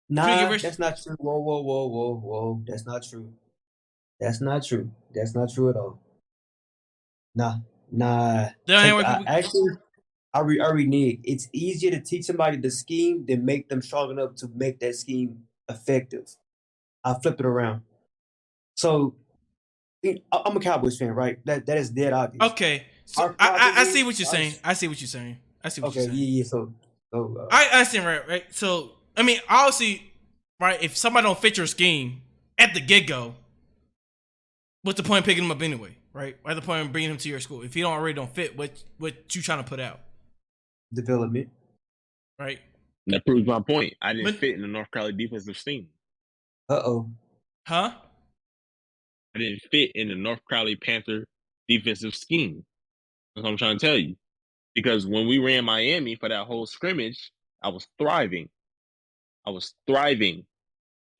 Nah, that's not true. Whoa. That's not true. That's not true. That's not true at all. Nah. Actually, I renege. It's easier to teach somebody the scheme than make them strong enough to make that scheme effective. I flip it around. So I'm a Cowboys fan, right? That is dead obvious. Okay, so I see what you're saying. Okay, yeah. So I understand, right. So I mean, obviously, right. If somebody don't fit your scheme at the get go, what's the point of picking him up anyway, right? What's the point of bringing him to your school if he already don't fit what you trying to put out? Development, right? That proves my point. I didn't fit in the North Carolina defensive scheme. Huh? I didn't fit in the North Carolina Panther defensive scheme. That's what I'm trying to tell you. Because when we ran Miami for that whole scrimmage, I was thriving.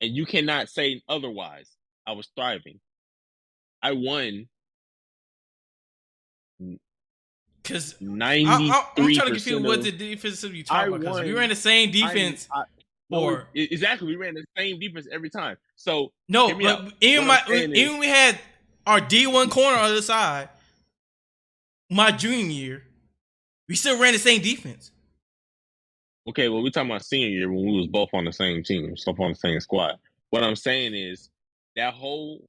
And you cannot say otherwise. I was thriving. I won. Because 93%. I'm trying to confuse what the defensive you talking about. Because we ran the same defense. Exactly. We ran the same defense every time. So no, but even we had our D1 corner on the other side. My junior year, we still ran the same defense. Okay, well, we're talking about senior year when we was both on the same team, both on the same squad. What I'm saying is when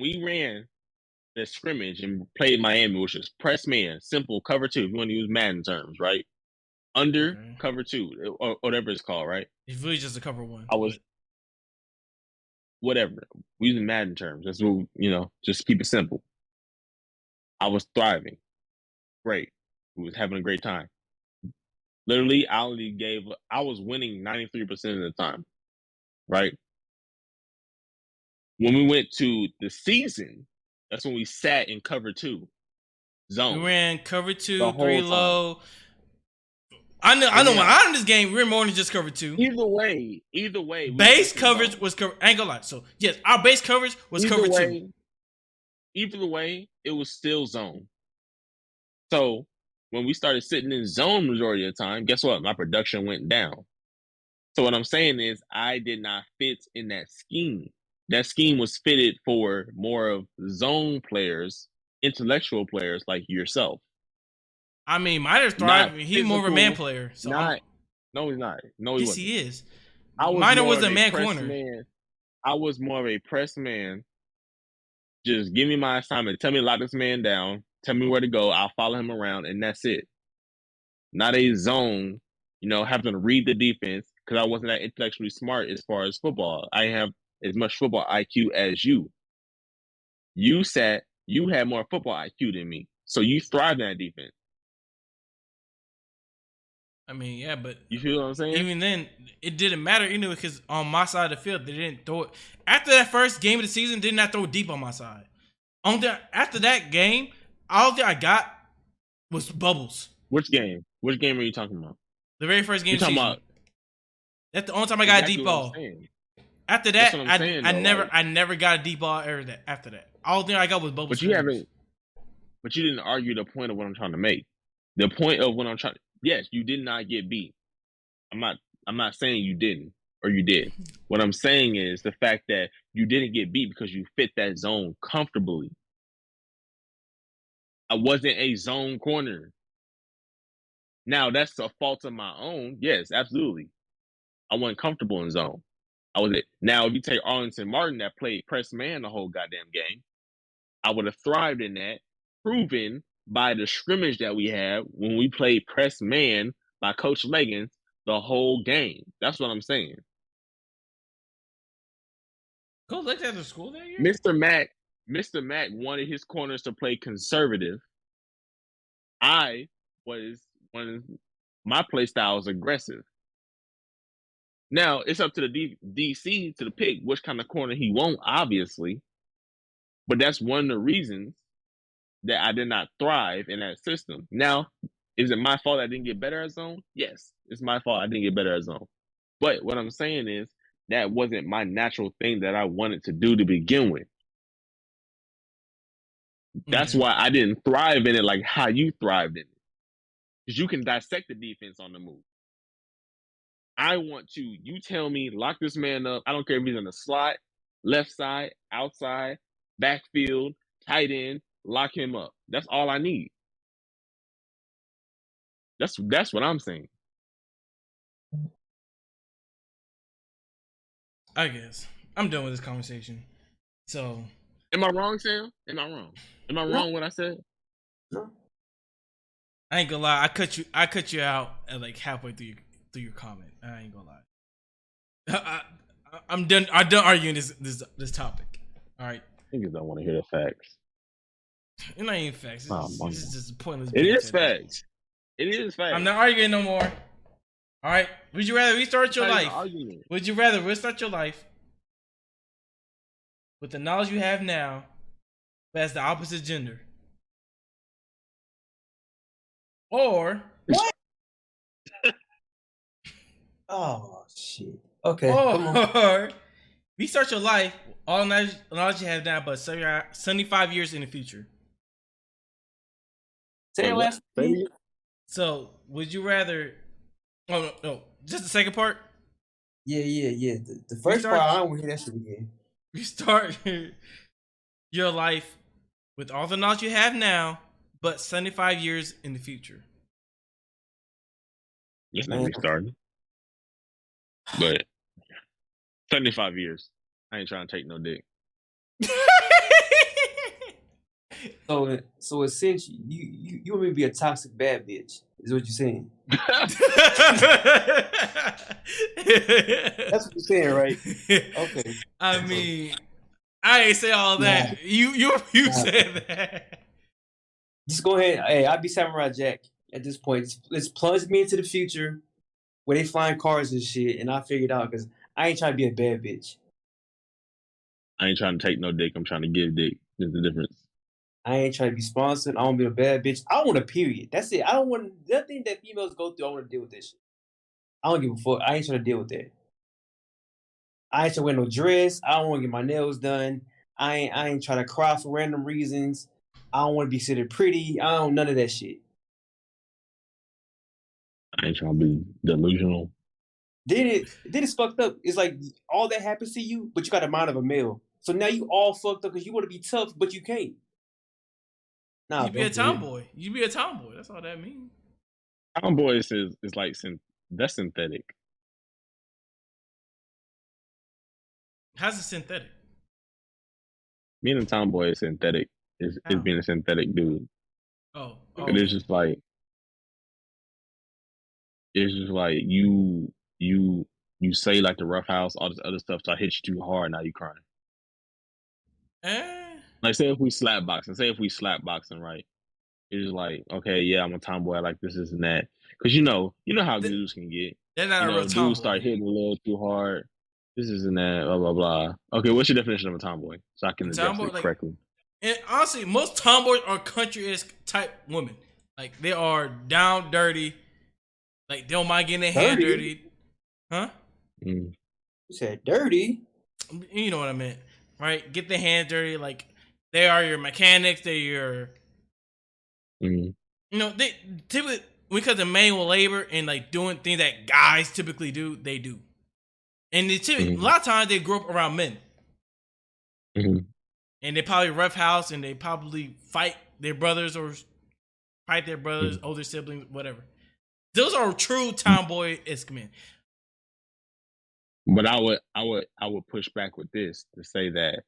we ran the scrimmage and played Miami, which is press man, simple cover two, if you want to use Madden terms, right? Under cover two, or whatever it's called, right? It's really just a cover one. Whatever. We're using Madden terms. That's what, just keep it simple. I was thriving. Great. We was having a great time. Literally, I was winning 93% of the time, right? When we went to the season, that's when we sat in cover two zone. We ran cover two, 3 low. I know. When I'm in this game, we're more than just cover two. Either way. Base coverage was cover. I ain't gonna lie. So yes, our base coverage was cover two. Either way, it was still zone. So when we started sitting in zone majority of the time, guess what? My production went down. So what I'm saying is I did not fit in that scheme. That scheme was fitted for more of zone players, intellectual players like yourself. I mean, Miner's thriving. He's more of a man player. No, he's not. No, he yes, wasn't. he is. Miner was a man corner. I was more of a press man. Just give me my assignment. Tell me to lock this man down. Tell me where to go. I'll follow him around, and that's it. Not a zone, having to read the defense because I wasn't that intellectually smart as far as football. I have as much football IQ as you. You had more football IQ than me. So you thrived in that defense. I mean, yeah, but you feel what I'm saying? Even then, it didn't matter anyway because on my side of the field, they didn't throw it. After that first game of the season, did not throw deep on my side. After that game, all that I got was bubbles. Which game? Which game are you talking about? The very first game of the season. About, that's the only time I got a deep ball. After that, I never got a deep ball after that. All thing I got was bubbles. But you didn't argue the point of what I'm trying to make. The point of what I'm trying. Yes, you did not get beat. I'm not saying you didn't or you did. What I'm saying is the fact that you didn't get beat because you fit that zone comfortably. I wasn't a zone corner. Now that's a fault of my own. Yes, absolutely. I wasn't comfortable in zone. I was it. Now if you take Arlington Martin that played press man the whole goddamn game, I would have thrived in that, proven by the scrimmage that we had when we played press man by Coach Leggins the whole game. That's what I'm saying. Coach Leggins at the school that year? Mr. Mack wanted his corners to play conservative. My play style was aggressive. Now it's up to the DC to pick which kind of corner he wants, obviously. But that's one of the reasons that I did not thrive in that system. Now, is it my fault I didn't get better at zone? Yes, it's my fault I didn't get better at zone. But what I'm saying is that wasn't my natural thing that I wanted to do to begin with. That's why I didn't thrive in it like how you thrived in it. Because you can dissect the defense on the move. I want you tell me, lock this man up. I don't care if he's in the slot, left side, outside, backfield, tight end, lock him up. That's all I need. That's what I'm saying. I guess. I'm done with this conversation. So am I wrong, Sam? Am I wrong? Am I wrong what I said? No. I ain't gonna lie, I cut you out at like halfway through your comment. I ain't gonna lie. I'm done arguing this topic. All right. Niggas don't want to hear the facts. It ain't even facts. This is just pointless. It is facts. It is facts. I'm not arguing no more. All right. Would you rather restart your life? Would you rather restart your life with the knowledge you have now, but as the opposite gender? Or what? Oh shit. Okay. Or restart your life, all the knowledge you have now, but 75 years in the future. Say it last week. So, would you rather? Oh no, just the second part. Yeah. The first part, I don't want to hear that shit again. Restart your life with all the knowledge you have now, but 75 years in the future. It's not restarting. But 75 years. I ain't trying to take no dick. So essentially, you want me to be a toxic bad bitch? Is what you're saying? That's what you're saying, right? Okay. I mean, I ain't say all that. You said that. Just go ahead. Hey, I'll be Samurai Jack at this point. Let's plunge me into the future where they flying cars and shit, and I'll figure it out because I ain't trying to be a bad bitch. I ain't trying to take no dick. I'm trying to give dick. There's the difference. I ain't trying to be sponsored. I don't be a bad bitch. I want a period. That's it. I don't want nothing that females go through. I want to deal with this shit. I don't give a fuck. I ain't trying to deal with that. I ain't trying to wear no dress. I don't want to get my nails done. I ain't trying to cry for random reasons. I don't want to be sitting pretty. I don't none of that shit. I ain't trying to be delusional. Then it's fucked up. It's like all that happens to you, but you got the mind of a male. So now you all fucked up because you want to be tough, but you can't. Nah, you be a tomboy. You be a tomboy. That's all that means. Tomboy is like that's synthetic. How's it synthetic? Being a tomboy is synthetic. Is How? being a synthetic dude. Oh, And okay. it's just like you say like the rough house, all this other stuff. So I hit you too hard. Now you crying. Eh, Like say if we slap boxing, right? It's just like, okay, yeah, I'm a tomboy. I like this and that. Because you know how th- dudes can get. they're not a real Dudes tomboy. start hitting a little too hard. This and that. Blah blah blah. Okay, what's your definition of a tomboy? So I can A address tomboy, it like, correctly. and honestly, most tomboys are country-esque type women. Like they are down dirty. Like they don't mind getting their hand dirty. Huh? Mm. You said dirty. You know what I meant, right? Get their hands dirty. Like they are your mechanics. They're your, Mm. they typically because of manual labor and like doing things that guys typically do. They do, and they typically, a lot of times they grow up around men, Mm. and they probably rough house and they probably fight their brothers or fight their brothers, older siblings, whatever. Those are true tomboy-esque men. But I would push back with this to say that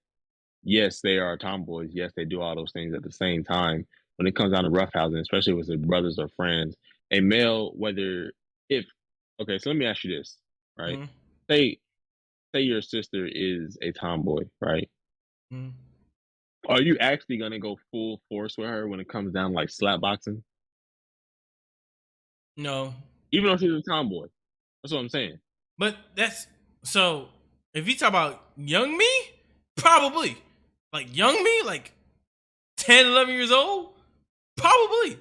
yes, they are tomboys. Yes, they do all those things at the same time. When it comes down to roughhousing, especially with their brothers or friends, a male, okay, so let me ask you this, right? Mhm. Say your sister is a tomboy, right? Mhm. Are you actually gonna go full force with her when it comes down to, like slap boxing? No, Even though she's a tomboy. That's what I'm saying. but that's so. If you talk about young me, probably like young me, like 10, 11 years old, probably.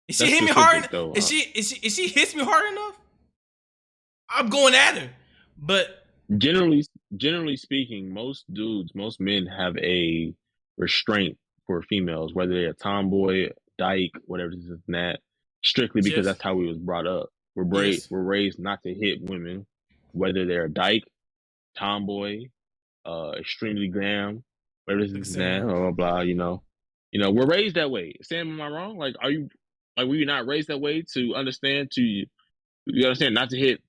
If she That's hit me hard, specific though. if she hits me hard enough, I'm going at her. But Generally speaking, most men have a restraint for females, whether they're a tomboy, dyke, whatever this and that, strictly because just that's how we was brought up. yes, We're raised not to hit women, whether they're a dyke, tomboy, extremely glam, whatever this like and that, Sam. blah blah blah. We're raised that way. Sam, am I wrong? Like, were you not raised that way to understand you understand not to hit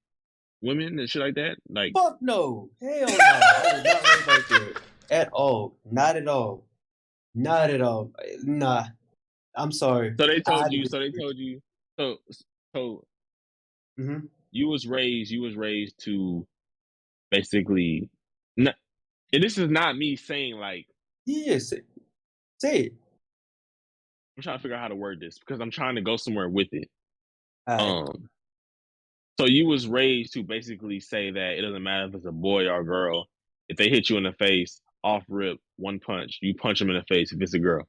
women and shit like that? Like, Fuck no. Hell no. I was not raised like that. At all. Not at all. Not at all. Nah. I'm sorry. so they I told you. So they disagree. told you. So Mm-hmm. you was raised to basically. Not, and this is not me saying like Yes. Say it. I'm trying to figure out how to word this because I'm trying to go somewhere with it. All right. So you was raised to basically say that it doesn't matter if it's a boy or a girl. If they hit you in the face, off rip, one punch, you punch them in the face. If it's a girl,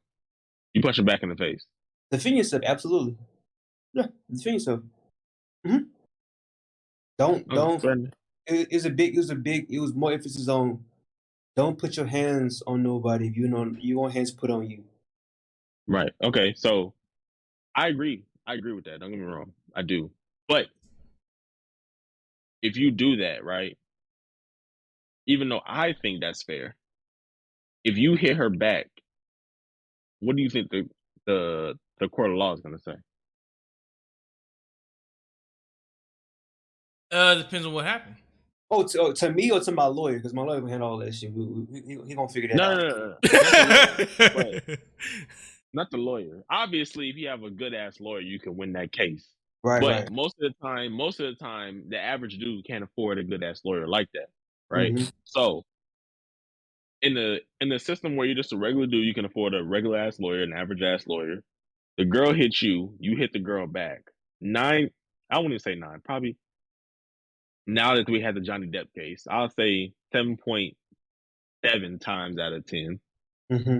you punch them back in the face. Defend yourself. Absolutely. Yeah. Defend yourself. Mm-hmm. Don't. It was more emphasis on don't put your hands on nobody if you want hands put on you. Right. Okay. So I agree. I agree with that. Don't get me wrong. I do. But if you do that, right, even though I think that's fair, if you hit her back, what do you think the court of law is going to say? Depends on what happened. Oh, to me or to my lawyer? Because my lawyer can handle all that shit. He gonna figure that out. No. Not the lawyer. But not the lawyer. Obviously, if you have a good ass lawyer, you can win that case. Right. Most of the time, the average dude can't afford a good ass lawyer like that, right? Mm-hmm. So, in the system where you're just a regular dude, you can afford a regular ass lawyer, an average ass lawyer. The girl hits you, you hit the girl back. I wouldn't say 9, probably. Now that we had the Johnny Depp case, I'll say 7.7 times out of 10, Mm-hmm.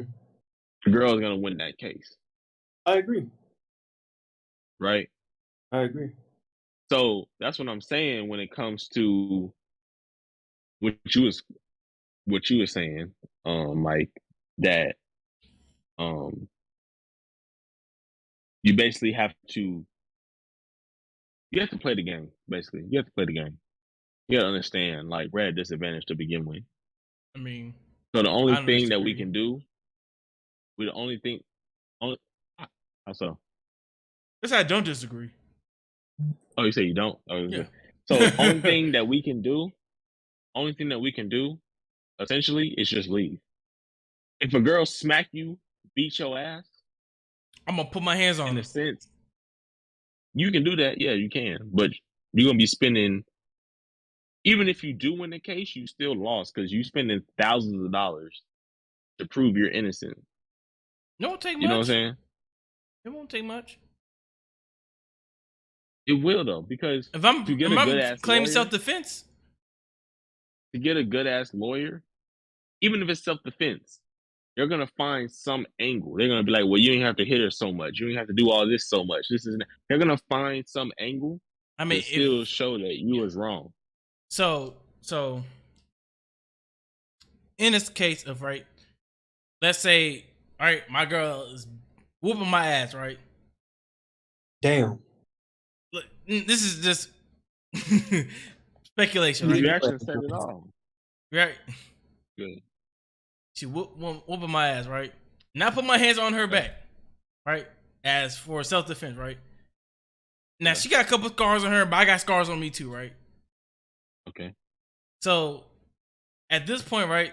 the girl is gonna win that case, I agree. right? I agree. So that's what I'm saying when it comes to what you were saying, Mike, that you basically you have to play the game. Basically, you have to play the game. You got to understand, like, we're at a disadvantage to begin with. I mean, So the only I don't thing that we disagree. can do, we the only thing, how so? That's I don't disagree. Oh, you say you don't? Oh, Yeah. okay. So only thing that we can do essentially, it's just leave. If a girl smack you, beat your ass, I'm gonna put my hands on in her. a sense, you can do that. Yeah, you can. But you're gonna be spending. Even if you do win the case, you still lost because you spending thousands of dollars to prove you're innocent. It won't take You know what I'm much. saying? It won't take much. It will though, because If I'm to get a good ass claiming lawyer, self-defense, even if it's self-defense, they're gonna find some angle. They're gonna be like, well, you ain't have to hit her so much. You ain't have to do all this so much. This is. They're gonna find some angle I mean, to still show that you was wrong. So in this case of right, let's say, all right, my girl is whooping my ass, right? Damn. Look, this is just speculation, right? You actually said it all. Right. Good. She whooping my ass, right? Now I put my hands on her back, right? As for self-defense, right? Now she got a couple scars on her, but I got scars on me too, right? Okay. So at this point, right,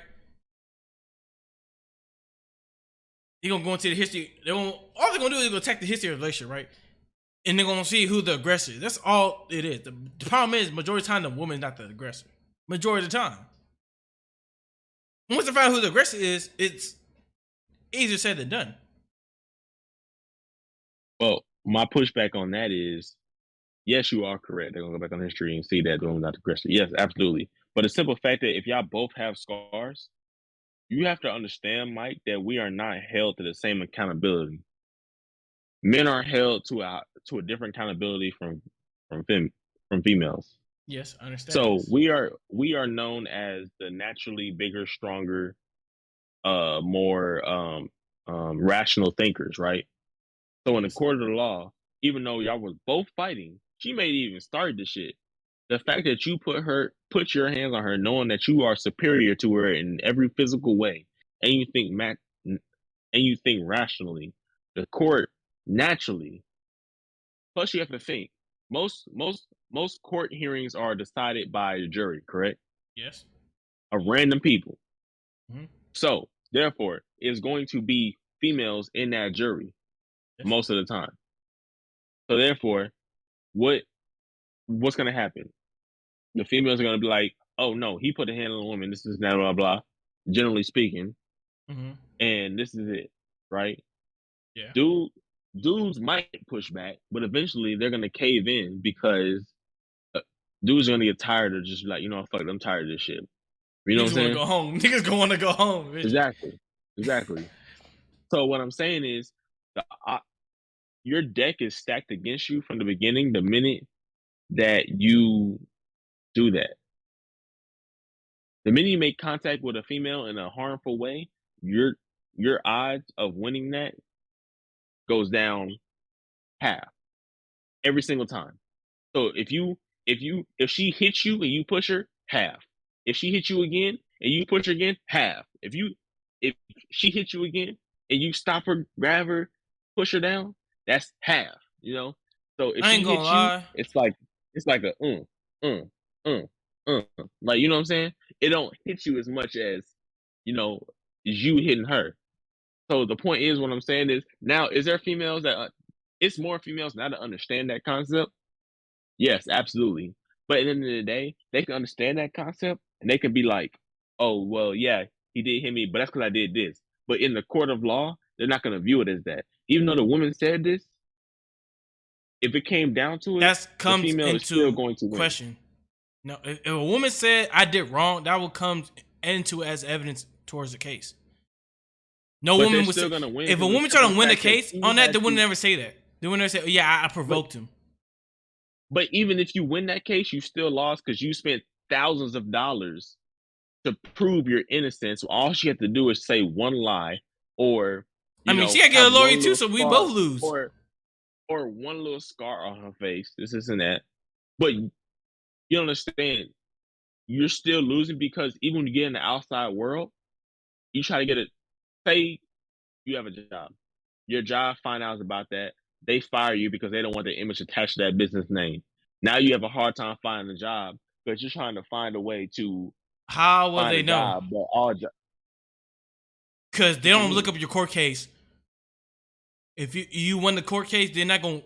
you're gonna go into the history. All they're gonna do is go check the history of the relationship, right? And they're gonna see who the aggressor is. That's all it is. The problem is, majority of the time, the woman's not the aggressor. Majority of the time. Once they find out who the aggressor is, it's easier said than done. Well, my pushback on that is, yes, you are correct. They're gonna go back on history and see that the woman's not the aggressor. Yes, absolutely. But the simple fact that if y'all both have scars, you have to understand, Mike, that we are not held to the same accountability. Men are held to a different accountability from females. Yes, I understand. So this. we are known as the naturally bigger, stronger, more rational thinkers, right? So in the court of the law, even though y'all was both fighting, she may even start the shit. The fact that you put your hands on her, knowing that you are superior to her in every physical way, and you think rationally, the court naturally. Plus, you have to think most court hearings are decided by a jury, correct? Yes. Of random people. Mm-hmm. So therefore, it's going to be females in that jury most of the time. So therefore, what's going to happen? The females are going to be like, oh no, he put a hand on a woman. This is blah, blah, blah, generally speaking. Mm-hmm. And this is it, right? Yeah. Dudes might push back, but eventually they're going to cave in because dudes are going to get tired of just like, fuck, I'm tired of this shit. You know what I'm saying? Go home. Niggas gonna want to go home. Exactly. So what I'm saying is, your deck is stacked against you from the beginning. The minute that you do that, the minute you make contact with a female in a harmful way, your odds of winning that goes down half every single time. So if she hits you and you push her, half. If she hits you again and you push her again, half. If she hits you again and you stop her, grab her, push her down, that's half. So if she hits you, it's like a like, you know what I'm saying? It don't hit you as much as you hitting her. So the point is, what I'm saying is, now is there females that it's more females now to understand that concept? Yes, absolutely. But at the end of the day, they can understand that concept and they can be like, oh, well, yeah, he did hit me, but that's because I did this. But in the court of law, they're not going to view it as that. Even though the woman said this, if it came down to it, that comes the female is still going to question. No, if a woman said I did wrong, that will come into as evidence towards the case. No but woman was still going to win. If a woman trying to win a case on that, they wouldn't never say that. They wouldn't never say, oh, yeah, I provoked him. But even if you win that case, you still lost because you spent thousands of dollars to prove your innocence. All she had to do is say one lie, or she got to get a lawyer too, so we both lose. Or one little scar on her face. This isn't that. But you understand, you're still losing because even when you get in the outside world, you try to get it. Say you have a job. Your job find out about that. They fire you because they don't want their image attached to that business name. Now you have a hard time finding a job because you're trying to find a way to How will find they a know? job, but all Because they What you don't look mean? up your court case. If you won the court case, they're not going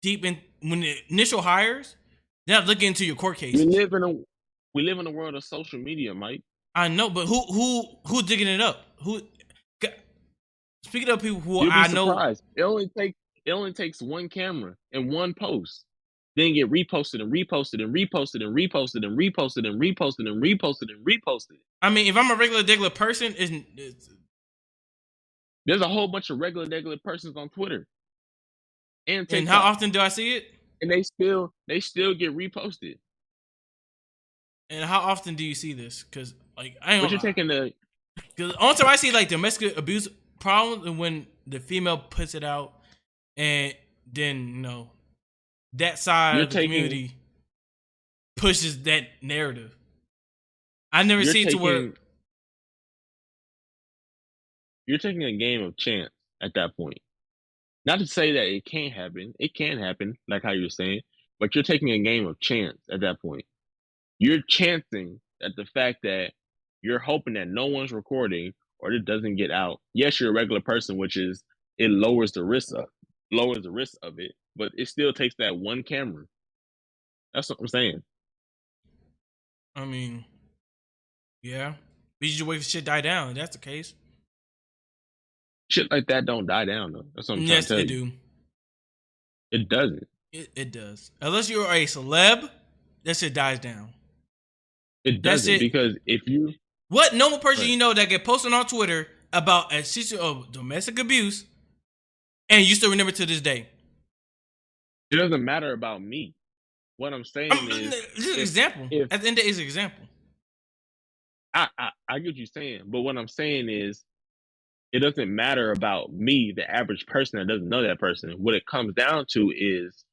deep in when the initial hires. They're not looking into your court we cases. live in a world of social media, Mike. I know, but who's digging it up? Who? Speaking of people who You'll be I know, surprised. It only takes one camera and one post. Then get reposted and reposted and reposted and reposted and reposted and reposted and reposted and reposted. I mean, if I'm a regular person, There's a whole bunch of regular persons on Twitter and and how TikTok, often do I see it? and they still get reposted. And how often do you see this? Because like I ain't But gonna you're lie. taking the Because only time I see like domestic abuse problems and when the female puts it out, and then that side You're of the taking- community pushes that narrative. I never you're see it to where taking you're taking a game of chance at that point. Not to say that it can't happen. It can happen, like how you're saying, but you're taking a game of chance at that point. You're chancing at the fact that you're hoping that no one's recording or it doesn't get out. Yes, you're a regular person, which is it lowers the risk of it, but it still takes that one camera. That's what I'm saying. I mean, yeah, we should wait for shit to die down. If that's the case. Shit like that don't die down though. That's what I'm trying Yes, to tell it you. do. It doesn't. It does. Unless you're a celeb, that shit dies down. It That's doesn't it. because if you What normal person Right. you know that get posted on Twitter about a situation of domestic abuse, and you still remember to this day? it doesn't matter about me. What I'm saying is This is an example. if- At the end of the day, it's an example. I get what you're saying, but what I'm saying is it doesn't matter about me, the average person that doesn't know that person. What it comes down to is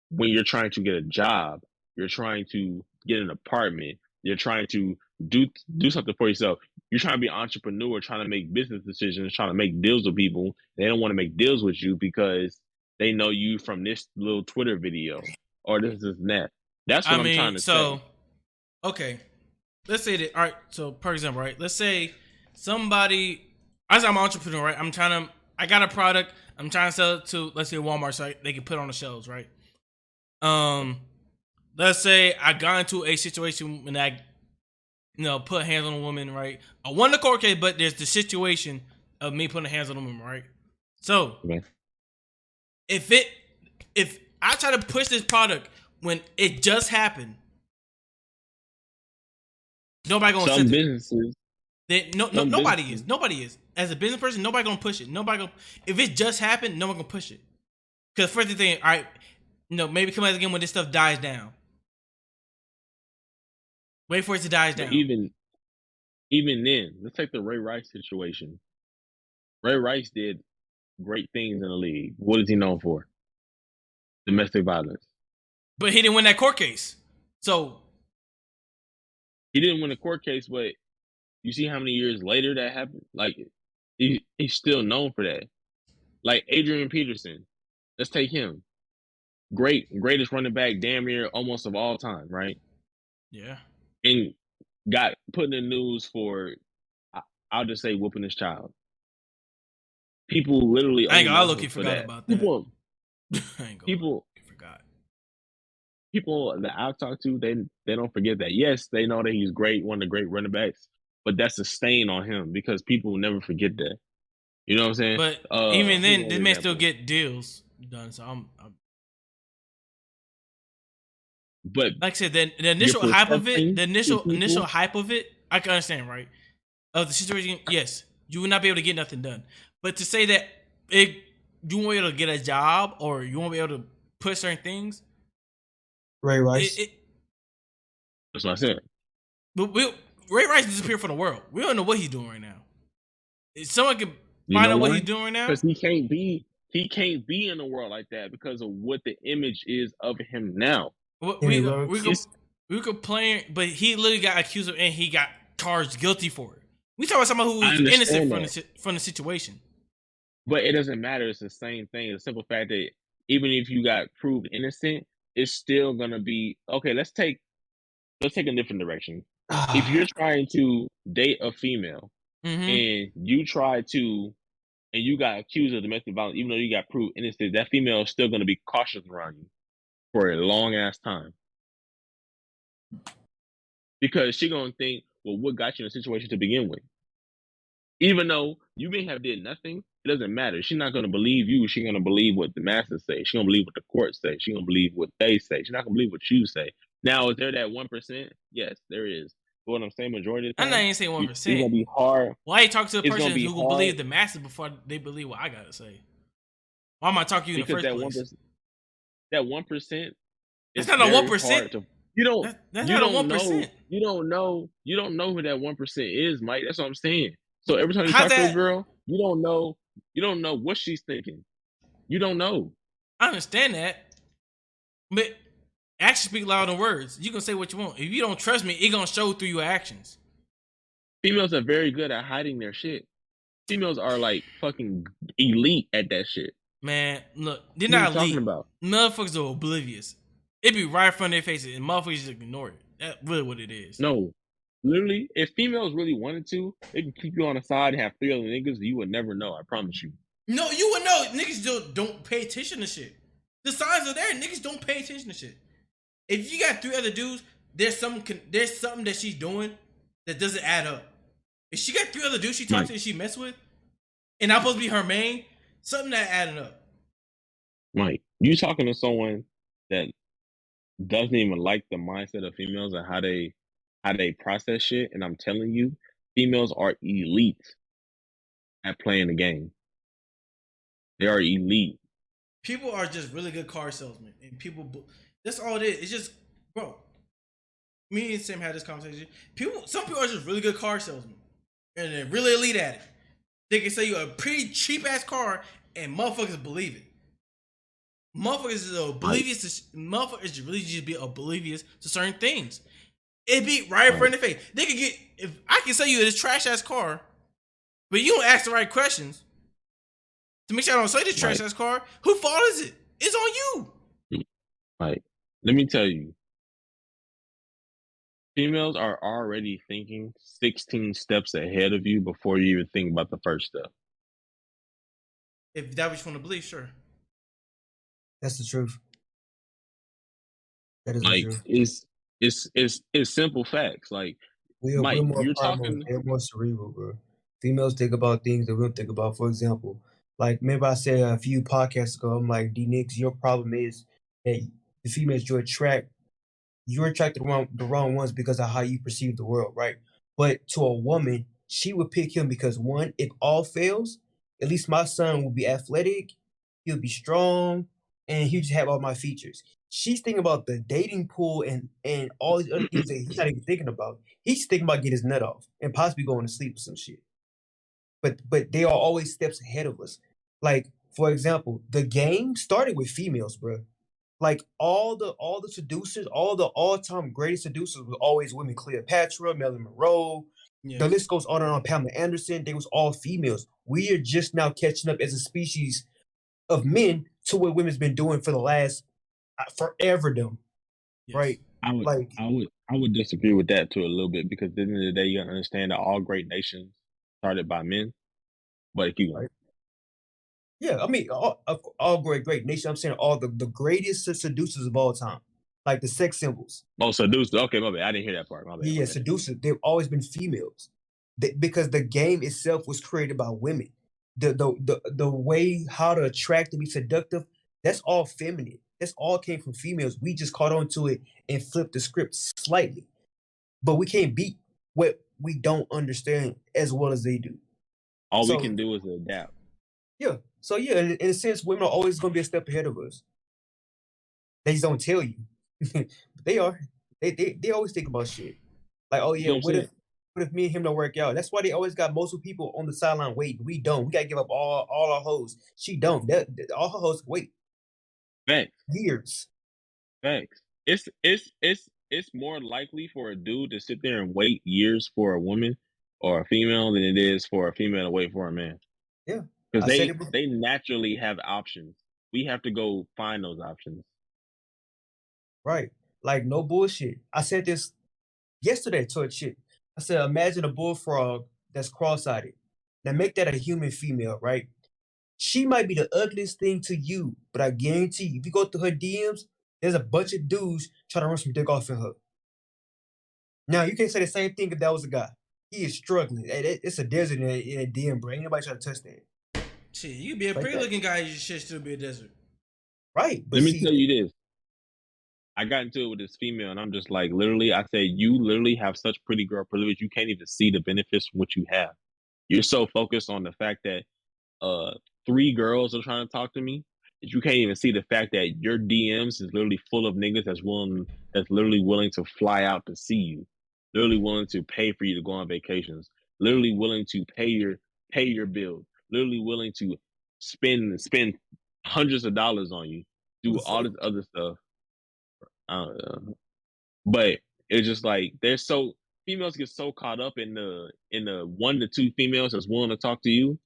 when you're trying to get a job, you're trying to get an apartment, you're trying to do something for yourself. You're trying to be an entrepreneur, trying to make business decisions, trying to make deals with people. They don't want to make deals with you because they know you from this little Twitter video or this and that. That's what I'm trying to say. Okay, let's say that. All right, so for example, right, let's say somebody. I'm an entrepreneur, right? I got a product. I'm trying to sell it to, let's say, Walmart, so they can put it on the shelves, right? Let's say I got into a situation when I, put hands on a woman, right? I won the court case, but there's the situation of me putting hands on a woman, right? So, Okay. if I try to push this product when it just happened, nobody gonna Some sit there. businesses, Nobody businesses- is. Nobody is. As a business person, nobody gonna push it. If it just happened, no one gonna push it. Because first thing, all right, maybe come out again when this stuff dies down. Wait for it to die down. even then, let's take the Ray Rice situation. Ray Rice did great things in the league. What is he known for? Domestic violence. But he didn't win that court case. So He didn't win a court case, but you see how many years later that happened? Like, he's still known for that. Like Adrian Peterson, let's take him. Greatest running back, damn near almost of all time, right? yeah. And got put in the news for, I'll just say, whooping his child. People literally. I ain't gonna only know look. him You for forgot that. about that. People, I ain't gonna people, you forgot. people that I've talked to, they don't forget that. Yes, they know that he's great, one of the great running backs, but that's a stain on him because people will never forget that. You know what I'm saying? But even then, who's this another man still example? get deals done. So I'm But like I said, the initial hype of it, perception the to initial people- hype of it, I can understand, right? Of the situation, yes, you will not be able to get nothing done. But to say that you won't be able to get a job or you won't be able to put certain things, Ray Rice. that's what I said. But Ray Rice disappeared from the world. We don't know what he's doing right now. If someone can You find know out what why? he's doing right now, Because he can't be in a world like that because of what the image is of him now. we complain, but he literally got accused of and he got charged guilty for it. We talking about someone who I was understand innocent from the situation. But it doesn't matter. It's the same thing. The simple fact that even if you got proved innocent, it's still gonna be okay. Let's take a different direction. If you're trying to date a female Mm-hmm. and you got accused of domestic violence, even though you got proved innocent, that female is still going to be cautious around you for a long ass time because she gonna think, well, what got you in a situation to begin with? Even though you may have did nothing, it doesn't matter. She's not gonna believe you. She's gonna believe what the masters say. She's gonna believe what the court say. She's gonna believe what they say. She's not gonna believe what you say. Now, is there that 1%? Yes, there is. But what I'm saying, majority of the I'm not time, even saying it's gonna 1%. be hard. Why you talk to a It's gonna person be who will hard believe the masses before they believe what I gotta say? Why am I talking to you in the because first place? that 1% That's is not a very 1%. hard to. You don't. That's You not a don't know. 1%. You don't know. You don't know who that 1% is, Mike. That's what I'm saying. So every time you How's talk to a that? girl, you don't know. You don't know what she's thinking. You don't know. I understand that, but actions speak louder than words. You can say what you want. If you don't trust me, it gonna show through your actions. Females are very good at hiding their shit. Females are like fucking elite at that shit. Man, look, they're What are not you talking elite. about? Motherfuckers are oblivious. It be right in front of their faces, and motherfuckers just ignore it. That's really what it is. No. Literally, if females really wanted to, they can keep you on the side and have 3 other niggas you would never know. I promise you. No, you would know. Niggas don't pay attention to shit. The signs are there. Niggas don't pay attention to shit. If you got 3 other dudes, there's something that she's doing that doesn't add up. If she got 3 other dudes she talks to and she mess with, and I'm supposed to be her main, something that adding up. Mike, you talking to someone that doesn't even like the mindset of females and how they process shit, and I'm telling you, females are elite at playing the game. They are elite. People are just really good car salesmen, and that's all it is. It's just, bro. Me and Sam had this conversation. Some people are just really good car salesmen, and they're really elite at it. They can sell you a pretty cheap ass car, and motherfuckers believe it. Motherfuckers is oblivious. Motherfuckers really just be oblivious to certain things. It be right in front of their face. They can get, if I can sell you this trash ass car, but you don't ask the right questions to make sure I don't sell this trash ass car. Who fault is it? It's on you. Like, let me tell you, females are already thinking 16 steps ahead of you before you even think about the first step. If that what you want to believe, sure. That's the truth. That is Like, the truth. it's simple facts. Like, We're Mike, more you're primal. talking. They're more cerebral, bro. Females think about things that we don't think about. For example, like maybe I said a few podcasts ago, I'm like, Dnix, your problem is that the females you attract the wrong ones because of how you perceive the world, right? But to a woman, she would pick him because one, if all fails, at least my son will be athletic, he'll be strong, and he'll just have all my features. She's thinking about the dating pool and all these other things that he's not even thinking about. He's thinking about getting his nut off and possibly going to sleep with some shit. But they are always steps ahead of us. Like, for example, the game started with females, bro. Like all the seducers, all the all-time greatest seducers were always women. Cleopatra, Marilyn Monroe, the list goes on and on. Pamela Anderson, they was all females. We are just now catching up as a species of men to what women's been doing for the last forever, them. Yes. Right? I would disagree with that too a little bit because at the end of the day, you gotta understand that all great nations started by men. But keep going. Right. Yeah, I mean, all great nation. I'm saying all the greatest seducers of all time, like the sex symbols. Oh, seduced. Okay, my bad. I didn't hear that part. My bad. Yeah, seducers. They've always been females, because the game itself was created by women. The way how to attract and be seductive, that's all feminine. That's all came from females. We just caught on to it and flipped the script slightly, but we can't beat what we don't understand as well as they do. All we can do is adapt. Yeah. So yeah, in a sense, women are always going to be a step ahead of us. They just don't tell you. They are. They always think about shit. Like, oh yeah, what if me and him don't work out? That's why they always got multiple people on the sideline waiting. We don't. We gotta give up all our hoes. She don't. All her hoes wait. Facts. Years. Facts. It's more likely for a dude to sit there and wait years for a woman or a female than it is for a female to wait for a man. Yeah. Because they naturally have options. We have to go find those options. Right. Like, no bullshit. I said this yesterday to a chick. I said, imagine a bullfrog that's cross-eyed. Now make that a human female, right? She might be the ugliest thing to you, but I guarantee you, if you go through her DMs, there's a bunch of dudes trying to run some dick off in her. Now you can't say the same thing if that was a guy. He is struggling. It's a desert in a DM, bro. Ain't nobody trying to touch that. Shit, you could be a Like pretty that. looking guy, you should still be a desert. Right. But Let me see, tell you this. I got into it with this female, and I'm just like, literally, I said, you literally have such pretty girl privilege, you can't even see the benefits from what you have. You're so focused on the fact that 3 girls are trying to talk to me that you can't even see the fact that your DMs is literally full of niggas that's literally willing to fly out to see you, literally willing to pay for you to go on vacations, literally willing to pay your bills, literally willing to spend hundreds of dollars on you, who do the all fuck? this other stuff. I don't know. But it's just like females get so caught up in the 1 to 2 females that's willing to talk to you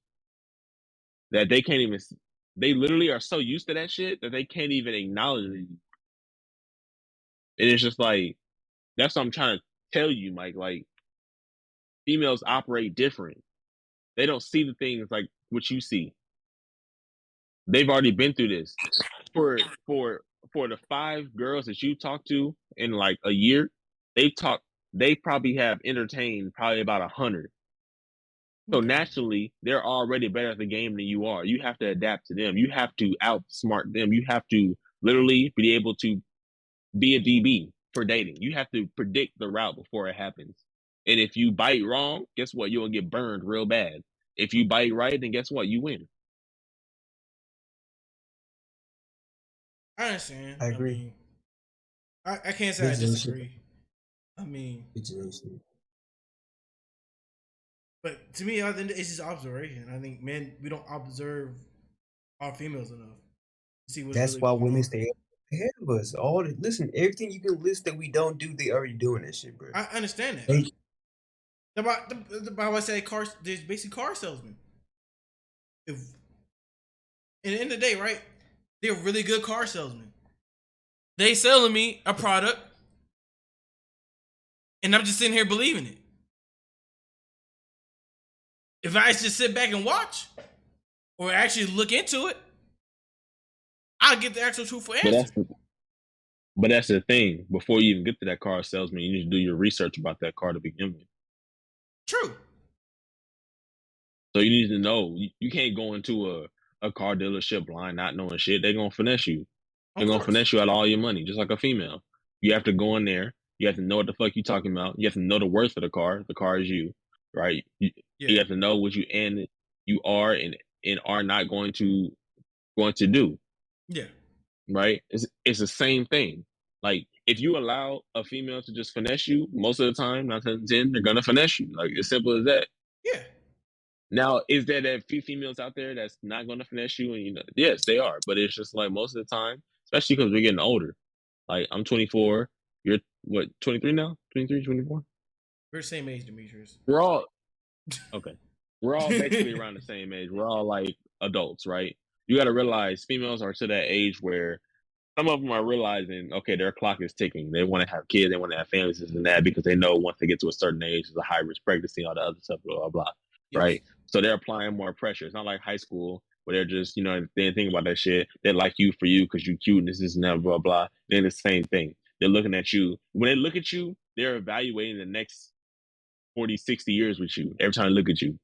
that they can't even. They literally are so used to that shit that they can't even acknowledge it. And it's just like that's what I'm trying to tell you, Mike. Like females operate different. They don't see the things like what you see. They've already been through this. For the 5 girls that you talked to in like a year, they probably have entertained probably about 100. So Okay. naturally, they're already better at the game than you are. You have to adapt to them. You have to outsmart them. You have to literally be able to be a DB for dating. You have to predict the route before it happens. And if you bite wrong, guess what? You'll get burned real bad. If you bite right, then guess what? You win. I understand. I I agree. mean, I can't say I Vigilance. disagree. I mean, Vigilance. but to me, I think it's just observation. I think men, we don't observe our females enough to see what's That's really why going women on. stay ahead of us. Listen, everything you can list that we don't do, they already doing that shit, bro. I understand that. They, About I say cars, there's basically car salesmen. If in the end of the day, right? They're really good car salesmen. They selling me a product, and I'm just sitting here believing it. If I just sit back and watch, or actually look into it, I'll get the actual truthful But answer. that's the thing. Before you even get to that car salesman, you need to do your research about that car to begin with. True. So you need to know you can't go into a car dealership blind, not knowing shit. They're gonna finesse you. They're Of gonna course. finesse you out of all your money, just like a female. You have to go in there. You have to know what the fuck you talking about. You have to know the worth of the car. The car is you, right? You Yeah. have to know what you are and are not going to do, Yeah. right? It's the same thing. Like if you allow a female to just finesse you, most of the time, 9 times out of 10, they're gonna finesse you. Like as simple as that. Yeah. Now, is there that few females out there that's not going to finesse you? And yes, they are. But it's just like most of the time, especially because we're getting older. Like I'm 24. You're what? 23 now? 23, 24? We're the same age, Demetrius. We're all okay. We're all basically around the same age. We're all like adults, right? You got to realize females are to that age where some of them are realizing, okay, their clock is ticking. They want to have kids, they want to have families, this and that, because they know once they get to a certain age, it's a high risk pregnancy, all the other stuff, blah, blah, blah. Yes. Right? So they're applying more pressure. It's not like high school where they're just, they didn't think about that shit. They like you for you because you cute and this and that, blah, blah. They're the same thing. They're looking at you. When they look at you, they're evaluating the next 40, 60 years with you every time they look at you.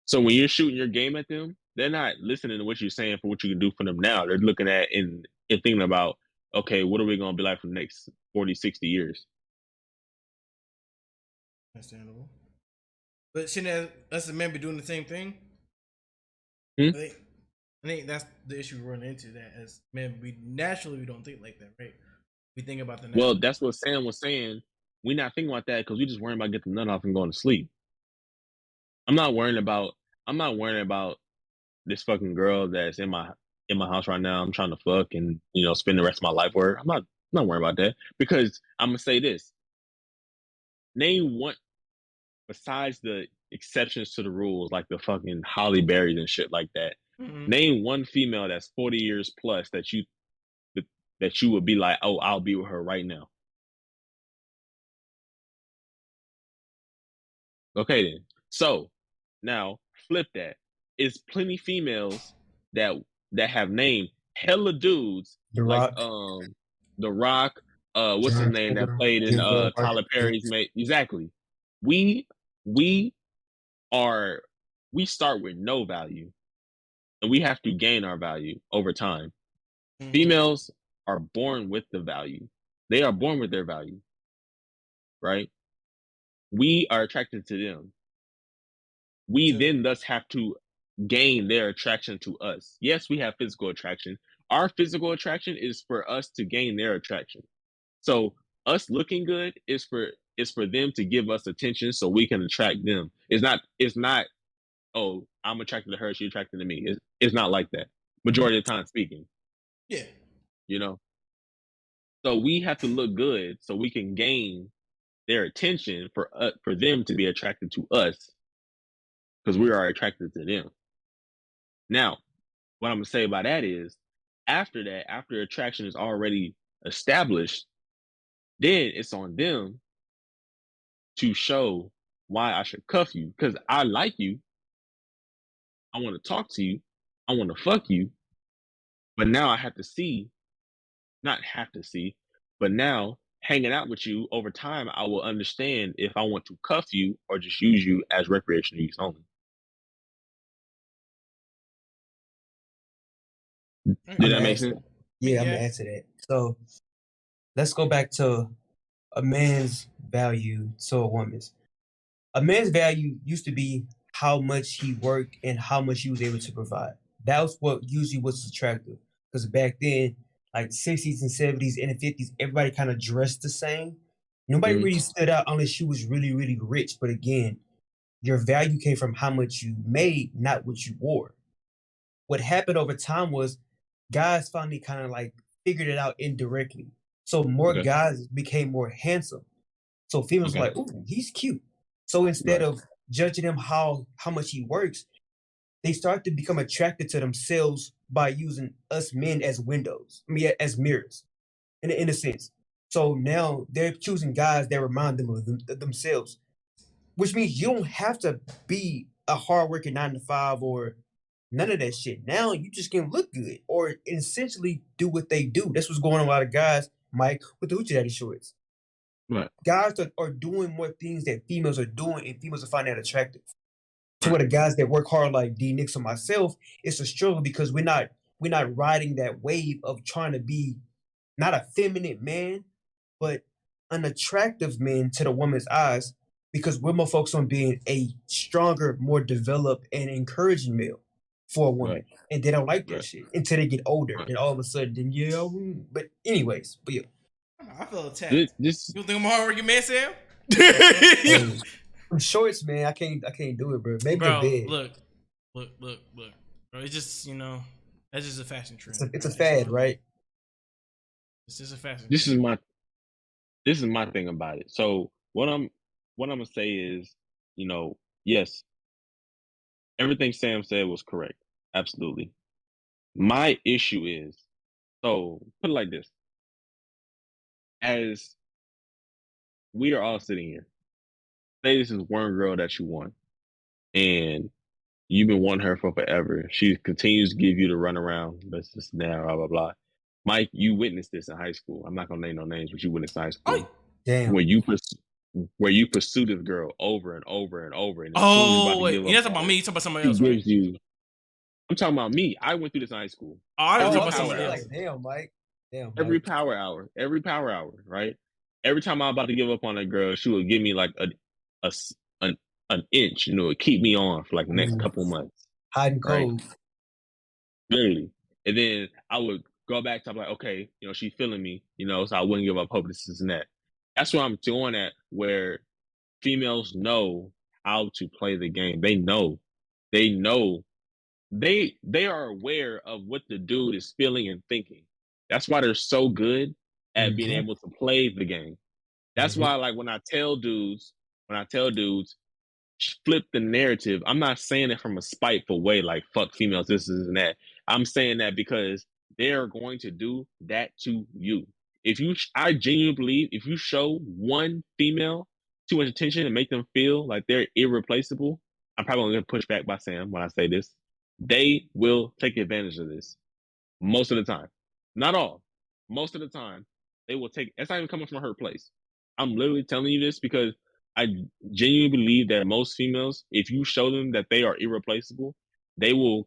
So when you're shooting your game at them, they're not listening to what you're saying for what you can do for them now. They're looking at and thinking about, okay, what are we going to be like for the next 40, 60 years? Understandable. But shouldn't us as men be doing the same thing? Hmm? I think that's the issue we run into. That as men, we don't think like that, right? We think about the next. Well, that's what Sam was saying. We're not thinking about that because we just worrying about getting the nut off and going to sleep. I'm not worrying about this fucking girl that's in my house right now. I'm trying to fuck and spend the rest of my life with her. I'm not worrying about that because I'm gonna say this. Name one besides the exceptions to the rules, like the fucking Holly Berries and shit like that. Mm-hmm. Name one female that's 40 years plus that you would be like, oh, I'll be with her right now. Okay then. So now flip that. It's plenty females that have named hella dudes The like Rock, The Rock, what's his John name that Cena, played in Denzel Tyler Perry's Washington. mate. Exactly. We we are we start with no value and we have to gain our value over time. Mhm. Females are born with the value. They are born with their value, right? We are attracted to them. We True. then thus have to gain their attraction to us. Yes, we have physical attraction. Our physical attraction is for us to gain their attraction. So us looking good is for them to give us attention so we can attract them. It's not oh, I'm attracted to her, she's attracted to me. It's not like that. Majority of the time speaking, Yeah. you know. So we have to look good so we can gain their attention for them to be attracted to us because we are attracted to them. Now, what I'm gonna say about that is after that, after attraction is already established, then it's on them to show why I should cuff you. Because I like you, I want to talk to you, I want to fuck you, but now I have to see, not have to see, but now hanging out with you over time, I will understand if I want to cuff you or just use you as recreational use only. Did I'm that gonna make answer. sense? Yeah, I'm Yeah. gonna answer that. So let's go back to a man's value to a woman's. A man's value used to be how much he worked and how much he was able to provide. That was what usually was attractive. Because back then, like 60s and 70s and the 50s, everybody kind of dressed the same. Nobody Mhm. really stood out unless you was really, really rich. But again, your value came from how much you made, not what you wore. What happened over time was guys finally kind of like figured it out indirectly. So more Okay. guys became more handsome. So females were Okay. like, "Ooh, he's cute." So instead Right. of judging him how much he works, they start to become attracted to themselves by using us men as windows. I mean, as mirrors, in a sense. So now they're choosing guys that remind them of themselves, which means you don't have to be a hardworking 9 to 5 or none of that shit. Now you just can look good or essentially do what they do. That's what's going on with a lot of guys, Mike, with the Hoochie Daddy shorts. Right. Guys are doing more things that females are doing, and females are finding that attractive. To Right. where the guys that work hard like Dnix and myself, it's a struggle because we're not riding that wave of trying to be not a feminine man, but an attractive man to the woman's eyes because we're more focused on being a stronger, more developed, and encouraging male for a woman. Right. And they don't like that Right. shit until they get older. Right. Then all of a sudden, then yeah. But anyways, but yeah. I feel attacked. This You think I'm a hardworking man, Sam? Hey, them shorts, man, I can't do it, bro. Maybe a Bro, bed. look. Bro, it's just, that's just a fashion trend. It's a That's fad, all. right? It's just a fashion this is trend. my thing about it. So what I'm gonna say is, yes, everything Sam said was correct. Absolutely. My issue is, so put it like this. As we are all sitting here, say this is one girl that you want, and you've been wanting her for forever. She continues to give you the runaround, this, now, blah, blah, blah. Mike, you witnessed this in high school. I'm not gonna name no names, but you witnessed in high school. Damn. Where you pursue this girl over and over and over, and as soon as you're about Oh, to wait. give You're up not talking on about her, me. You're talking about somebody she else, right? gives you. I'm talking about me. I went through this in high school. Oh, I was Oh, talking Every about I was power somebody saying hour, else. like, damn, Mike. Damn, every Mike. power hour, right? Every time I'm about to give up on a girl, she would give me like a an inch, keep me on for like the next couple months, Hot and right? cold. Literally. And then I would go back to, I'm like, okay, she's feeling me, so I wouldn't give up hope, this and that. That's what I'm doing at, where females know how to play the game. They know. They know. They are aware of what the dude is feeling and thinking. That's why they're so good at being Mm-hmm. able to play the game. That's Mm-hmm. why, like, when I tell dudes, flip the narrative. I'm not saying it from a spiteful way, like fuck females, this and that. I'm saying that because they are going to do that to you. I genuinely believe if you show one female too much attention and make them feel like they're irreplaceable, I'm probably going to push back by Sam when I say this. They will take advantage of this most of the time. Not all. Most of the time, they will take. That's not even coming from a hurt place. I'm literally telling you this because I genuinely believe that most females, if you show them that they are irreplaceable, they will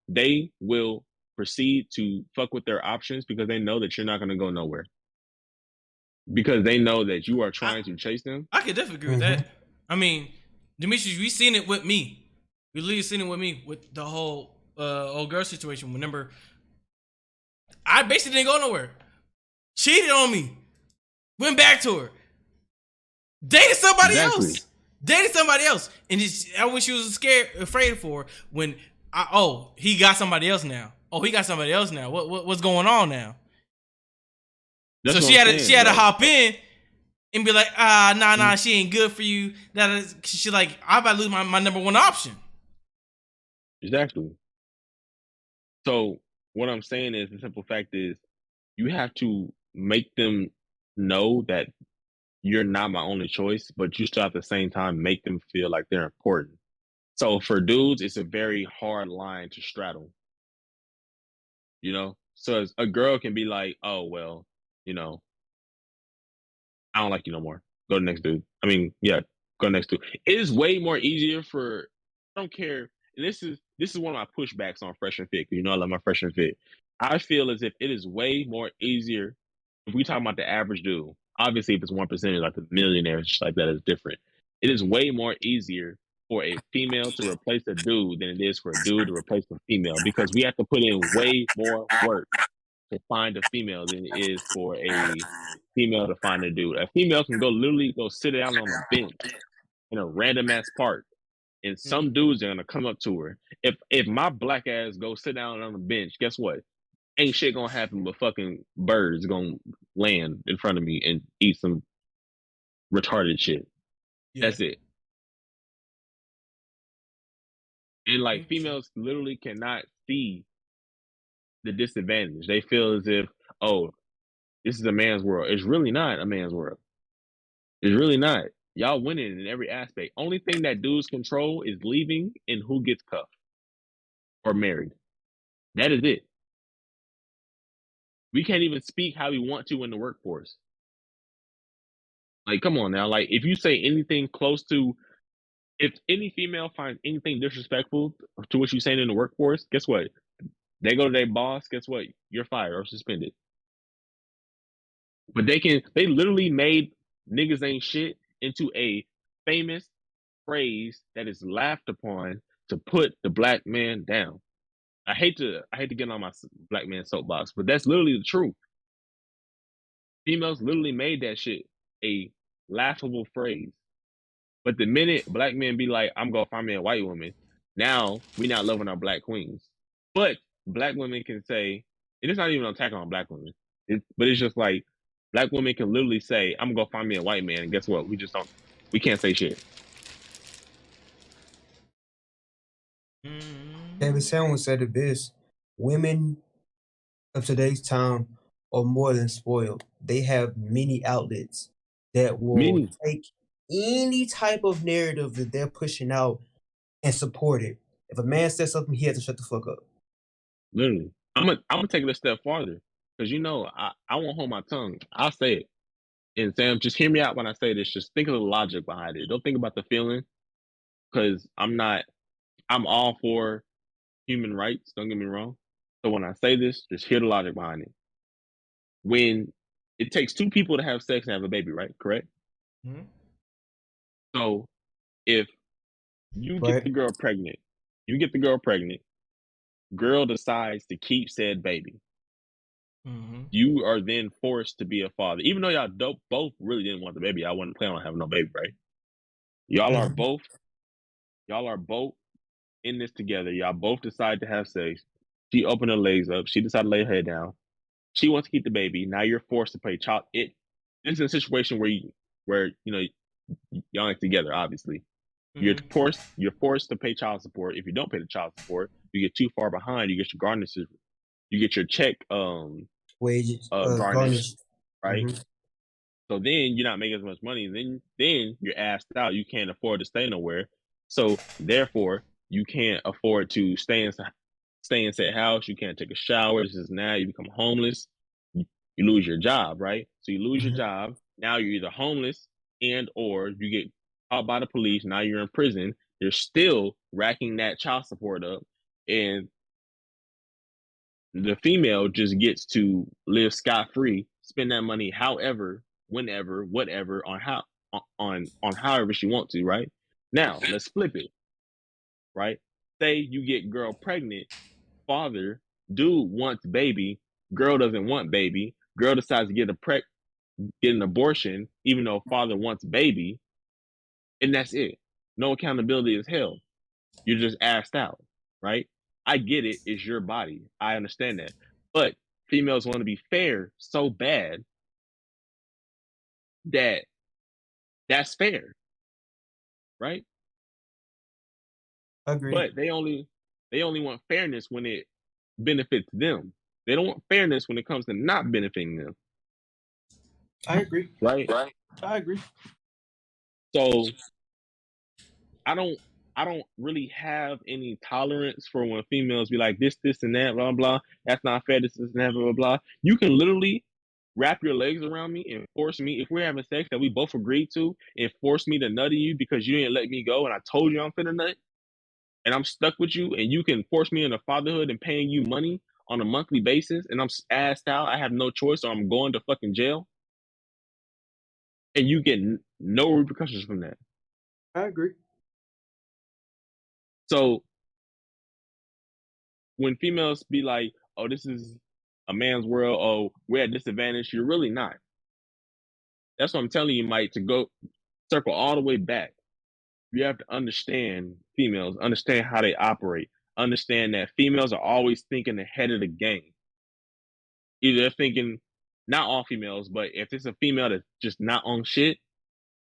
They will proceed to fuck with their options because they know that you're not going to go nowhere. Because they know that you are trying to chase them. I could definitely agree with that. I mean, Demetrius, we seen it with me. We literally seen it with me with the whole old girl situation. Remember, I basically didn't go nowhere. Cheated on me. Went back to her. Dated somebody else. And I wish she was afraid for when he got somebody else now. What's going on now? That's so she had to hop in and be like, nah, she ain't good for you. She like, I'm about to lose my number one option. Exactly. So what I'm saying is, the simple fact is, you have to make them know that you're not my only choice, but you still at the same time make them feel like they're important. So for dudes, it's a very hard line to straddle. So a girl can be like, oh, well, I don't like you no more. Go to the next dude. I mean, yeah, go to the next dude. It is way more easier for, I don't care. And this is one of my pushbacks on Fresh and Fit, because I love my Fresh and Fit. I feel as if it is way more easier if we talk about the average dude. Obviously, if it's 1%, like the millionaires, like that is different. It is way more easier for a female to replace a dude than it is for a dude to replace a female, because we have to put in way more work to find a female than it is for a female to find a dude. A female can literally go sit down on a bench in a random ass park, and some dudes are gonna come up to her. If my black ass go sit down on the bench, guess what? Ain't shit gonna happen but fucking birds gonna land in front of me and eat some retarded shit. Yeah. That's it. And like, females literally cannot see the disadvantage. They feel as if, oh, this is a man's world. It's really not a man's world. It's really not. Y'all winning in every aspect. Only thing that dudes control is leaving and who gets cuffed or married. That is it. We can't even speak how we want to in the workforce. Like, come on now. Like, if you say anything close to, if any female finds anything disrespectful to what you're saying in the workforce, guess what? They go to their boss, guess what? You're fired or suspended. But they literally made niggas ain't shit into a famous phrase that is laughed upon to put the black man down. I hate to get on my black man soapbox, but that's literally the truth. Females literally made that shit a laughable phrase. But the minute black men be like, I'm gonna find me a white woman, now we not loving our black queens. But black women can say, and it's not even an attack on black women, but it's just like, black women can literally say, I'm gonna find me a white man, and guess what? We can't say shit. David Samuel said it best. Women of today's time are more than spoiled. They have many outlets that will take any type of narrative that they're pushing out and support it. If a man says something, he has to shut the fuck up. Literally. I'm gonna take it a step farther, because I won't hold my tongue. I'll say it. And Sam, just hear me out when I say this. Just think of the logic behind it. Don't think about the feeling, because I'm all for human rights. Don't get me wrong. So when I say this, just hear the logic behind it. When it takes two people to have sex and have a baby, right? Correct? Mm-hmm. So if you get the girl pregnant, girl decides to keep said baby. Mm-hmm. You are then forced to be a father, even though y'all both really didn't want the baby. Y'all wasn't planning on having no baby, right? Y'all are both in this together. Y'all both decide to have sex. She opened her legs up. She decided to lay her head down. She wants to keep the baby. Now you're forced to pay child. This is a situation where y'all ain't together. Obviously, mm-hmm. You're forced to pay child support. If you don't pay the child support, you get too far behind. You get your garnishes. You get your check. Wages. Garnished. Right. Mm-hmm. So then you're not making as much money. Then you're asked out. You can't afford to stay nowhere. So therefore, you can't afford to stay in said house. You can't take a shower. This is now you become homeless. You lose your job, right? So you lose your Mhm. job. Now you're either homeless and or you get caught by the police. Now you're in prison. You're still racking that child support up, and the female just gets to live scot free, spend that money however, whenever, whatever, on however she wants to, right? Now let's flip it, right? Say you get girl pregnant, father, dude wants baby, girl doesn't want baby, girl decides to get an abortion, even though father wants baby, and that's it. No accountability is held. You're just asked out, right? I get it. It's your body. I understand that. But females want to be fair so bad that that's fair, right? I agree. But they only want fairness when it benefits them. They don't want fairness when it comes to not benefiting them, I agree. right? I agree. So I don't I don't really have any tolerance for when females be like this, and that, blah, blah. That's not fair, this, and that, blah, blah, blah. You can literally wrap your legs around me and force me, if we're having sex that we both agreed to, and force me to nut you because you didn't let me go and I told you I'm finna nut, and I'm stuck with you, and you can force me into fatherhood and paying you money on a monthly basis, and I'm asked out, I have no choice, or I'm going to fucking jail, and you get no repercussions from that. I agree. So when females be like, "Oh, this is a man's world. Oh, we're at disadvantage," you're really not. That's what I'm telling you, Mike. To go circle all the way back, you have to understand females, understand how they operate, understand that females are always thinking ahead of the game. Either they're thinking, not all females, but if it's a female that's just not on shit,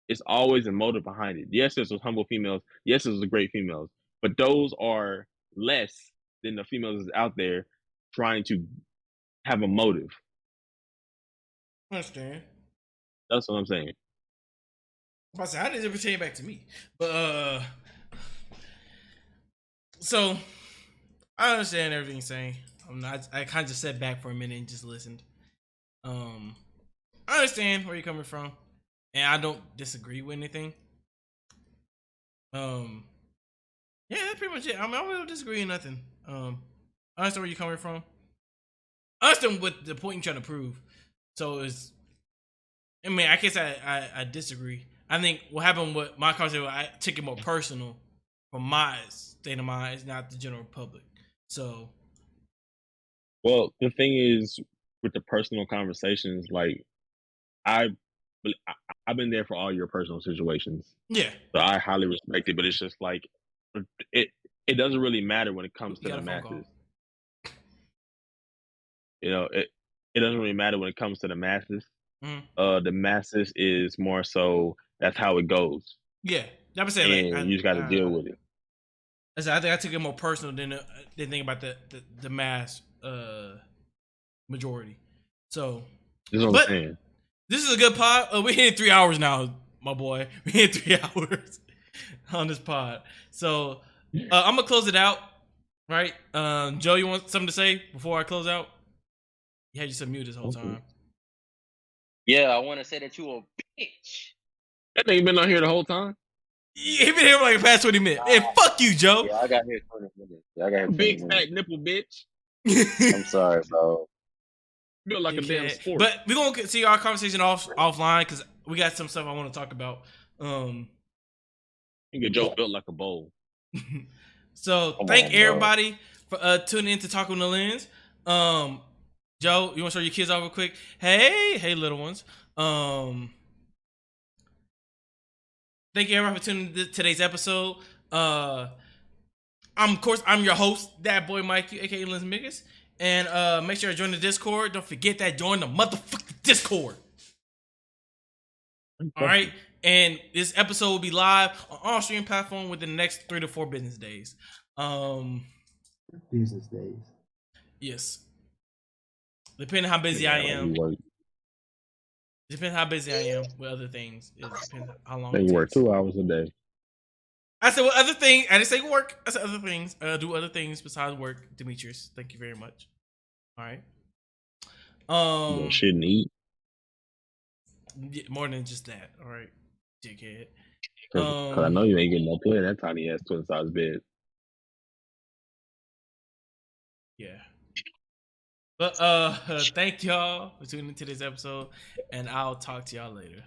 it's always a motive behind it. Yes, there's those humble females. Yes, there's the great females, but those are less than the females that's out there trying to have a motive. I understand. That's what I'm saying. I said, how did it pertain back to me? But so I understand everything you're saying. I kind of just sat back for a minute and just listened. I understand where you're coming from, and I don't disagree with anything. Yeah, that's pretty much it. I mean, I don't disagree with nothing. I understand where you're coming from. I understand what the point you're trying to prove. So it's, I mean, I guess I disagree. I think what happened with my conversation, I took it more personal from my state of mind. It's not the general public. So, Well, the thing is, with the personal conversations, like I, I- I've been there for all your personal situations, yeah, so I highly respect it. But it's just like it. It doesn't really matter when it you comes to got the a phone call. masses. You know, it doesn't really matter when it comes to the masses. Mm-hmm. The masses is more so that's how it goes, Yeah, I'm saying like and you just got to deal with it. I said I think I took it more personal than think about the mass majority. So, This is what but I'm saying. this is a good pod. We hit 3 hours now, my boy. We hit 3 hours on this pod. So I'm gonna close it out. Right, Joe, you want something to say before I close out? You had yourself muted this whole time. Yeah, I want to say that you a bitch. That nigga been on here the whole time. He been here for like the past 20 minutes. And fuck you, Joe. Yeah, I got here 20 minutes. Yeah, I got here 20 Big minutes. fat nipple bitch. I'm sorry, bro. Built like a damn Okay. sport. But we're gonna see our conversation offline because we got some stuff I want to talk about. Nigga Joe built like a bowl. So Come thank on, bro. everybody for tuning in to Talk on the Lens. Joe, you want to show your kids off real quick? Hey, little ones. Thank you everybody for tuning in to today's episode. I'm your host, that boy Mike, aka Lens Mickes. And make sure to join the Discord. Don't forget that, join the motherfucking Discord. All right. And this episode will be live on all streaming platforms within the next 3 to 4 business days. Business days. Yes. Depending on how busy I am. Depends how busy I am with other things. It depends how long Then it you work takes. 2 hours a day. I said, what other thing? I didn't say work. I said other things. Do other things besides work, Demetrius. Thank you very much. All right. You know, shit and eat. Yeah, more than just that. All right, dickhead. Cause I know you ain't getting no play that tiny ass twin size bed. Yeah. But thank y'all for tuning into this episode, and I'll talk to y'all later.